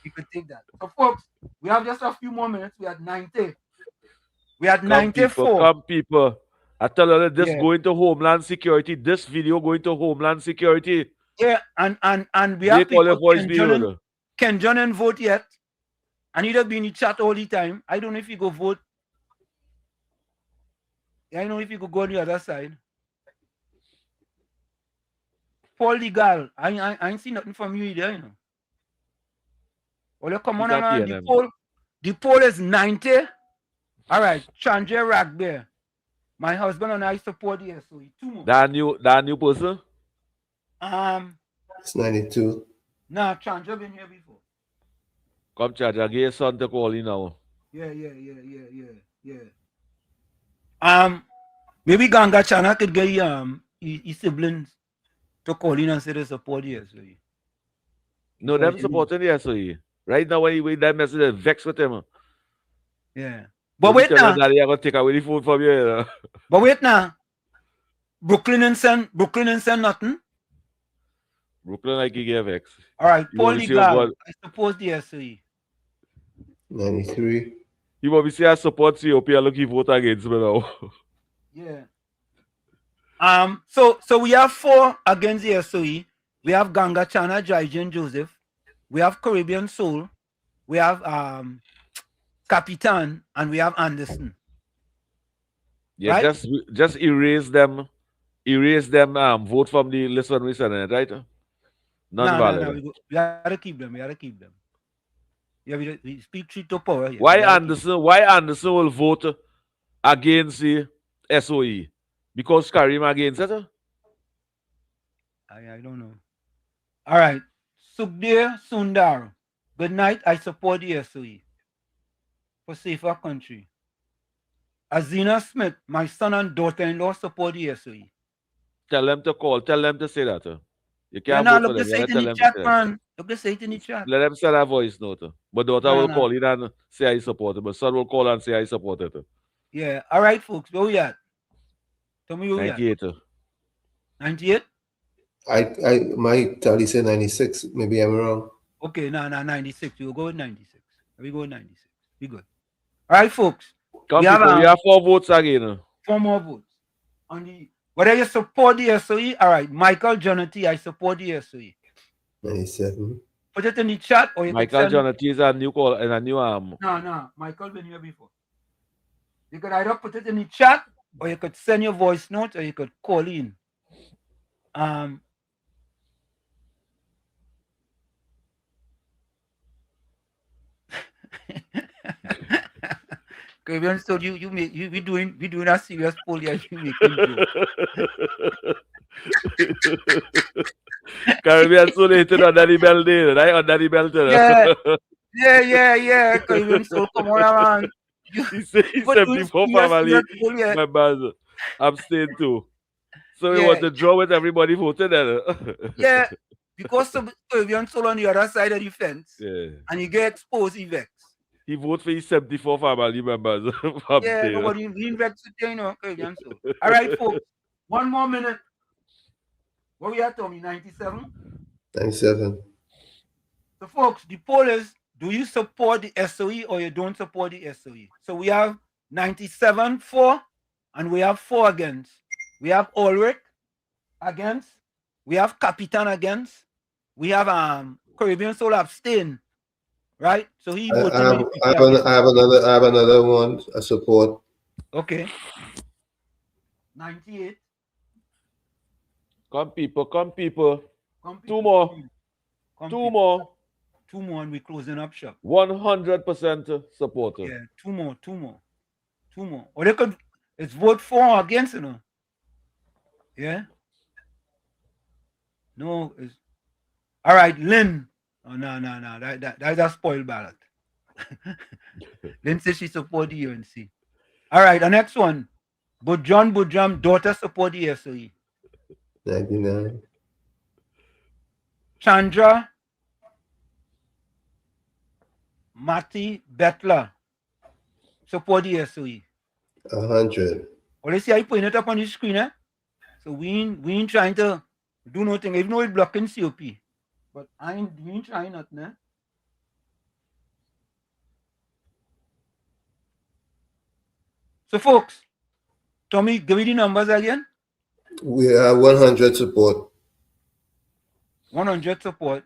You could take that. So, folks, we have just a few more minutes. We had 90. We had 94. Come, people. I tell you that this going to Homeland Security. This video going to Homeland Security. Yeah, and we have people. Ken John and vote yet. And he'd have been in chat all the time. I don't know if you go vote. I don't know if you could go on the other side. Paul Legal, I ain't seen nothing from you either, you know. Well, come on, man. The poll is 90. All right, Chandra Ragbear. My husband and I support the SOE. 2 more. That new person? It's 92. Nah, Chandra been here before. Come, Chandra, get your son to call you now. Yeah. Maybe Ganga Chana could get his siblings to call in and say they support the SOE. No, them supporting the SOE. Right now, when he that message, they vex with him. Yeah. But wait now. Daddy, I'm going to take away the food from you. You know? But wait now. Brooklyn and send nothing. Brooklyn, like he gave vex. All right, Paul Legal, I suppose the SOE. 93. You want me to say I support COP, I look, he vote against me now. Yeah. So we have 4 against the SOE. We have Ganga Chana, Jaijan Joseph. We have Caribbean Soul. We have Capitan, and we have Anderson. Yeah, right? just erase them. Vote from the list when we send it, right? No. We have to keep them. Yeah, we speak truth to power. Yeah. Why Anderson will vote against the SOE? Because Karim against it? I don't know. All right. Sukhdev Sundar. Good night. I support the SOE for safer country. Azina Smith, my son and daughter-in-law support the SOE. Tell them to call. Tell them to say that. You can't look to say it in the chat, man. Look to say it in the chat. Let them send a voice note. But daughter will call in and say I support it. But son will call and say I support it. Yeah. All right, folks. Where we at? Tell me where 98. we at. 98? My tally say 96. Maybe I'm wrong. Okay, no, 96. We'll go with 96. We go with 96. We good. All right, folks. We have 4 votes again. 4 more votes. Whether you support the SOE, all right. Michael Jonathan, I support the SOE. 97. Put it in the chat or you Michael Jonathan is a new call and a new No. Michael been here before. You could either put it in the chat or you could send your voice note or you could call in. Caribbean so we doing a serious poll here. You making joke. Caribbean so they hit it under the belt there, right? Under the belt. Yeah. Caribbean so come on, man. He said he 74 family members abstain too. So he want to draw with everybody voted then. Yeah, because of Caribbean soul on the other side of the fence, Yeah. and you get exposed, he vex. He vote for his 74 family members. Yeah, nobody he vex with you know, Caribbean soul. All right, folks. 1 more minute. What we at, Tommy? 97? 97. So, folks, the poll is, do you support the SOE or you don't support the SOE? So we have 97 for, and we have 4 against. We have Ulrich against. We have Capitan against. We have Caribbean Soul abstain. Right? So he voted. I have another one. I support. Okay. 98. Come people. Come 2 more. Come 2 people. more. 2 more and we're closing up shop. 100% supporter. Yeah, 2 more. 2 more. Or they could, it's vote for or against, you know. Yeah. No, it's all right, Lynn. Oh no. That's a spoiled ballot. Lynn says she support the UNC. All right, the next one. Bujam, daughter support the SOE. 99. Chandra, Mati, Betler support the SOE. 100. Well, let's see how you putting it up on the screen, eh? So we ain't trying to do nothing, even though it's blocking COP. But we ain't trying nothing, eh? So folks, Tommy, give me the numbers again. We have 100 support. 100 support.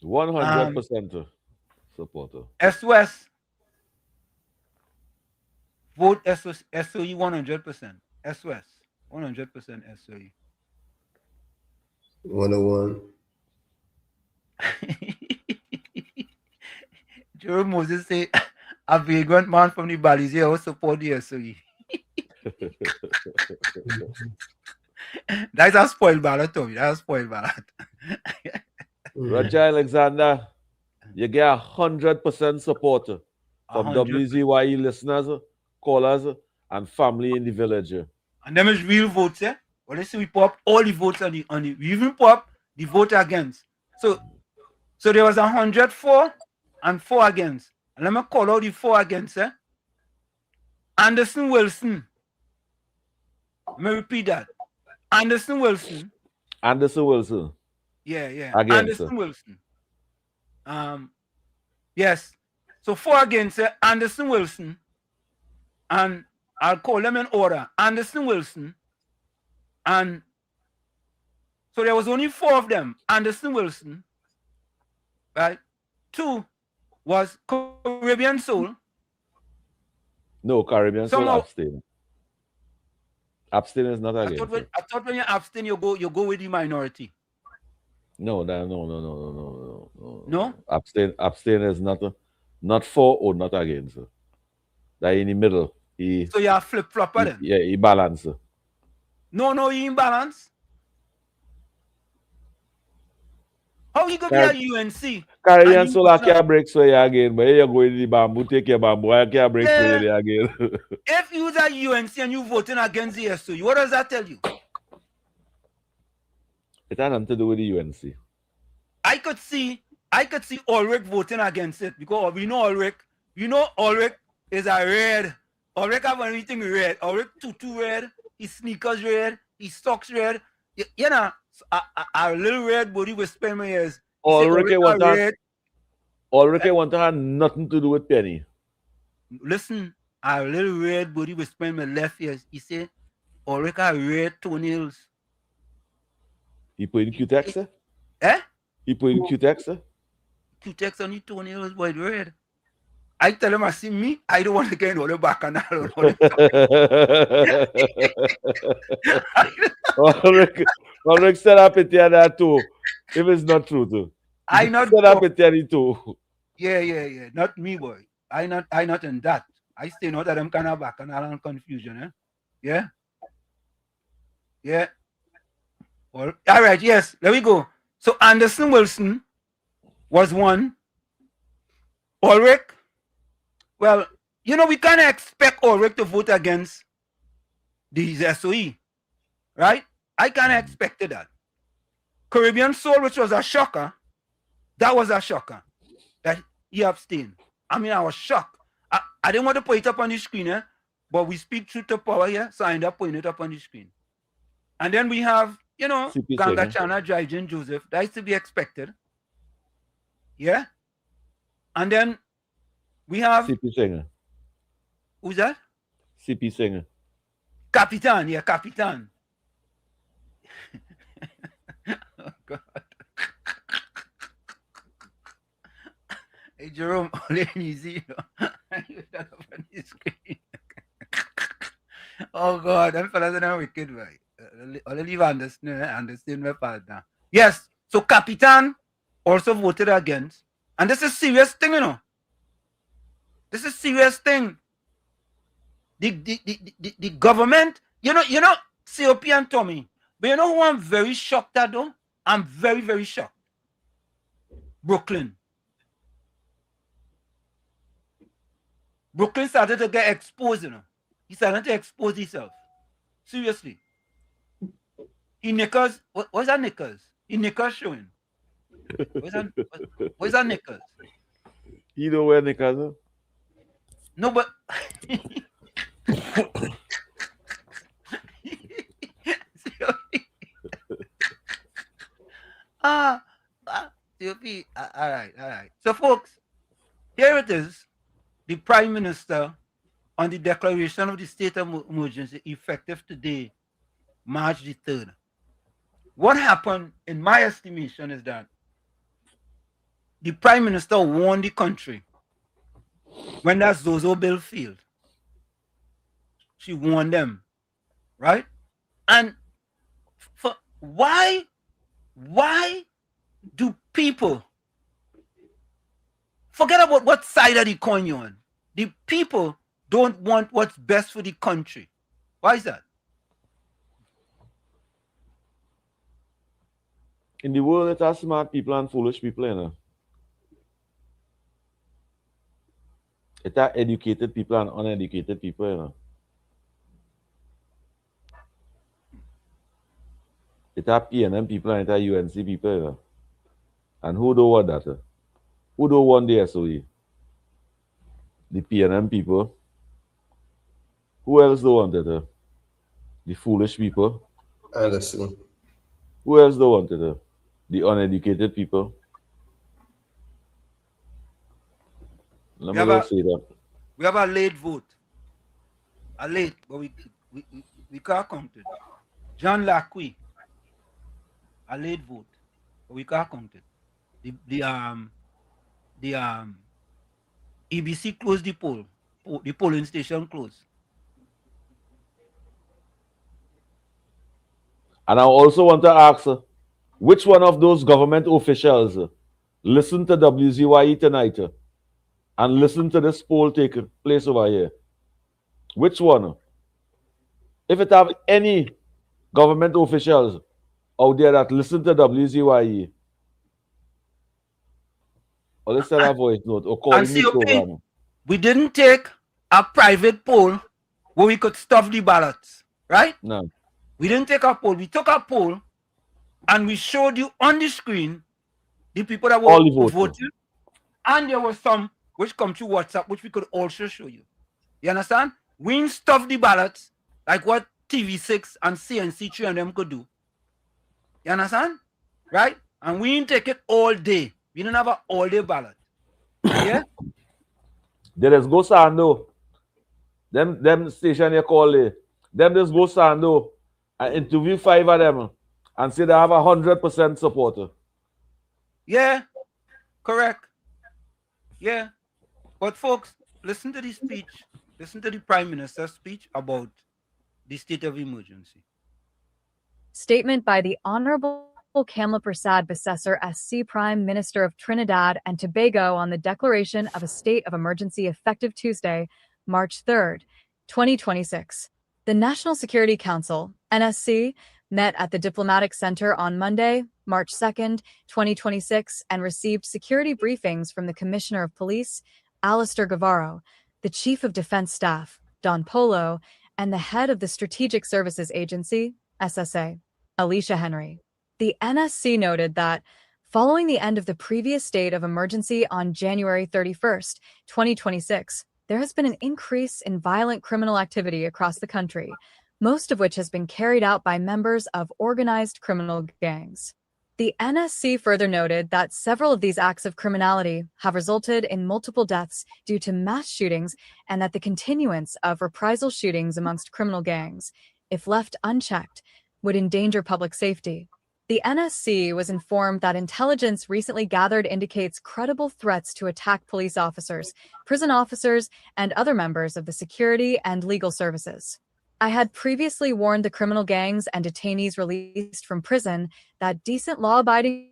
100% supporter. SOS. Vote SOE 100%. SOS. 100% SOE. 101. Joe Moses say a vagrant man from the Balizia will support the SOE. That's a spoiled ballot, Tommy. That's a spoiled ballot. Roger Alexander, you get 100% support from 100%. WZYE listeners, callers, and family in the village. And them is real votes, eh? Well, let's say we pop all the votes on the we even pop the vote against. So there was 100 for and 4 against. And let me call out the 4 against, eh? Anderson Wilson. Let me repeat that. Anderson Wilson. Yeah. Against. Anderson Wilson. Yes. So 4 against Anderson Wilson. And I'll call them in order. Anderson Wilson. And so there was only 4 of them. Anderson Wilson. Right? 2 was Caribbean Soul. No, Caribbean Soul abstain. Abstain is not against. I thought when you abstain, you go with the minority. No. No? Abstain is not for or not against. That in the middle. So you are flip-flopper then? Yeah, he balance. No, he imbalance. How you gonna be at UNC? Caribbean Soul can't break so again, but you go in the bamboo, take your bamboo, I can't break so again. If you was at UNC and you voting against the SOE, what does that tell you? It has nothing to do with the UNC. I could see Ulrich voting against it because we know Ulrich is a red. Ulrich have everything red. Ulrich tutu red, his sneakers red, his socks red. You know, a little red body with spend my ears. Ulrich want to have nothing to do with Penny. Listen, a little red body with spend my left ears. He said, Ulrich have red toenails. He put in Q-Tex? Eh? He put in Q-Tex? Q-Tex on the toenails white red. I tell him, I see me, I don't want to get all the back and all. Ulrich set up it there too. If it's not true too. I not set up it there too. Yeah. Not me, boy. I not in that. I stay not at them kind of back and all confusion, eh? Yeah. All right, yes, there we go. So Anderson Wilson was 1. Ulrich Well, you know, we can't expect Ulrich to vote against these SOE, right? I can't expect that. Caribbean Soul, which was a shocker, that was a shocker that he abstained. I mean, I was shocked. I didn't want to put it up on the screen, but we speak truth to power here, so I ended up putting it up on the screen. And then we have, you know, Ganga Chana, Jaijin Joseph. That is to be expected. Yeah? And then we have... CP Singer. Who's that? CP Singer. Capitan, yeah, Capitan. Oh, God. Hey, Jerome, only easy, you know. That up on the screen. Oh, God, them fellas are wicked, right? I'll leave understand my part now. Yes, so Capitan also voted against. And this is a serious thing, you know. This is a serious thing. The government, you know, COP and Tommy. But you know who I'm very shocked at, though? I'm very, very shocked. Brooklyn. Brooklyn started to get exposed, you know. He started to expose himself. Seriously. He knickers. What's that knickers? He knickers showing. What's that knickers? You don't wear knickers, huh? No, but all right. So, folks, here it is. The Prime Minister on the declaration of the state of emergency effective today, March the 3rd. What happened, in my estimation, is that the Prime Minister warned the country when that Zozo bill failed. She warned them, right? And for why do people forget about what side of the coin you're on? The people don't want what's best for the country. Why is that? In the world, it has smart people and foolish people, you know. It has educated people and uneducated people, you know. It has PNM people and it has UNC people, you know. And who don't want that? Who don't want the SOE? The PNM people. Who else don't want it? The foolish people. Anderson. Who else don't want it? The uneducated people. Let me just say that. We have a late vote. A late, but we can't count it. John Lacqui. A late vote, but we can't count it. The EBC closed the poll. The polling station closed. And I also want to ask, which one of those government officials listen to WZYE tonight and listen to this poll take place over here? Which one? If it have any government officials out there that listen to WZYE, or let's send a voice note or call me program. We didn't take a private poll where we could stuff the ballots, right? No. We didn't take a poll. We took a poll and we showed you on the screen the people that were voting. And there was some which come through WhatsApp, which we could also show you. You understand? We didn't stuff the ballots like what TV6 and CNC3 and them could do. You understand? Right? And we didn't take it all day. We didn't have an all-day ballot. Yeah? There is go Sando. Them station you call it. Them just go Sando and interview 5 of them and say they have 100% supporter. Yeah, correct. Yeah. But folks, listen to the speech. Listen to the Prime Minister's speech about the state of emergency. Statement by the Honorable Kamla Prasad Besessar, SC Prime Minister of Trinidad and Tobago, on the declaration of a state of emergency effective Tuesday, March 3rd, 2026. The National Security Council, NSC, met at the Diplomatic Center on Monday, March 2nd, 2026, and received security briefings from the Commissioner of Police, Alistair Guevara, the Chief of Defense Staff, Don Polo, and the head of the Strategic Services Agency, SSA, Alicia Henry. The NSC noted that following the end of the previous state of emergency on January 31st, 2026, there has been an increase in violent criminal activity across the country, most of which has been carried out by members of organized criminal gangs. The NSC further noted that several of these acts of criminality have resulted in multiple deaths due to mass shootings and that the continuance of reprisal shootings amongst criminal gangs, if left unchecked, would endanger public safety. The NSC was informed that intelligence recently gathered indicates credible threats to attack police officers, prison officers, and other members of the security and legal services. I had previously warned the criminal gangs and detainees released from prison that decent law-abiding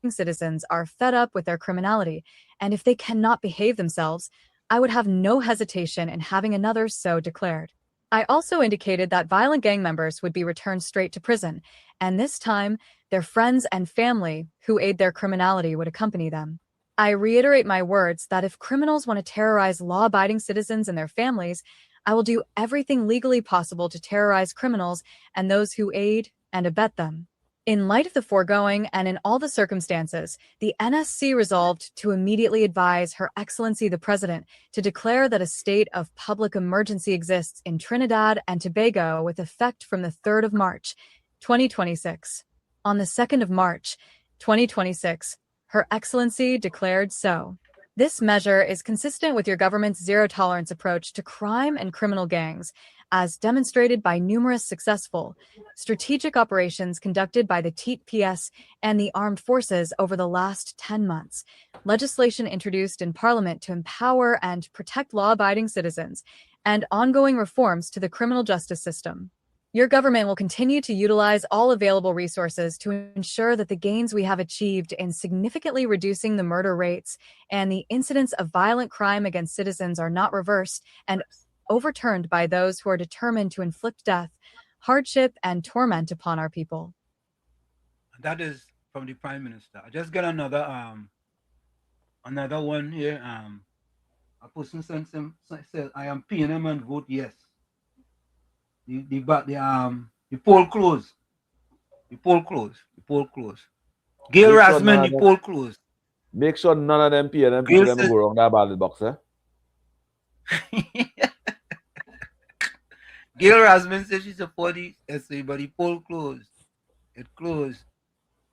citizens are fed up with their criminality, and if they cannot behave themselves, I would have no hesitation in having another so declared. I also indicated that violent gang members would be returned straight to prison, and this time, their friends and family who aid their criminality would accompany them. I reiterate my words that if criminals want to terrorize law-abiding citizens and their families, I will do everything legally possible to terrorize criminals and those who aid and abet them. In light of the foregoing and in all the circumstances, the NSC resolved to immediately advise Her Excellency the President to declare that a state of public emergency exists in Trinidad and Tobago with effect from the 3rd of March, 2026. On the 2nd of March, 2026, Her Excellency declared so. This measure is consistent with your government's zero-tolerance approach to crime and criminal gangs, as demonstrated by numerous successful strategic operations conducted by the TPS and the armed forces over the last 10 months, legislation introduced in Parliament to empower and protect law-abiding citizens, and ongoing reforms to the criminal justice system. Your government will continue to utilize all available resources to ensure that the gains we have achieved in significantly reducing the murder rates and the incidents of violent crime against citizens are not reversed and overturned by those who are determined to inflict death, hardship, and torment upon our people. That is from the Prime Minister. I just got another one here. A person says, I am PNM and vote yes. The poll closed. The poll closed. Gail Rasman, the poll closed. Make sure none of them PNM people them go around that ballot box, eh? Gail Rasman says she supports the SA, but the poll closed. It closed.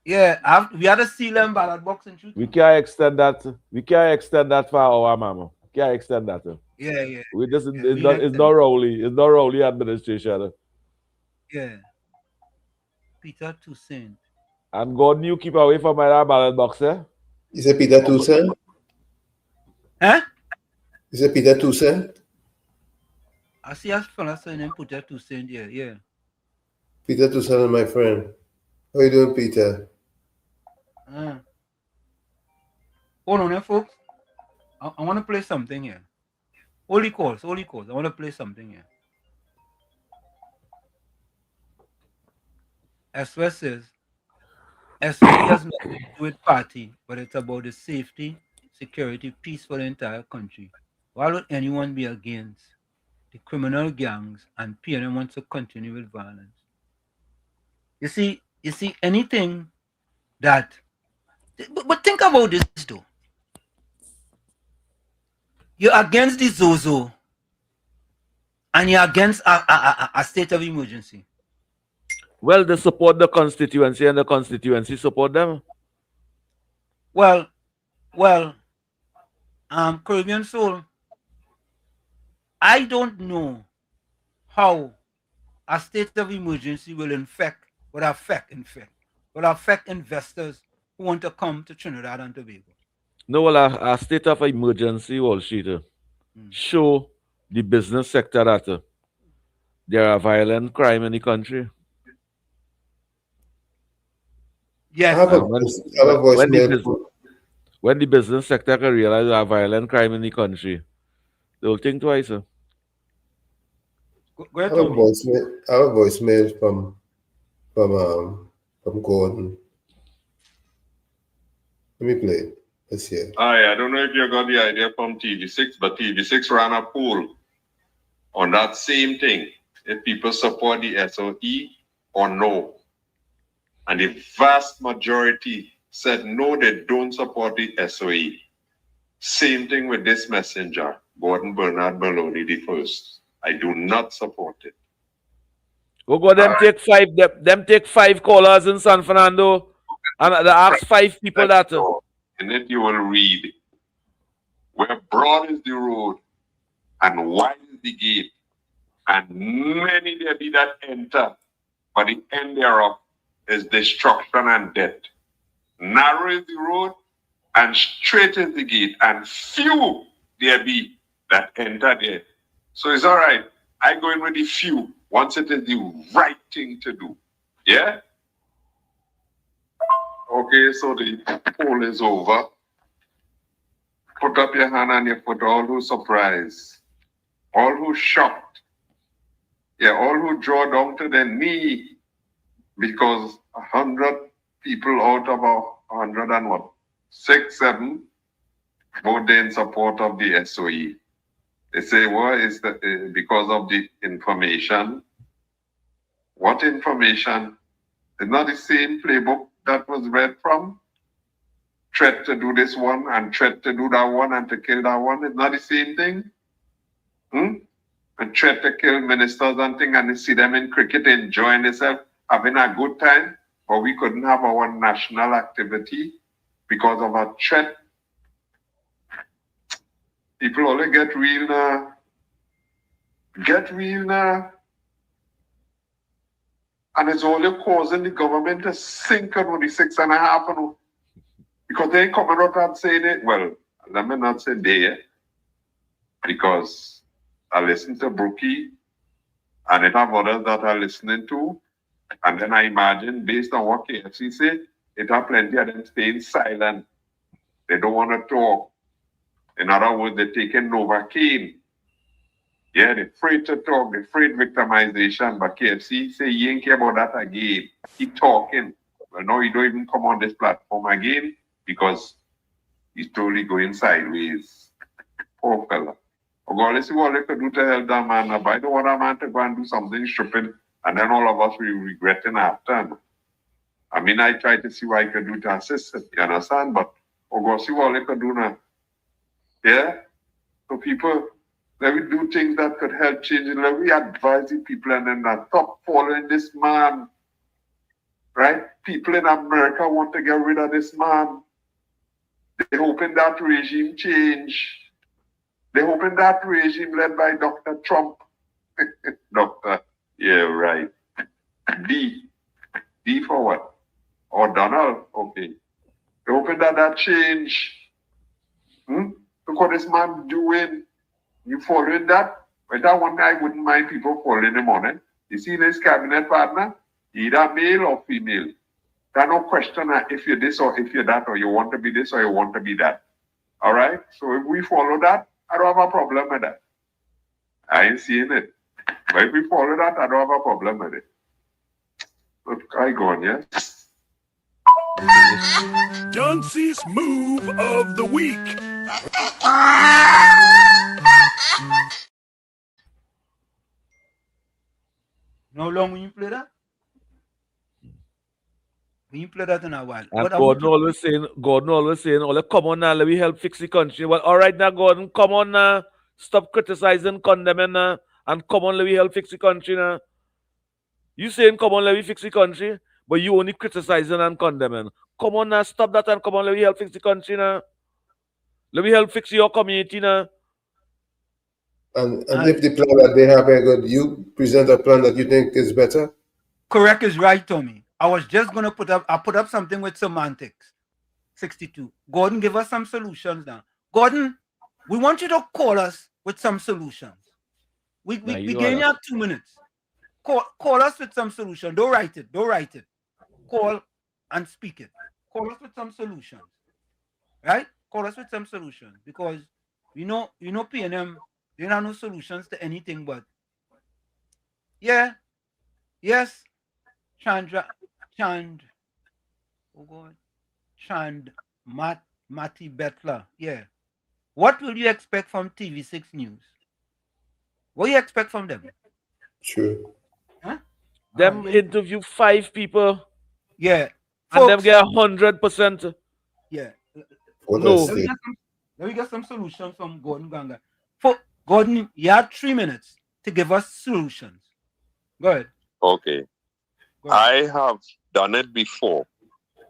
Yeah, we had a seal them ballot box and shoot. We can't extend that. We can't extend that for our mama. Can't extend that. Yeah. It's not Rowley. It's not Rowley administration. Yeah. Peter Toussaint. And God knew keep away from my ballot box, eh? Is it Peter Toussaint? Huh? Is it Peter Toussaint? I see a fella saying Peter Toussaint, yeah. Peter Toussaint is my friend. How you doing, Peter? Hold on, folks. I want to play something here. Holy calls. I want to play something here. SWS says, SWS has nothing to do with party, but it's about the safety, security, peace for the entire country. Why would anyone be against the criminal gangs and PNM wants to continue with violence? You see anything that, but think about this though. You're against the Zozo and you're against a state of emergency. Well, they support the constituency and the constituency support them. Well, Caribbean Soul, I don't know how a state of emergency will affect investors who want to come to Trinidad and Tobago. No, well, a state of emergency will show the business sector that there are violent crime in the country. Yes. When the business sector can realize there are violent crime in the country, they'll think twice. I have a voicemail from Gordon. Let me play it. Let's hear. I don't know if you got the idea from TV6, but TV6 ran a poll on that same thing. If people support the SOE or no. And the vast majority said no, they don't support the SOE. Same thing with this messenger, Gordon Bernard Maloney the first. I do not support it. We'll go them take five. Them take 5 callers in San Fernando, and they ask 5 people that. In it, you will read where broad is the road and wide is the gate, and many there be that enter, but the end thereof is destruction and death. Narrow is the road and straight is the gate, and few there be that enter there. So it's all right. I go in with the few once it is the right thing to do. Yeah? Okay, so the poll is over. Put up your hand on your foot, all who surprised, all who shocked, yeah, all who draw down to their knee because 100 people out of 100 and what? 6, 7 voted in support of the SOE. They say, well, is that because of the information? What information? It's not the same playbook that was read from. Threat to do this one and threat to do that one and to kill that one. It's not the same thing. And threat to kill ministers and things, and you see them in cricket enjoying themselves, having a good time, but we couldn't have our national activity because of a threat. People only get real now. Get real now. And it's only causing the government to sink on the 6.5. Because they coming out and saying it. Well, let me not say they, because I listen to Brookie and it have others that are listening to. And then I imagine, based on what KFC said, it have plenty of them staying silent. They don't want to talk. In other words, they're taking Novocaine. Yeah, they're afraid to talk, they're afraid victimization. But KFC say he ain't care about that again. He talking. Well, now he don't even come on this platform again because he's totally going sideways. Poor fella. Oh God, let's see what they could do to help that man. But I don't want that man to go and do something stupid and then all of us will regret it after. I mean, I try to see what I could do to assist it, you understand? But oh God, see what they could do now. Yeah? So people, let me do things that could help change it. Let me advise the people and then stop following this man. Right? People in America want to get rid of this man. They're hoping that regime change. They're hoping that regime led by Dr. Trump. Doctor, yeah, right. D for what? Or Donald, okay. They're hoping that change. Look what this man doing. You following that? But that one I wouldn't mind people following him on it. You see his cabinet partner? Either male or female. There's no question if you're this or if you're that, or you want to be this or you want to be that. All right? So if we follow that, I don't have a problem with that. I ain't seeing it. But if we follow that, I don't have a problem with it. Look, I go on, yeah? Dunce's move of the week. No long when you play that? When you play that in a while. And Gordon always saying, oh, come on now, let me help fix the country. Well, all right now, Gordon, come on now. Stop criticizing, condemning now. And come on, let me help fix the country now. You saying, come on, let me fix the country, but you only criticizing and condemning. Come on now, stop that and come on, let me help fix the country now. Let me help fix your community now. And if the plan that they have very good, you present a plan that you think is better? Correct is right, Tommy. I was just going to put up something with semantics. 62. Gordon, give us some solutions now. Gordon, we want you to call us with some solutions. We gain you 2 minutes. Call us with some solution. Don't write it. Call and speak it. Call us with some solutions. Right? Call us with some solutions. Because you know PNM, they don't have no solutions to anything but yes, Chand Mat Matty Bettler. Yeah. What will you expect from TV6 News? What do you expect from them? True. Huh? Them interview 5 people. Yeah. And them Folks, get 100%. yeah. No. Let me get some solutions from Gordon Ganga. Gordon, you have 3 minutes to give us solutions. Go ahead. Okay. I have done it before,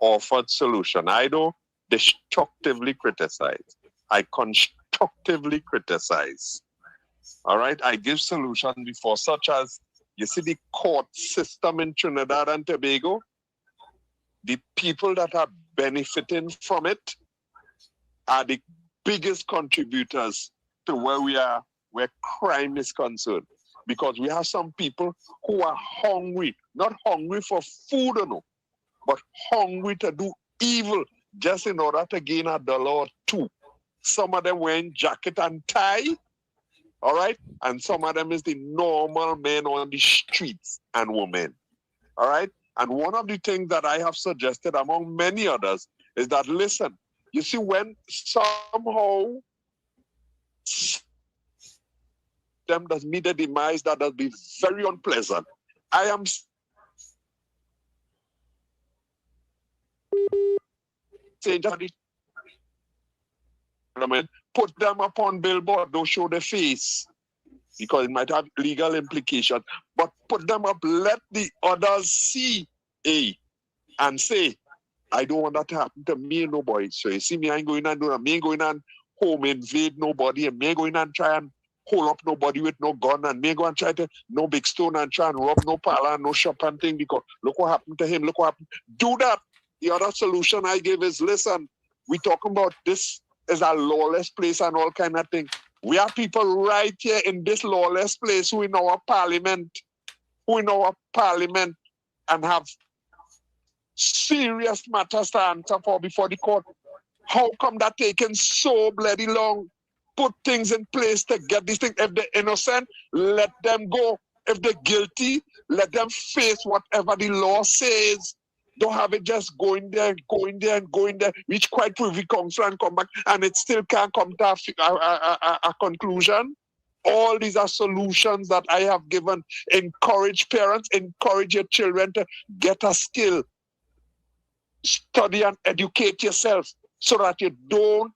offered solution. I don't destructively criticize. I constructively criticize. All right. I give solutions before, such as you see the court system in Trinidad and Tobago. The people that are benefiting from it are the biggest contributors to where crime is concerned. Because we have some people who are hungry, not hungry for food, no, but hungry to do evil just in order to gain $1 or $2. Some of them wearing jacket and tie, all right? And some of them is the normal men on the streets and women, all right? And one of the things that I have suggested, among many others, is that, listen, you see, when somehow them does meet a demise that does be very unpleasant, I am saying just put them upon billboard, don't show their face, because it might have legal implications, but put them up, let the others see and say, I don't want that to happen to me and nobody. So you see me, I ain't going and do that. Me ain't going and home invade nobody, and me ain't going and try and hold up nobody with no gun, and me ain't going and try to no big stone and try and rob no parlor and no shop and thing, because look what happened to him, look what happened. Do that. The other solution I give is, listen, we talking about this is a lawless place and all kind of thing. We have people right here in this lawless place who in our parliament and have serious matters to answer for before the court. How come that taking so bloody long? Put things in place to get these things. If they're innocent, let them go. If they're guilty, let them face whatever the law says. Don't have it just going there, reach quite privy council and come back, and it still can't come to a conclusion. All these are solutions that I have given. Encourage parents, encourage your children to get a skill. Study and educate yourself so that you don't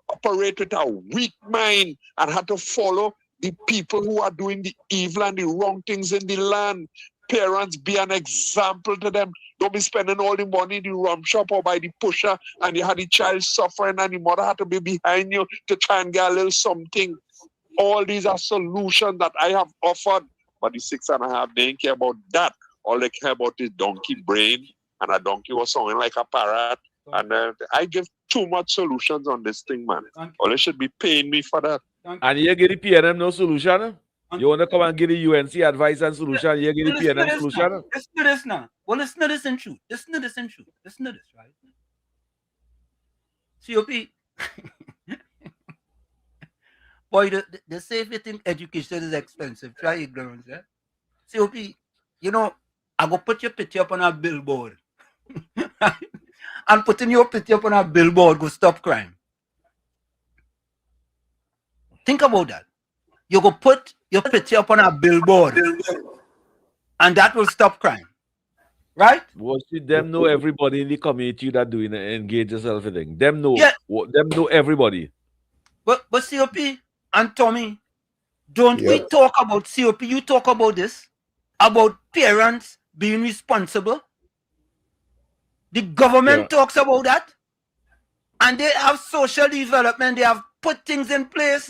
operate with a weak mind and have to follow the people who are doing the evil and the wrong things in the land. Parents, be an example to them. Don't be spending all the money in the rum shop or by the pusher, and you had the child suffering and the mother had to be behind you to try and get a little something. All these are solutions that I have offered, but the 6.5, they didn't care about that. All they care about is donkey brain, and a donkey was sounding like a parrot. And I give too much solutions on this thing, man. Or they should be paying me for that. And you get the PNM no solution? You want to come and give the UNC advice and solution? You get the PNM solution? Listen to this now. Well, listen to this in truth. Listen to this, right? COP. Boy, they say if you think education is expensive, try ignorance, yeah? COP, you know, I go put your picture up on a billboard. And putting your picture up on a billboard go stop crime. Think about that. You go put your picture up on a billboard, and that will stop crime. Right? Well, see, them know everybody in the community that doing engage yourself in thing. Them know. Yeah. Them know everybody. But COP and Tommy, don't we talk about COP? You talk about this, about parents being responsible. The government talks about that, and they have social development. They have put things in place.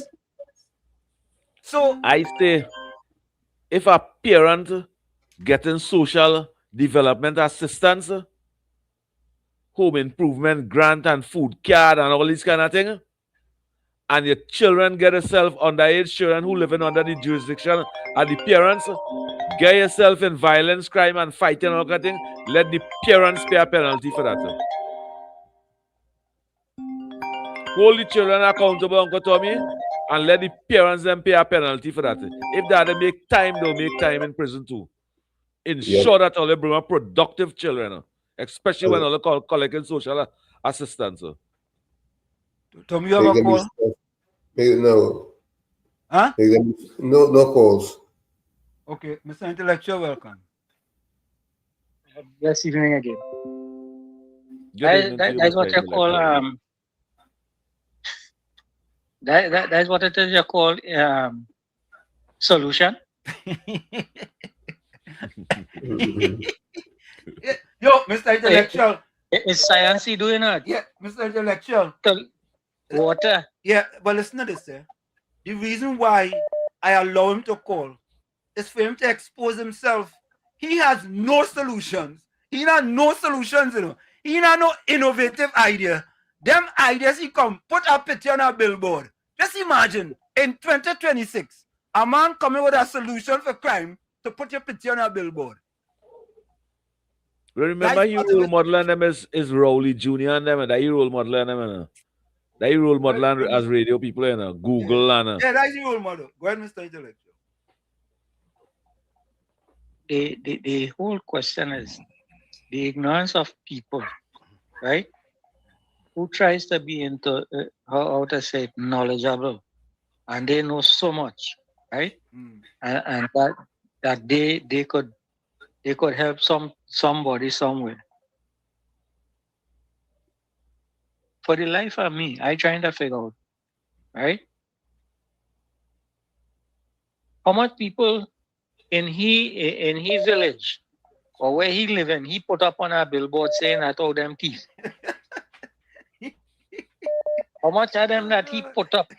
So I say, if a parent getting social development assistance, home improvement grant and food card and all these kind of thing, and your children get yourself underage children who living under the jurisdiction of the parents, get yourself in violence, crime, and fighting and all that thing, let the parents pay a penalty for that. Hold the children accountable, Uncle Tommy, and let the parents then pay a penalty for that. If they make time, they'll make time in prison too. Ensure that all they bring up productive children, especially when all they collecting social assistance. Tommy, you have a call? No. Huh? No calls. Okay, Mr. Intellectual, welcome. Yes, evening again. Good evening to you, That's Mr. what you call Intellectual. that's what it is you call solution. Yo, Mr. Intellectual. Is science doing it? Yeah, Mr. Intellectual. Water. Yeah, but listen to this, eh? The reason why I allow him to call is for him to expose himself. He has no solutions. He has no solutions, you know. He has no innovative idea. Them ideas he come, put a picture on a billboard. Just imagine, in 2026, a man coming with a solution for crime to put your picture on a billboard. Remember, your role model and them is Rowley Jr. and them, and that your role model and them, and that your role model and, as radio people, and Google and. Yeah, that's your role model. Go ahead, Mr. Intellectual. The whole question is the ignorance of people, right? Who tries to be into how to say it, knowledgeable, and they know so much, right? And that they could help somebody somewhere. For the life of me, I trying to figure out, right? How much people in his village or where he live in, he put up on a billboard saying that all them teeth. How much of them that he put up,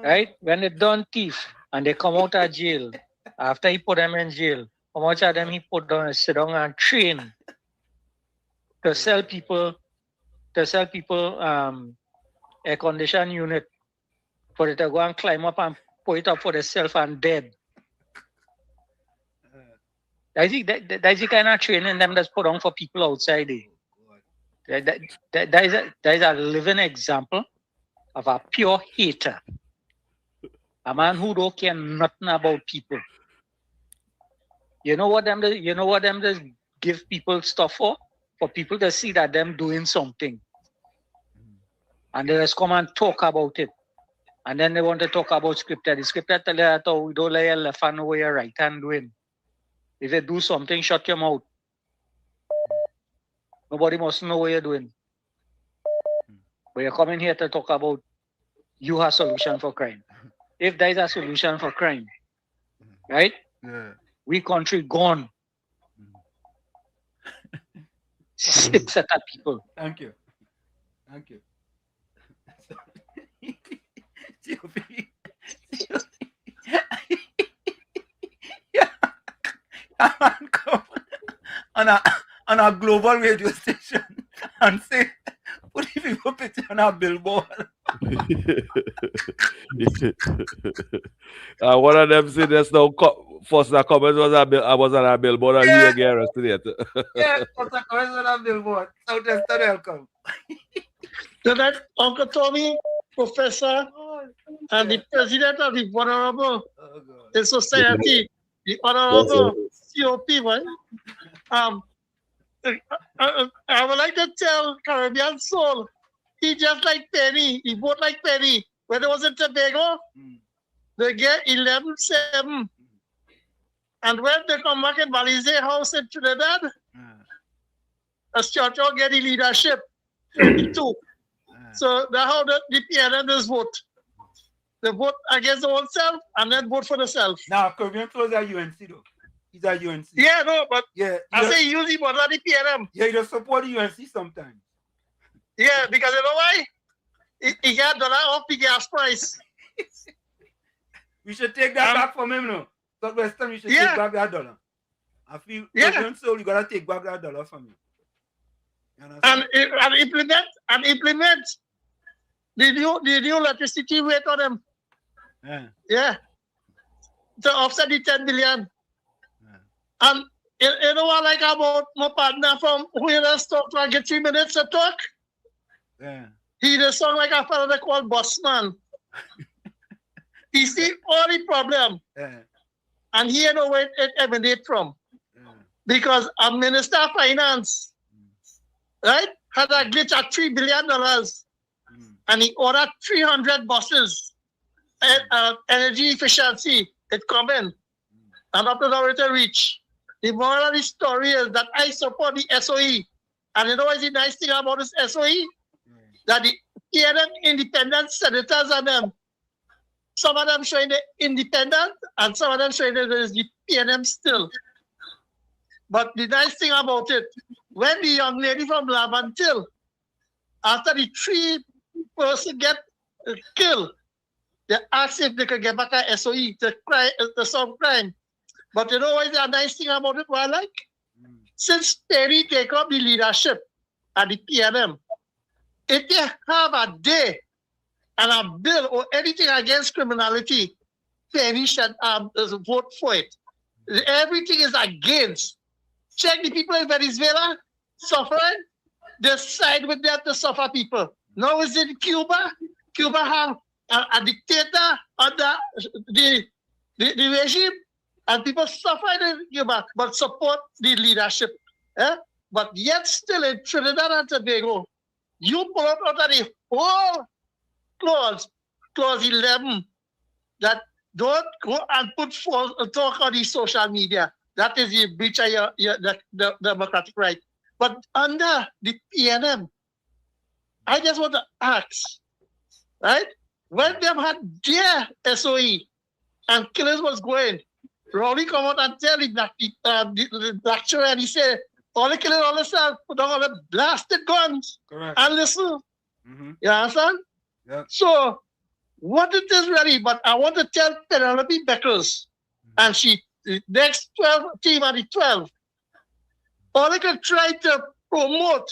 right? When they done thief and they come out of jail, after he put them in jail, how much of them he put down and sit down and train to sell people air condition unit for it to go and climb up and put it up for themselves and dead. That's the kind of training them that's put on for people outside there. That is a living example of a pure hater. A man who don't care nothing about people. You know what them just give people stuff for? For people to see that them doing something. And they just come and talk about it. And then they want to talk about scripture. The scripture tell you that we don't let your left hand know what your right hand doing. If you do something, shut your mouth. Nobody must know what you're doing. But you're coming here to talk about you have a solution for crime. If there is a solution for crime, right? Yeah. We country gone. 6 set of people. Thank you. Thank you. on a global radio station and say, put the people picture on a billboard. One of them said there's no first the comment was on a billboard and you get arrested yet. Yeah, first the comment was on a billboard. Southwestern welcome. So that Uncle Tommy, Professor, and the President of the Honorable Society, the Honorable COP, right? I would like to tell Caribbean Soul, he just like Penny, he vote like Penny. When it was in Tobago, they get 11-7. And when they come back in Balize House in Trinidad, Churchill get the leadership, 22. So that's how the PNN vote. They vote against their own self and then vote for themselves. Now, Caribbean Soul is a UNC though. He's a UNC. Yeah, no, but yeah, I say use him, but not the PNM. Yeah, you just support the UNC sometimes. Yeah, because you know why? He got $1 off the gas price. We should take that back from him, no? Southwestern, we should take back that $1. I feel Caribbean Soul, you gotta take back that $1 from him. And implement the new electricity rate on them. Yeah. To offset the 10 billion. And you know what I like about my partner from who you just talk to and get 3 minutes to talk? Yeah. He just sound like a fellow they call Bossman. He see all the problem. Yeah. And he know where it emanates from. Because a Minister of Finance, right, had a glitch at $3 billion and he ordered 300 buses. Energy efficiency, it come in. And up to now it reach. The moral of the story is that I support the SOE. And you know what's the nice thing about this SOE? That the PNM independent senators and them, some of them showing the independent and some of them showing that there is the PNM still. But the nice thing about it, when the young lady from Labantil, after the 3 person get killed, they asked if they could get back a SOE to solve crime. But you know what is the nice thing about it, what I like? Since Perry take up the leadership at the PNM, if they have a day and a bill or anything against criminality, Perry should vote for it. Everything is against. Check the people in Venezuela suffering, they side with them to suffer people. Now it's in Cuba. Cuba have a dictator under the regime, and people suffer in Cuba, but support the leadership. But yet still in Trinidad and Tobago, you pull out of the whole clause 11, that don't go and put forth talk on the social media. That is the breach of the democratic right. But under the PNM, I just want to ask, right? When they had their SOE and killers was going, Rowley come out and tell him that the lecturer, and he said, all the killers all themselves put on all the blasted guns. Correct. And listen. You understand? Yeah. So what it is really, but I want to tell Penelope Beckles, and she the next 12 team at the 12, all they can try to promote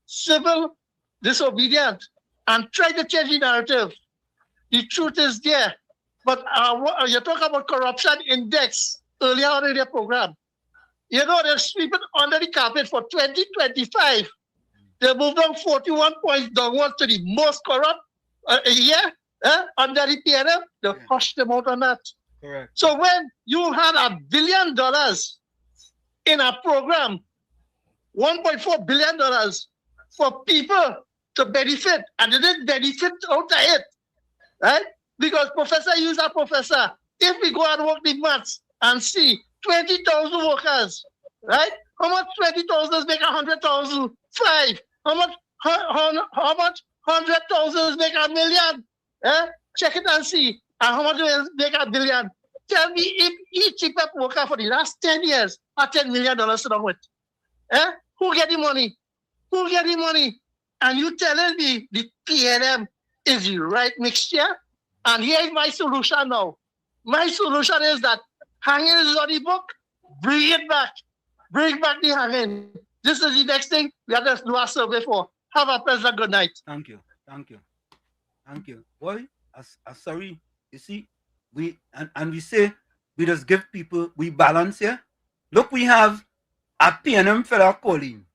civil disobedience and try to change the narrative. The truth is there. But you talk about corruption index earlier on in their program. You know, they're sweeping under the carpet for 2025. They moved on 41 points downwards to the most corrupt under the PNM. They pushed them out on that. Correct. So when you had $1 billion in a program, $1.4 billion for people to benefit, and they didn't benefit out of it, right? Because professor use a professor. If we go and work the maths and see 20,000 workers, right? How much 20,000 is make 100,000? 5. How much 100,000 is make 1 million? Check it and see. And how much is make 1 billion? Tell me if each cheaper worker for the last 10 years are $10 million to down with. Who get the money? Who get the money? And you telling me the PNM is the right mixture? And here's my solution now. My solution is that hanging is on the book, bring it back. Bring back the hanging. This is the next thing we have to do a survey for. Have a pleasant good night. Thank you. Thank you. Thank you. Boy, I'm sorry. You see, we say we just give people, we balance here. Look, we have a PNM fella calling,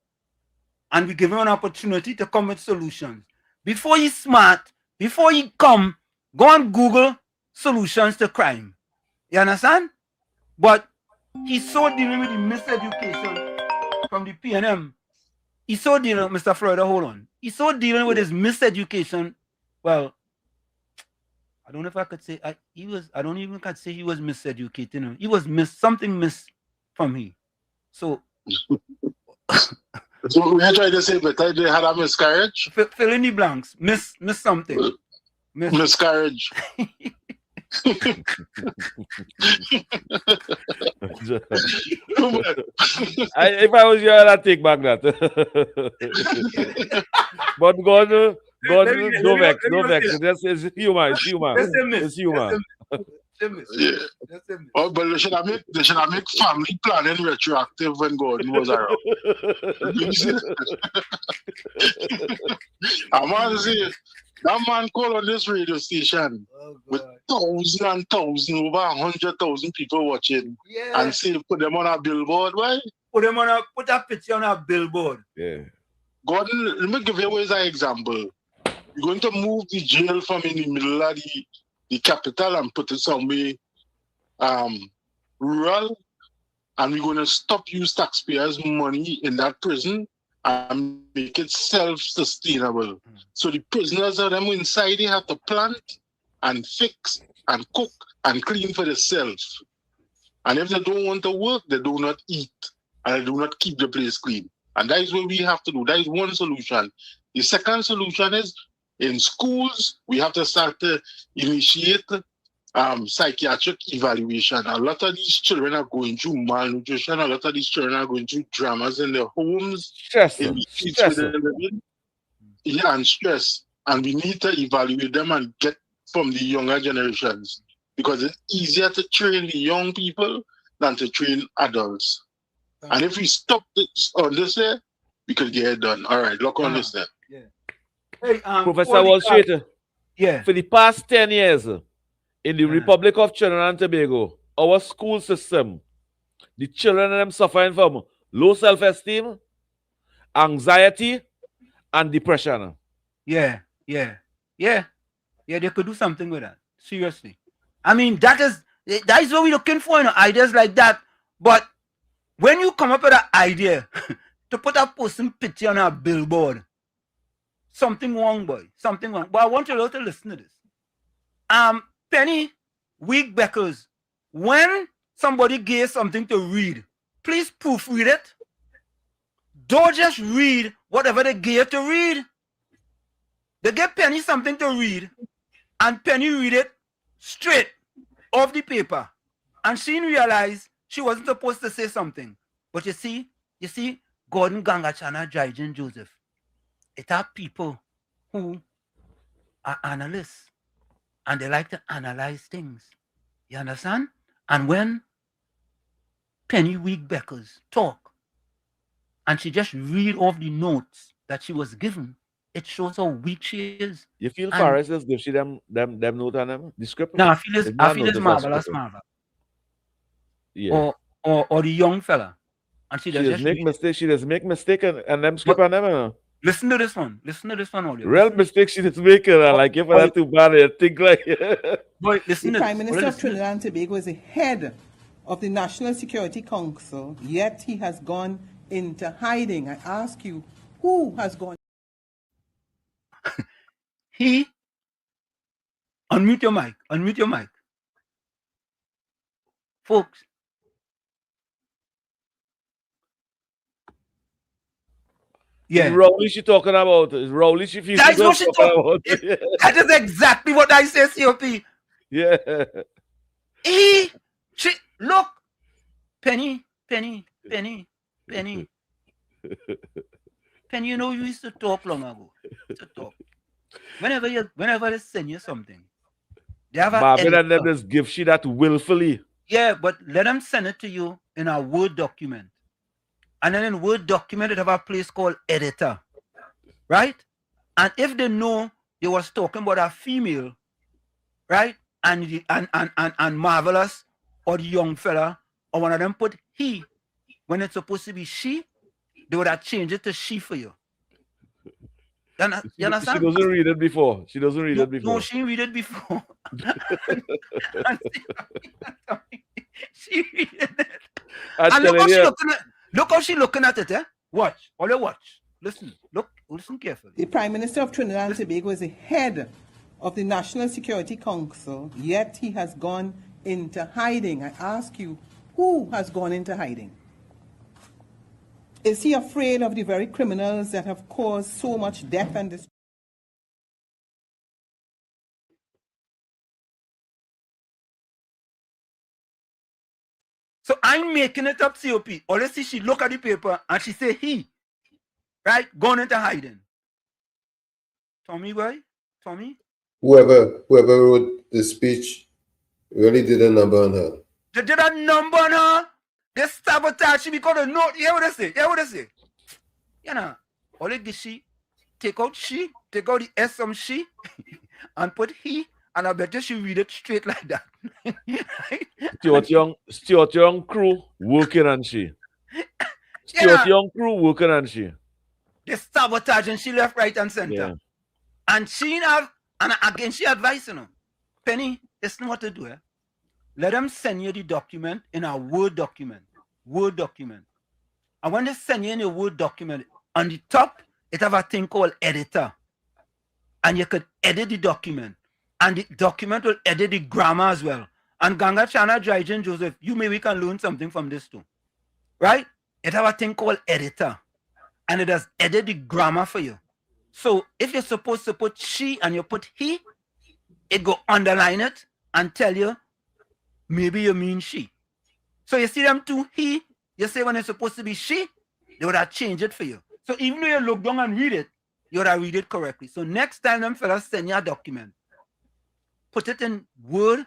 and we give him an opportunity to come with solutions. Before he's smart, before he come, go on Google solutions to crime. You understand? But he's so dealing with the miseducation from the PNM. He's so dealing, Mr. Florida, hold on. He's so dealing with his miseducation. Well, I don't know if I could say I don't even could say he was miseducated. He was something from him. So so we trying to say, but they had a miscarriage. Fill in the blanks. Miss something. Miscarriage. If I was you, I'd take back that. But God, no vex. It's humor. It's humor. Oh, but they should have make family planning retroactive when God was around. I want to see that man called on this radio station with thousands and thousands, over 100,000 people watching, and say put them on a billboard. Why? Put a picture on a billboard. Yeah. Gordon, let me give you an example. You're going to move the jail from in the middle of the capital and put it somewhere rural, and we're going to stop use taxpayers' money in that prison and make it self-sustainable. So the prisoners are them inside, they have to plant and fix and cook and clean for themselves. And if they don't want to work, they do not eat and they do not keep the place clean. And that is what we have to do. That is one solution. The second solution is in schools, we have to start to initiate psychiatric evaluation. A lot of these children are going through malnutrition. A lot of these children are going through dramas in their homes, in the streets where they're living, and stress. And we need to evaluate them and get from the younger generations, because it's easier to train the young people than to train adults. And if we stop this on this here, we could get it done. All right, look on this there. Yeah. Hey, Professor Wall Street, yeah. For the past 10 years, in the Republic of Trinidad and Tobago, our school system, the children them suffering from low self-esteem, anxiety, and depression. Yeah. They could do something with that. Seriously. I mean, that is what we're looking for, ideas like that. But when you come up with an idea to put a person picture on a billboard, something wrong, boy. Something wrong. But I want you all to listen to this. Penny Week Beckers, when somebody gives something to read, please proofread it. Don't just read whatever they give to read. They give Penny something to read, and Penny read it straight off the paper. And she realized she wasn't supposed to say something. But you see, Gordon Gangachana, Jaijan Joseph, it are people who are analysts, and they like to analyze things. You understand? And when Penny Week Beckers talk, and she just read off the notes that she was given, it shows how weak she is. You feel Faris just give she them note on them? The script? No, I feel it's marvelous. Yeah. Or the young fella. And she just make mistake. She just make mistake and them script on them. Listen to this one, Olio. Real mistake she just make it. Like if that's too bad, I think like. Boy, listen. The Prime Minister of Trinidad and Tobago is the head of the National Security Council, yet he has gone into hiding. I ask you, who has gone? He. Unmute your mic. Folks. Yeah. Rowley she talking about. Rowley she feels that's what she talking about. That is exactly what I say, COP. Yeah. Look. Penny. Penny, you know, you used to talk long ago. Whenever they send you something, they have Marvin and them just give she that willfully. Yeah, but let them send it to you in a Word document. And then in Word document, it have a place called editor. Right? And if they know they was talking about a female, right? And Marvelous or the young fella, or one of them put he when it's supposed to be she, they would have changed it to she for you. You understand? She doesn't read it before. No, she didn't read it before. She read it. And look how she looking at it, eh? Watch. Listen carefully. The Prime Minister of Trinidad and Tobago is the head of the National Security Council, yet he has gone into hiding. I ask you, who has gone into hiding? Is he afraid of the very criminals that have caused so much death and destruction? So I'm making it up, COP. Or let's see, she look at the paper and she say he, right, gone into hiding. Tommy, boy? Tommy? Whoever wrote the speech really did a number on her. They did a number on her. They sabotage she because of note. Hear what they say? You know, all they did take out the S on she and put he, and I bet you she read it straight like that. Stuart Young crew working on she. Stuart Young crew working on she. They sabotage and she left, right, and center. Yeah. And she again she advised, Penny, it's not what to do. Eh? Let them send you the document in a Word document. And when they send you in a Word document, On the top, it have a thing called editor. And you could edit the document. And the document will edit the grammar as well. And Ganga Chana Jaijin Joseph, you maybe can learn something from this too. Right? It have a thing called editor. And it does edit the grammar for you. So if you're supposed to put she and you put he, it go underline it and tell you maybe you mean she. So you see them two he, you say when it's supposed to be she, they would have changed it for you. So even though you look down and read it, you would have read it correctly. So next time them fellas send you a document, put it in Word,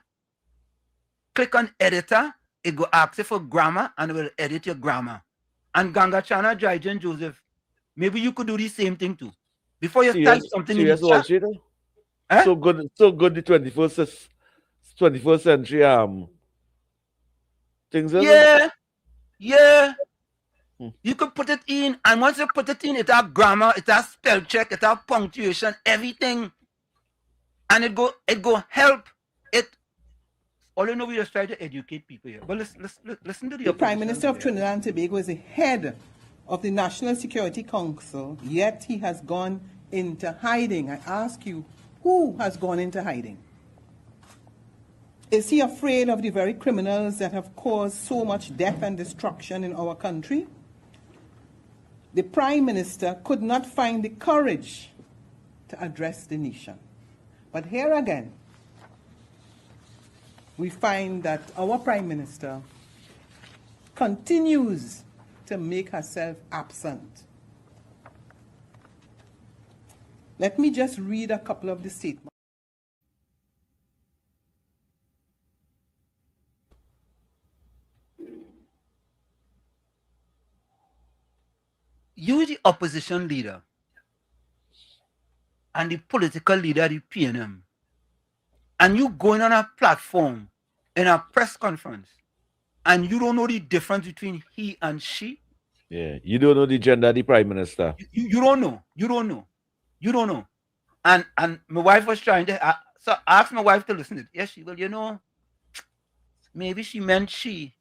click on editor, it go ask you for grammar and it will edit your grammar. And Ganga Chana Jaijin Joseph, maybe you could do the same thing too. Before you type something in the chat. So good the 21st century things. Yeah. You could put it in, and once you put it in, it has grammar, it has spell check, it has punctuation, everything. And it go help it. All you know, we just try to educate people here. But listen to the Prime Minister of Trinidad and Tobago is the head of the National Security Council, yet he has gone into hiding. I ask you, who has gone into hiding? Is he afraid of the very criminals that have caused so much death and destruction in our country? The Prime Minister could not find the courage to address the nation. But here again, we find that our Prime Minister continues to make herself absent. Let me just read a couple of the statements. You, the opposition leader, and the political leader, the PNM, and you going on a platform in a press conference, and you don't know the difference between he and she. Yeah, you don't know the gender of the Prime Minister. You don't know. You don't know. And my wife was trying to, so I asked my wife to listen to it. Yes, she will. You know, maybe she meant she,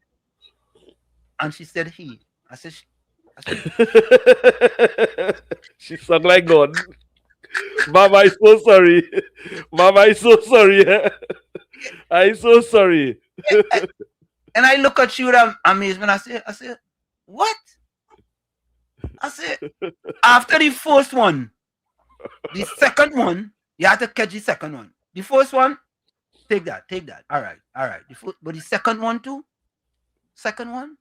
and she said he. I said she. She sung like God. Mama, I'm so sorry. Mama, I'm so sorry. I'm so sorry. And I look at you with amazement. I say, what? I said, after the first one, the second one, you have to catch the second one. The first one, take that. All right. But the second one too? Second one?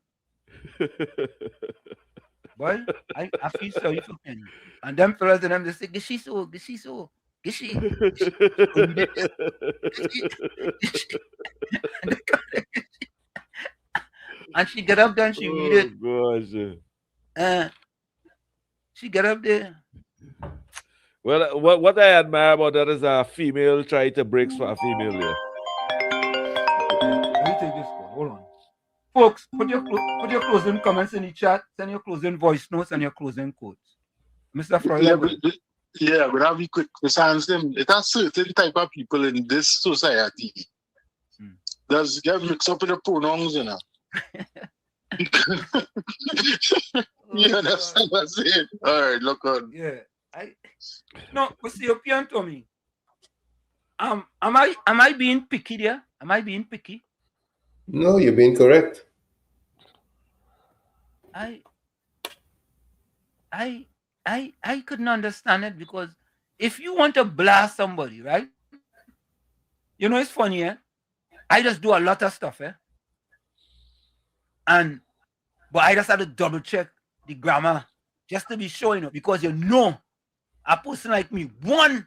Boy, I feel sorry for Penny. And them fellas and them, they say, get she. And she get up there and she read it. Gosh. She get up there. Well, what I admire about that is a female trying to break for a female there. Let me take this one. Hold on. Folks, put your closing comments in the chat, send your closing voice notes and your closing quotes. Mr. Freud. But I'll be quick. It has certain type of people in this society. Does get mixed up with the pronouns, you know. You understand what I'm saying? All right, look on. Yeah. No, what's your opinion, Tommy? Am I being picky there? Am I being picky? No, you're being correct. I couldn't understand it because if you want to blast somebody, right? You know, it's funny, eh? I just do a lot of stuff, eh? But I just had to double check the grammar just to be sure, you know, because you know, a person like me, one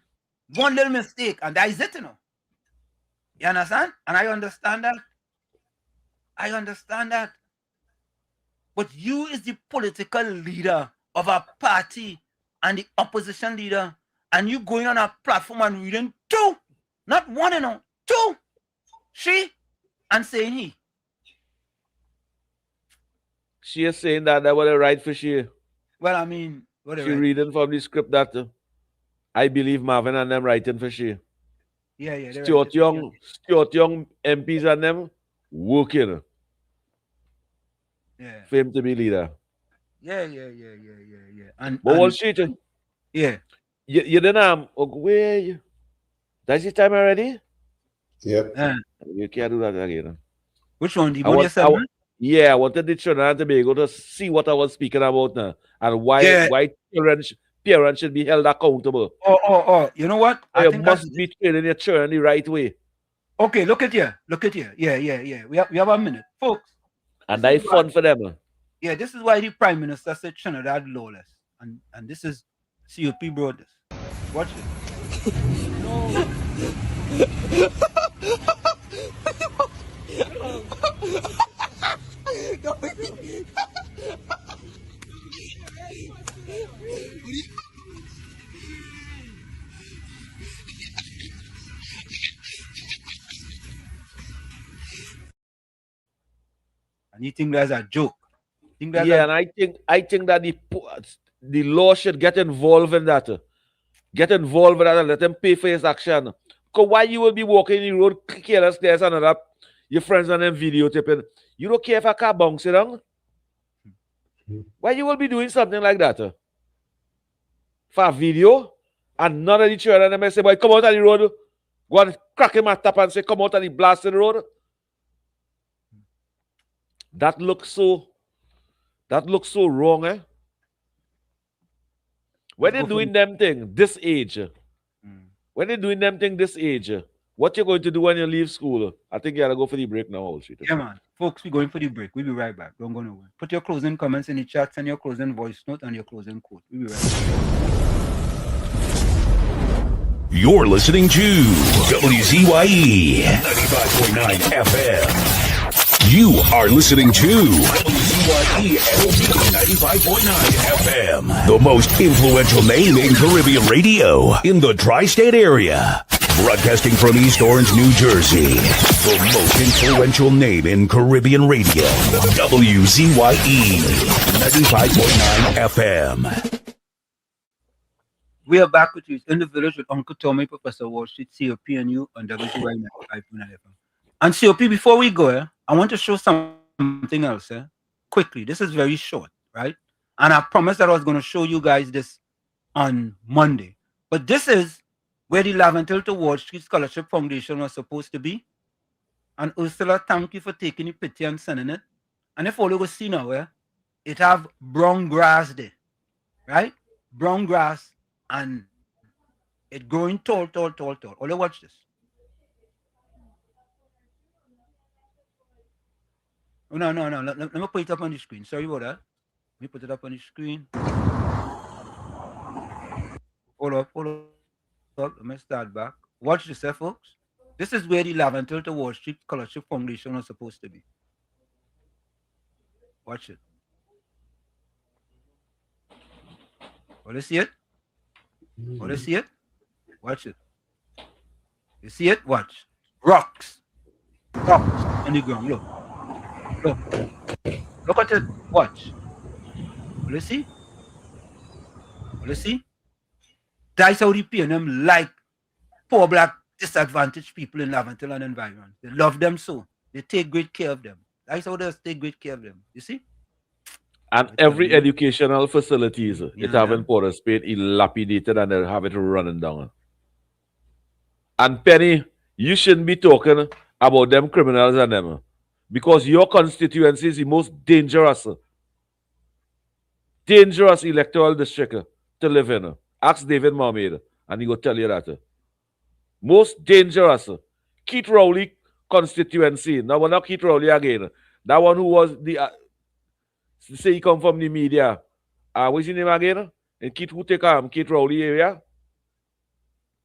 little mistake, and that is it, you know. You understand? And I understand that. But you is the political leader of a party and the opposition leader, and you going on a platform and reading two, not one, you know, two, she, and saying he. She is saying that was the right for she. Well, I mean, whatever. She reading from the script that I believe Marvin and them writing for she. Yeah. Stuart Young MPs and them working. Yeah. For him to be leader. Yeah. And But Wall Street, yeah. You didn't where you? That's your time already? Yep. You can't do that again. Which one? The one you said, man? Yeah, I wanted the Trinidad and Tobago to see what I was speaking about now and why parents should be held accountable. Oh. You know what? I think you must be training your children the right way. Okay, look at here. Yeah. We have a minute, folks. And that's fun for them. Yeah, this is why the Prime Minister said Trinidad lawless. And this is COP brought this. Watch it. And you think that's a joke? And I think that the law should get involved in that. Get involved in that and let them pay for his action. Because why you will be walking the road careless, there's another your friends and them videotaping. You don't care if a car bounce down? Why you will be doing something like that? For a video? And none of the children them say, boy, come out on the road. Go and crack him at top and say, come out on the blasted road. That looks so wrong, eh? When they're doing them thing this age, what you going to do when you leave school? I think you gotta go for the break now, Wall Street. Yeah, man. Folks, we're going for the break. We'll be right back. Don't go nowhere. Put your closing comments in the chat, send your closing voice note and your closing quote. We'll be right back. You're listening to WZYE 95.9 FM. You are listening to WZYE 95.9 FM, the most influential name in Caribbean radio in the tri-state area. Broadcasting from East Orange, New Jersey, the most influential name in Caribbean radio. WZYE 95.9 FM. We are back with you in the village with Uncle Tommy, Professor Wall Street, COP, and you on WZYE 95.9 FM. And COP, before we go, I want to show something else quickly. This is very short, right? And I promised that I was going to show you guys this on Monday. But this is where the Laventil to Wall Street Scholarship Foundation was supposed to be. And Ursula, thank you for taking the picture and sending it. And if all you go see now, it have brown grass there, right? Brown grass, and it growing tall. All you watch this. Oh, no. Let me put it up on the screen. Sorry about that. Let me put it up on the screen. Hold up. Let me start back. Watch this, folks. This is where the Laventil to Wall Street Scholarship Foundation was supposed to be. Watch it. Want to see it? Want to see it? Watch it. You see it? Watch. Rocks on the ground. Look at it. Watch. Will you see? That's how the PNM like poor black disadvantaged people in Laventil and environment. They love them so. They take great care of them. That's how they take great care of them. You see? And every educational facilities, it have in Port of Spain, dilapidated and they have it running down. And Penny, you shouldn't be talking about them criminals and them. Because your constituency is the most dangerous electoral district to live in. Ask David Marmaid, and he will tell you that. Most dangerous. Keith Rowley constituency. Now, we're not Keith Rowley again. That one who was the... say he come from the media. What's his name again? And Keith who take Keith Rowley area?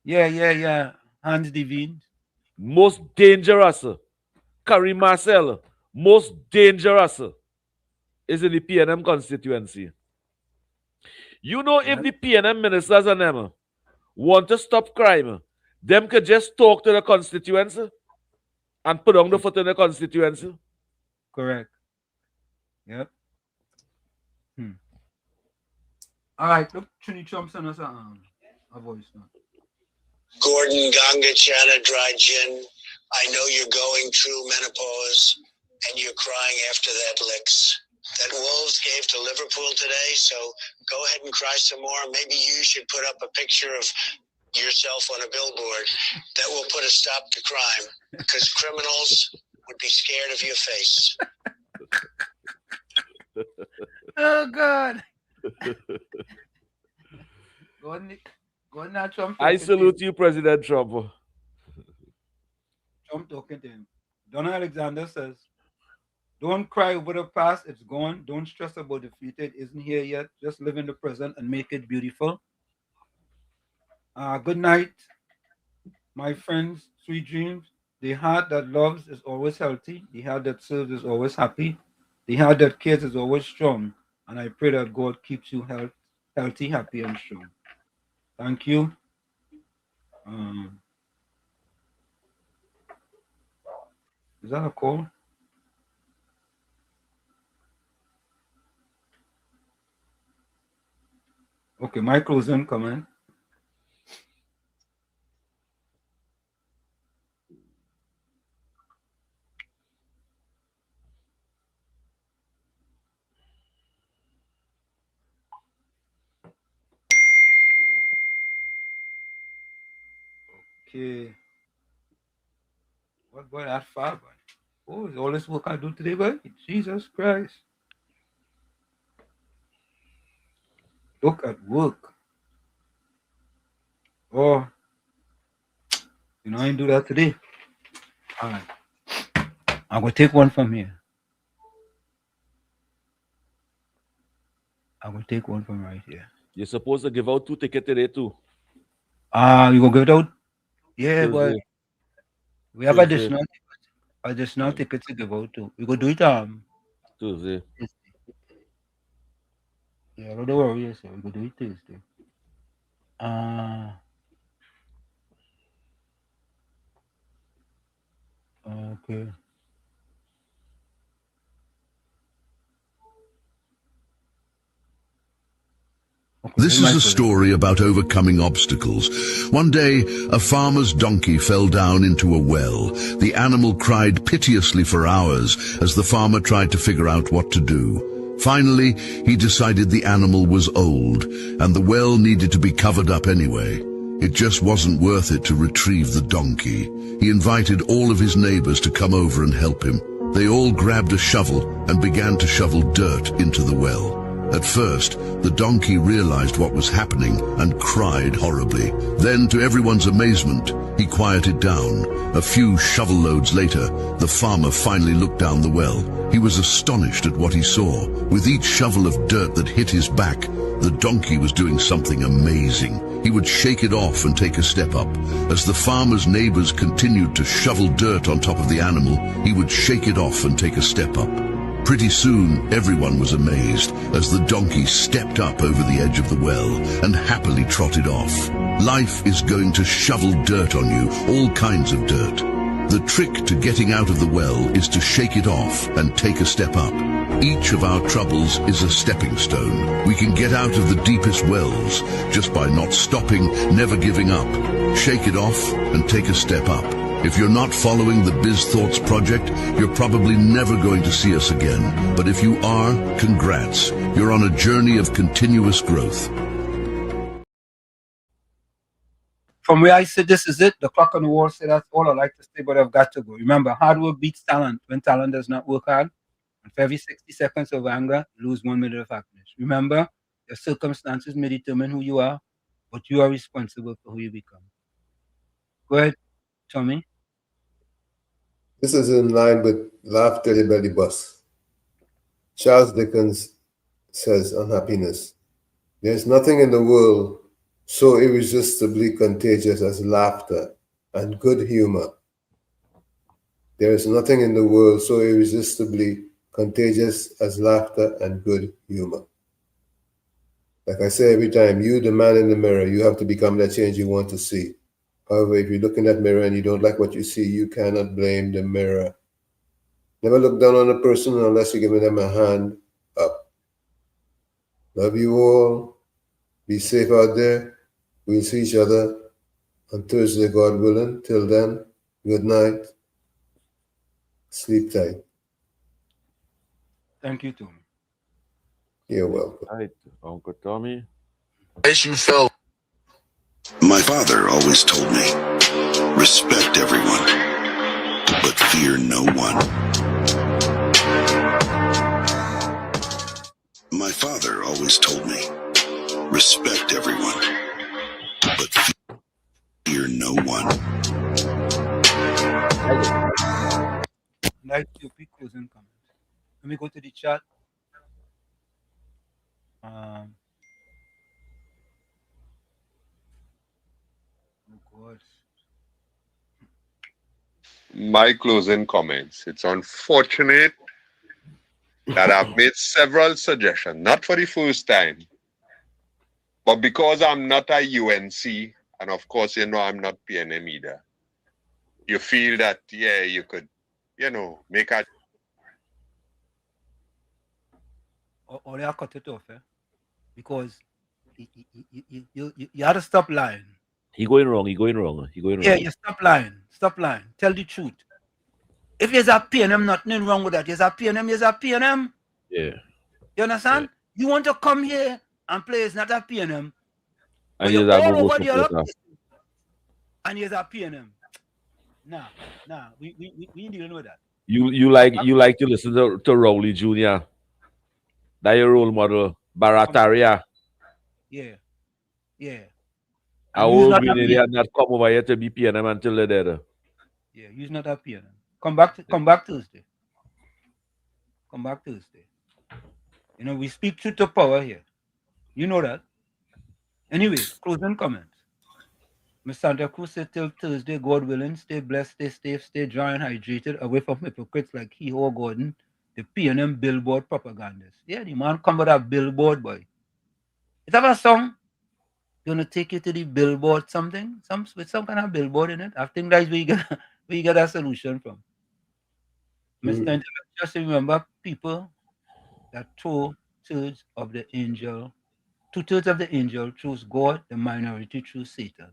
Yeah. Hans Devine. Most dangerous. Carrie Marcel, most dangerous is in the PNM constituency. You know, if the PNM ministers and them want to stop crime, them could just talk to the constituency and put on the foot in the constituency. Correct. Yep. All right, look, Trini Trump sent us a voice note. Gordon Ganga Chana Dry Gin, I know you're going through menopause and you're crying after that licks. that Wolves gave to Liverpool today. So go ahead and cry some more. Maybe you should put up a picture of yourself on a billboard. That will put a stop to crime, because criminals would be scared of your face. Oh God. Go on now, Trump. I salute you, President Trump. Trump talking to him. Donald Alexander says, "Don't cry over the past, it's gone. Don't stress about the future, it isn't here yet. Just live in the present and make it beautiful." Good night, my friends. Sweet dreams. The heart that loves is always healthy. The heart that serves is always happy. The heart that cares is always strong. And I pray that God keeps you healthy, happy, and strong. Thank you. Is that a call? Okay, my closing comment. Okay. What boy that far, boy? Oh, it's all this work I do today, boy. Jesus Christ. Look at work. Oh, you know, I didn't do that today. All right. I'm going to take one from here. I'm going to take one from right here. You're supposed to give out 2 tickets today, too. You going to give it out? Yeah, Thursday. but we have Thursday. additional tickets to give out too. We go do it Tuesday. Yeah, don't worry, yes, sir. We go do it Tuesday. Okay. This is a story about overcoming obstacles. One day, a farmer's donkey fell down into a well. The animal cried piteously for hours as the farmer tried to figure out what to do. Finally, he decided the animal was old, and the well needed to be covered up anyway. It just wasn't worth it to retrieve the donkey. He invited all of his neighbors to come over and help him. They all grabbed a shovel and began to shovel dirt into the well. At first, the donkey realized what was happening and cried horribly. Then, to everyone's amazement, he quieted down. A few shovel loads later, the farmer finally looked down the well. He was astonished at what he saw. With each shovel of dirt that hit his back, the donkey was doing something amazing. He would shake it off and take a step up. As the farmer's neighbors continued to shovel dirt on top of the animal, he would shake it off and take a step up. Pretty soon, everyone was amazed as the donkey stepped up over the edge of the well and happily trotted off. Life is going to shovel dirt on you, all kinds of dirt. The trick to getting out of the well is to shake it off and take a step up. Each of our troubles is a stepping stone. We can get out of the deepest wells just by not stopping, never giving up. Shake it off and take a step up. If you're not following the Biz Thoughts project, you're probably never going to see us again. But if you are, congrats. You're on a journey of continuous growth. From where I said this is it, the clock on the wall said that's all I like to say, but I've got to go. Remember, hard work beats talent when talent does not work hard. And for every 60 seconds of anger, lose 1 minute of happiness. Remember, your circumstances may determine who you are, but you are responsible for who you become. Go ahead, Tommy. This is in line with Laugh Till Your Belly Bust. Charles Dickens says on happiness, "There's nothing in the world so irresistibly contagious as laughter and good humor. There is nothing in the world so irresistibly contagious as laughter and good humor." Like I say every time, you, the man in the mirror, you have to become that change you want to see. However, if you look in that mirror and you don't like what you see, you cannot blame the mirror. Never look down on a person unless you're giving them a hand up. Love you all. Be safe out there. We'll see each other on Thursday, God willing. Till then, good night. Sleep tight. Thank you, Tommy. You're welcome. All right, Uncle Tommy. As you felt. My father always told me, respect everyone, but fear no one. My father always told me, respect everyone, but fear no one. Night to be closing comments. Let me go to the chat. Oh God. My closing comments. It's unfortunate that I've made several suggestions, not for the first time, but because I'm not a UNC, and of course, you know, I'm not PNM either. You feel that, yeah, you could, you know, make a. Or they are cut it off, because you had to stop lying. He going wrong. He going wrong. He going wrong. Yeah, you stop lying. Stop lying. Tell the truth. If there's a PNM, nothing wrong with that. There's a PNM, there's a PNM. Yeah. You understand? Yeah. You want to come here and play, it's not a PNM. And you're all go over the other place, and there's a PNM. Nah, we ain't dealing with that. You like to listen to Rowley Jr. That your role model, Barataria. Yeah. I will be there and not come over here to be PNM until they're dead. Yeah, you's not a PNM. Come back Thursday. Come back Thursday. You know, we speak truth to power here. You know that. Anyway, closing comments. Ms. Santa Cruz said till Thursday, God willing, stay blessed, stay safe, stay dry and hydrated, away from hypocrites like he or Gordon, the PNM billboard propagandists. Yeah, the man come with a billboard, boy. It have a song. Gonna take you to the billboard, with some kind of billboard in it. I think that's where you get a solution from. Mr. Just remember, people that two-thirds of the angel choose God, the minority choose Satan.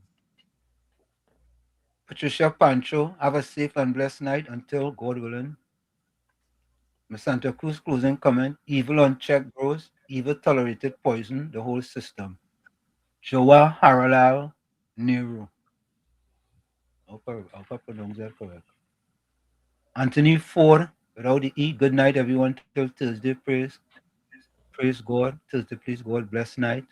Patricia Pancho, have a safe and blessed night until God willing. Ms. Santa Cruz closing comment, evil unchecked grows, evil tolerated poison the whole system. Joa Haralal Nehru. I hope I pronounced that correct. Anthony Ford, without the E, good night everyone till Thursday, praise God. Thursday, please God, bless night.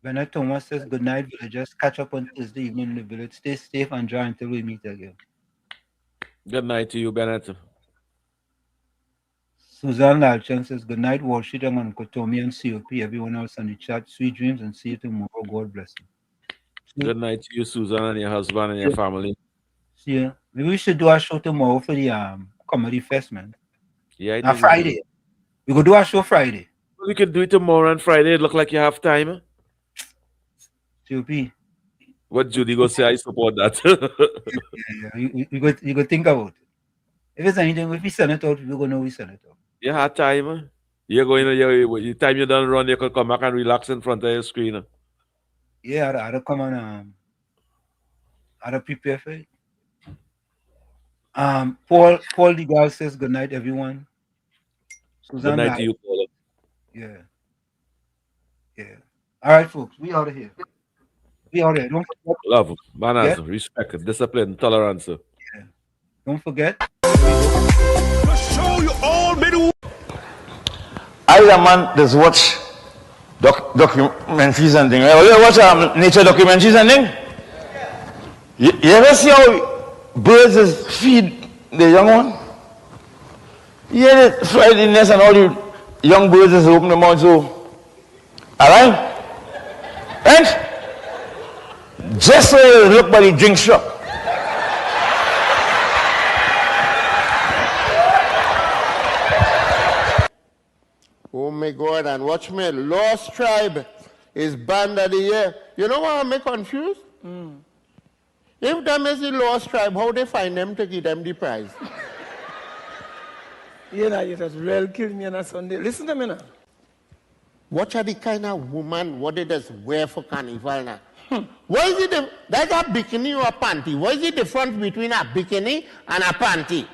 Bernard Thomas says, good night, villagers. Catch up on Thursday evening in the village. Stay safe and dry until we meet again. Good night to you, Bennett. Suzanne Lalchan says, good night, Wall Street and Uncle Tommy and COP. Everyone else on the chat. Sweet dreams and see you tomorrow. God bless you. Good night to you, Susan, and your husband and your family. See you. Maybe we should do a show tomorrow for the Comedy Fest, man. Yeah, Now Friday. We could do a show Friday. We could do it tomorrow and Friday. It look like you have time. COP. What Judy go say? I support that. You go think about it. If it's anything, if we send it out, we're gonna know we send it out. You have time. You're going to your time you done run, you could come back and relax in front of your screen. Yeah, I'd come and I'd prepare for it. Paul Degal says good night, everyone. Good night to you, Paul. Yeah. All right, folks, we out of here. Don't forget. Love, manners, respect, discipline, tolerance. Yeah. Don't forget. Show you all middle. I man just watch documentaries and things. You watch nature documentaries and things. You ever see how birds feed the young one? Yeah, they fly the nest and all the young birds just open their mouth so. Alright? And just so you look by the drink shop. Oh my God, and watch me, Lost Tribe is band of the year. You know why I'm confused? If them is the Lost Tribe, how they find them to give them the prize? You just real kill me on a Sunday. Listen to me now. What are the kind of woman, what they just wear for carnival now? What is it, that's a bikini or a panty? What is the difference between a bikini and a panty?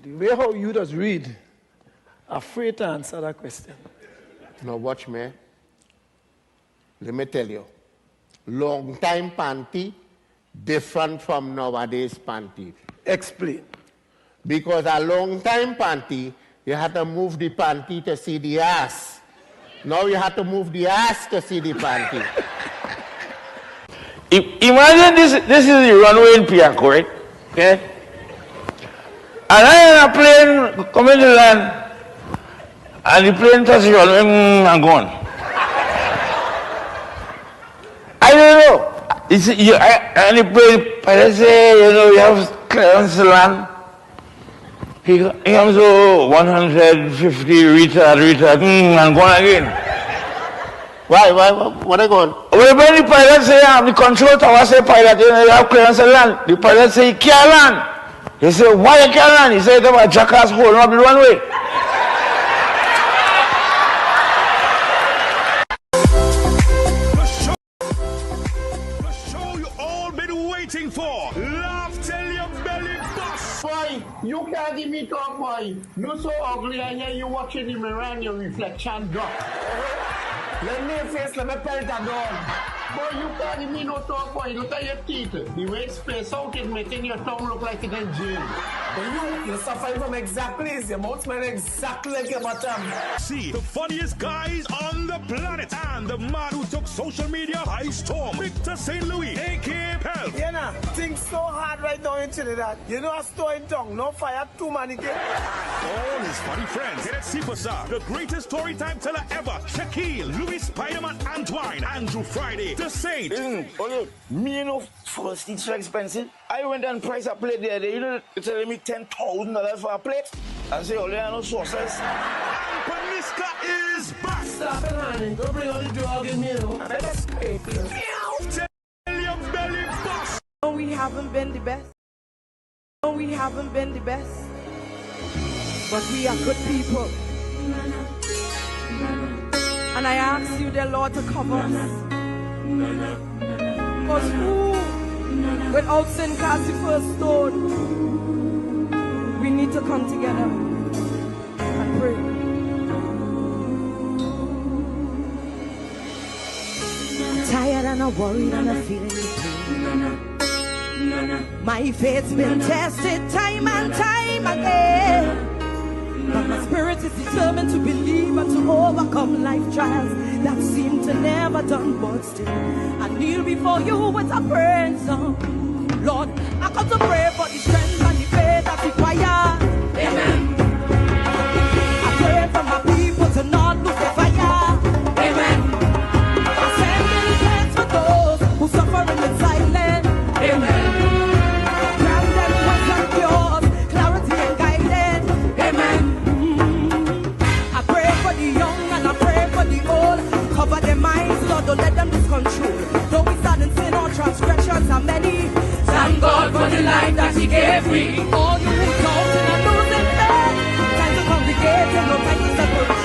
the way how you just read, afraid to answer that question. Now watch me. Let me tell you. Long time panty, different from nowadays panty. Explain. Because a long time panty, you had to move the panty to see the ass. Now you have to move the ass to see the panty. Imagine this is the runway in Piaco, right? Okay? And I am a plane coming to land, and the plane touches the runway and gone. I don't know. And the plane pilot say, you have clearance to land. He comes to 150 retard, and gone again. Why? What are going? Well, when the pilot say, the control tower say, pilot, you have clearance to land. The pilot say, he can't land. He say, why you can't land? He said, there was a jackass holding up the runway. The show you all been waiting for. Laugh till your belly bust. Boy, you can't give me talk, boy. You so ugly, and here you watch in the mirror and your reflection drop. Let me face, let me pelt that dog. Boy, you can't give me no talk, boy. Look at your teeth. The way it's spaced out is making your tongue look like it's in jail. But you're suffering from exactly, your mouth smell exactly like your bottom. See the funniest guys on the planet and the man who took social media by storm, Victor St. Louis, a.k.a. Pelt. You know, things so hard right now in Trinidad. You know, a store in tongue, no fire, too many kids. All his funny friends. Get it, Superstar, the greatest story time teller ever. Shaquille, Louis, Spider-Man, Antoine, Andrew Friday, the Saint. Listen, me no first it's so expensive. I went and priced a plate there. They're telling me $10,000 for a plate. I say, there are no sauces. And Paniska is back. Stop it, honey. Go bring all the drug in here. That's great. Tell your belly bust. No, we haven't been the best. No, we haven't been the best. But we are good people. And I ask you, dear Lord, to cover us. Because who, without sin, cast the first stone? We need to come together and pray. I'm tired and I'm worried and I'm feeling the pain. My faith's been tested time and time again. But my spirit is determined to believe and to overcome life trials that seem to never done, but still I kneel before you with a praying song. Lord, I come to pray for the strength and the faith that's required. Amen. I pray for my people to not lose their fire. Amen. I send many prayers for those who suffer in silence. Amen. Grant them wisdom, cures, clarity and guidance. Amen. I pray for the young and I pray for the old. Cover their minds, Lord, don't let them lose control. Don't we stand in sin or transgressions are many. Thank God for the life that He gave me. All you who doubt and are losing faith, time to congregate and no time to separate.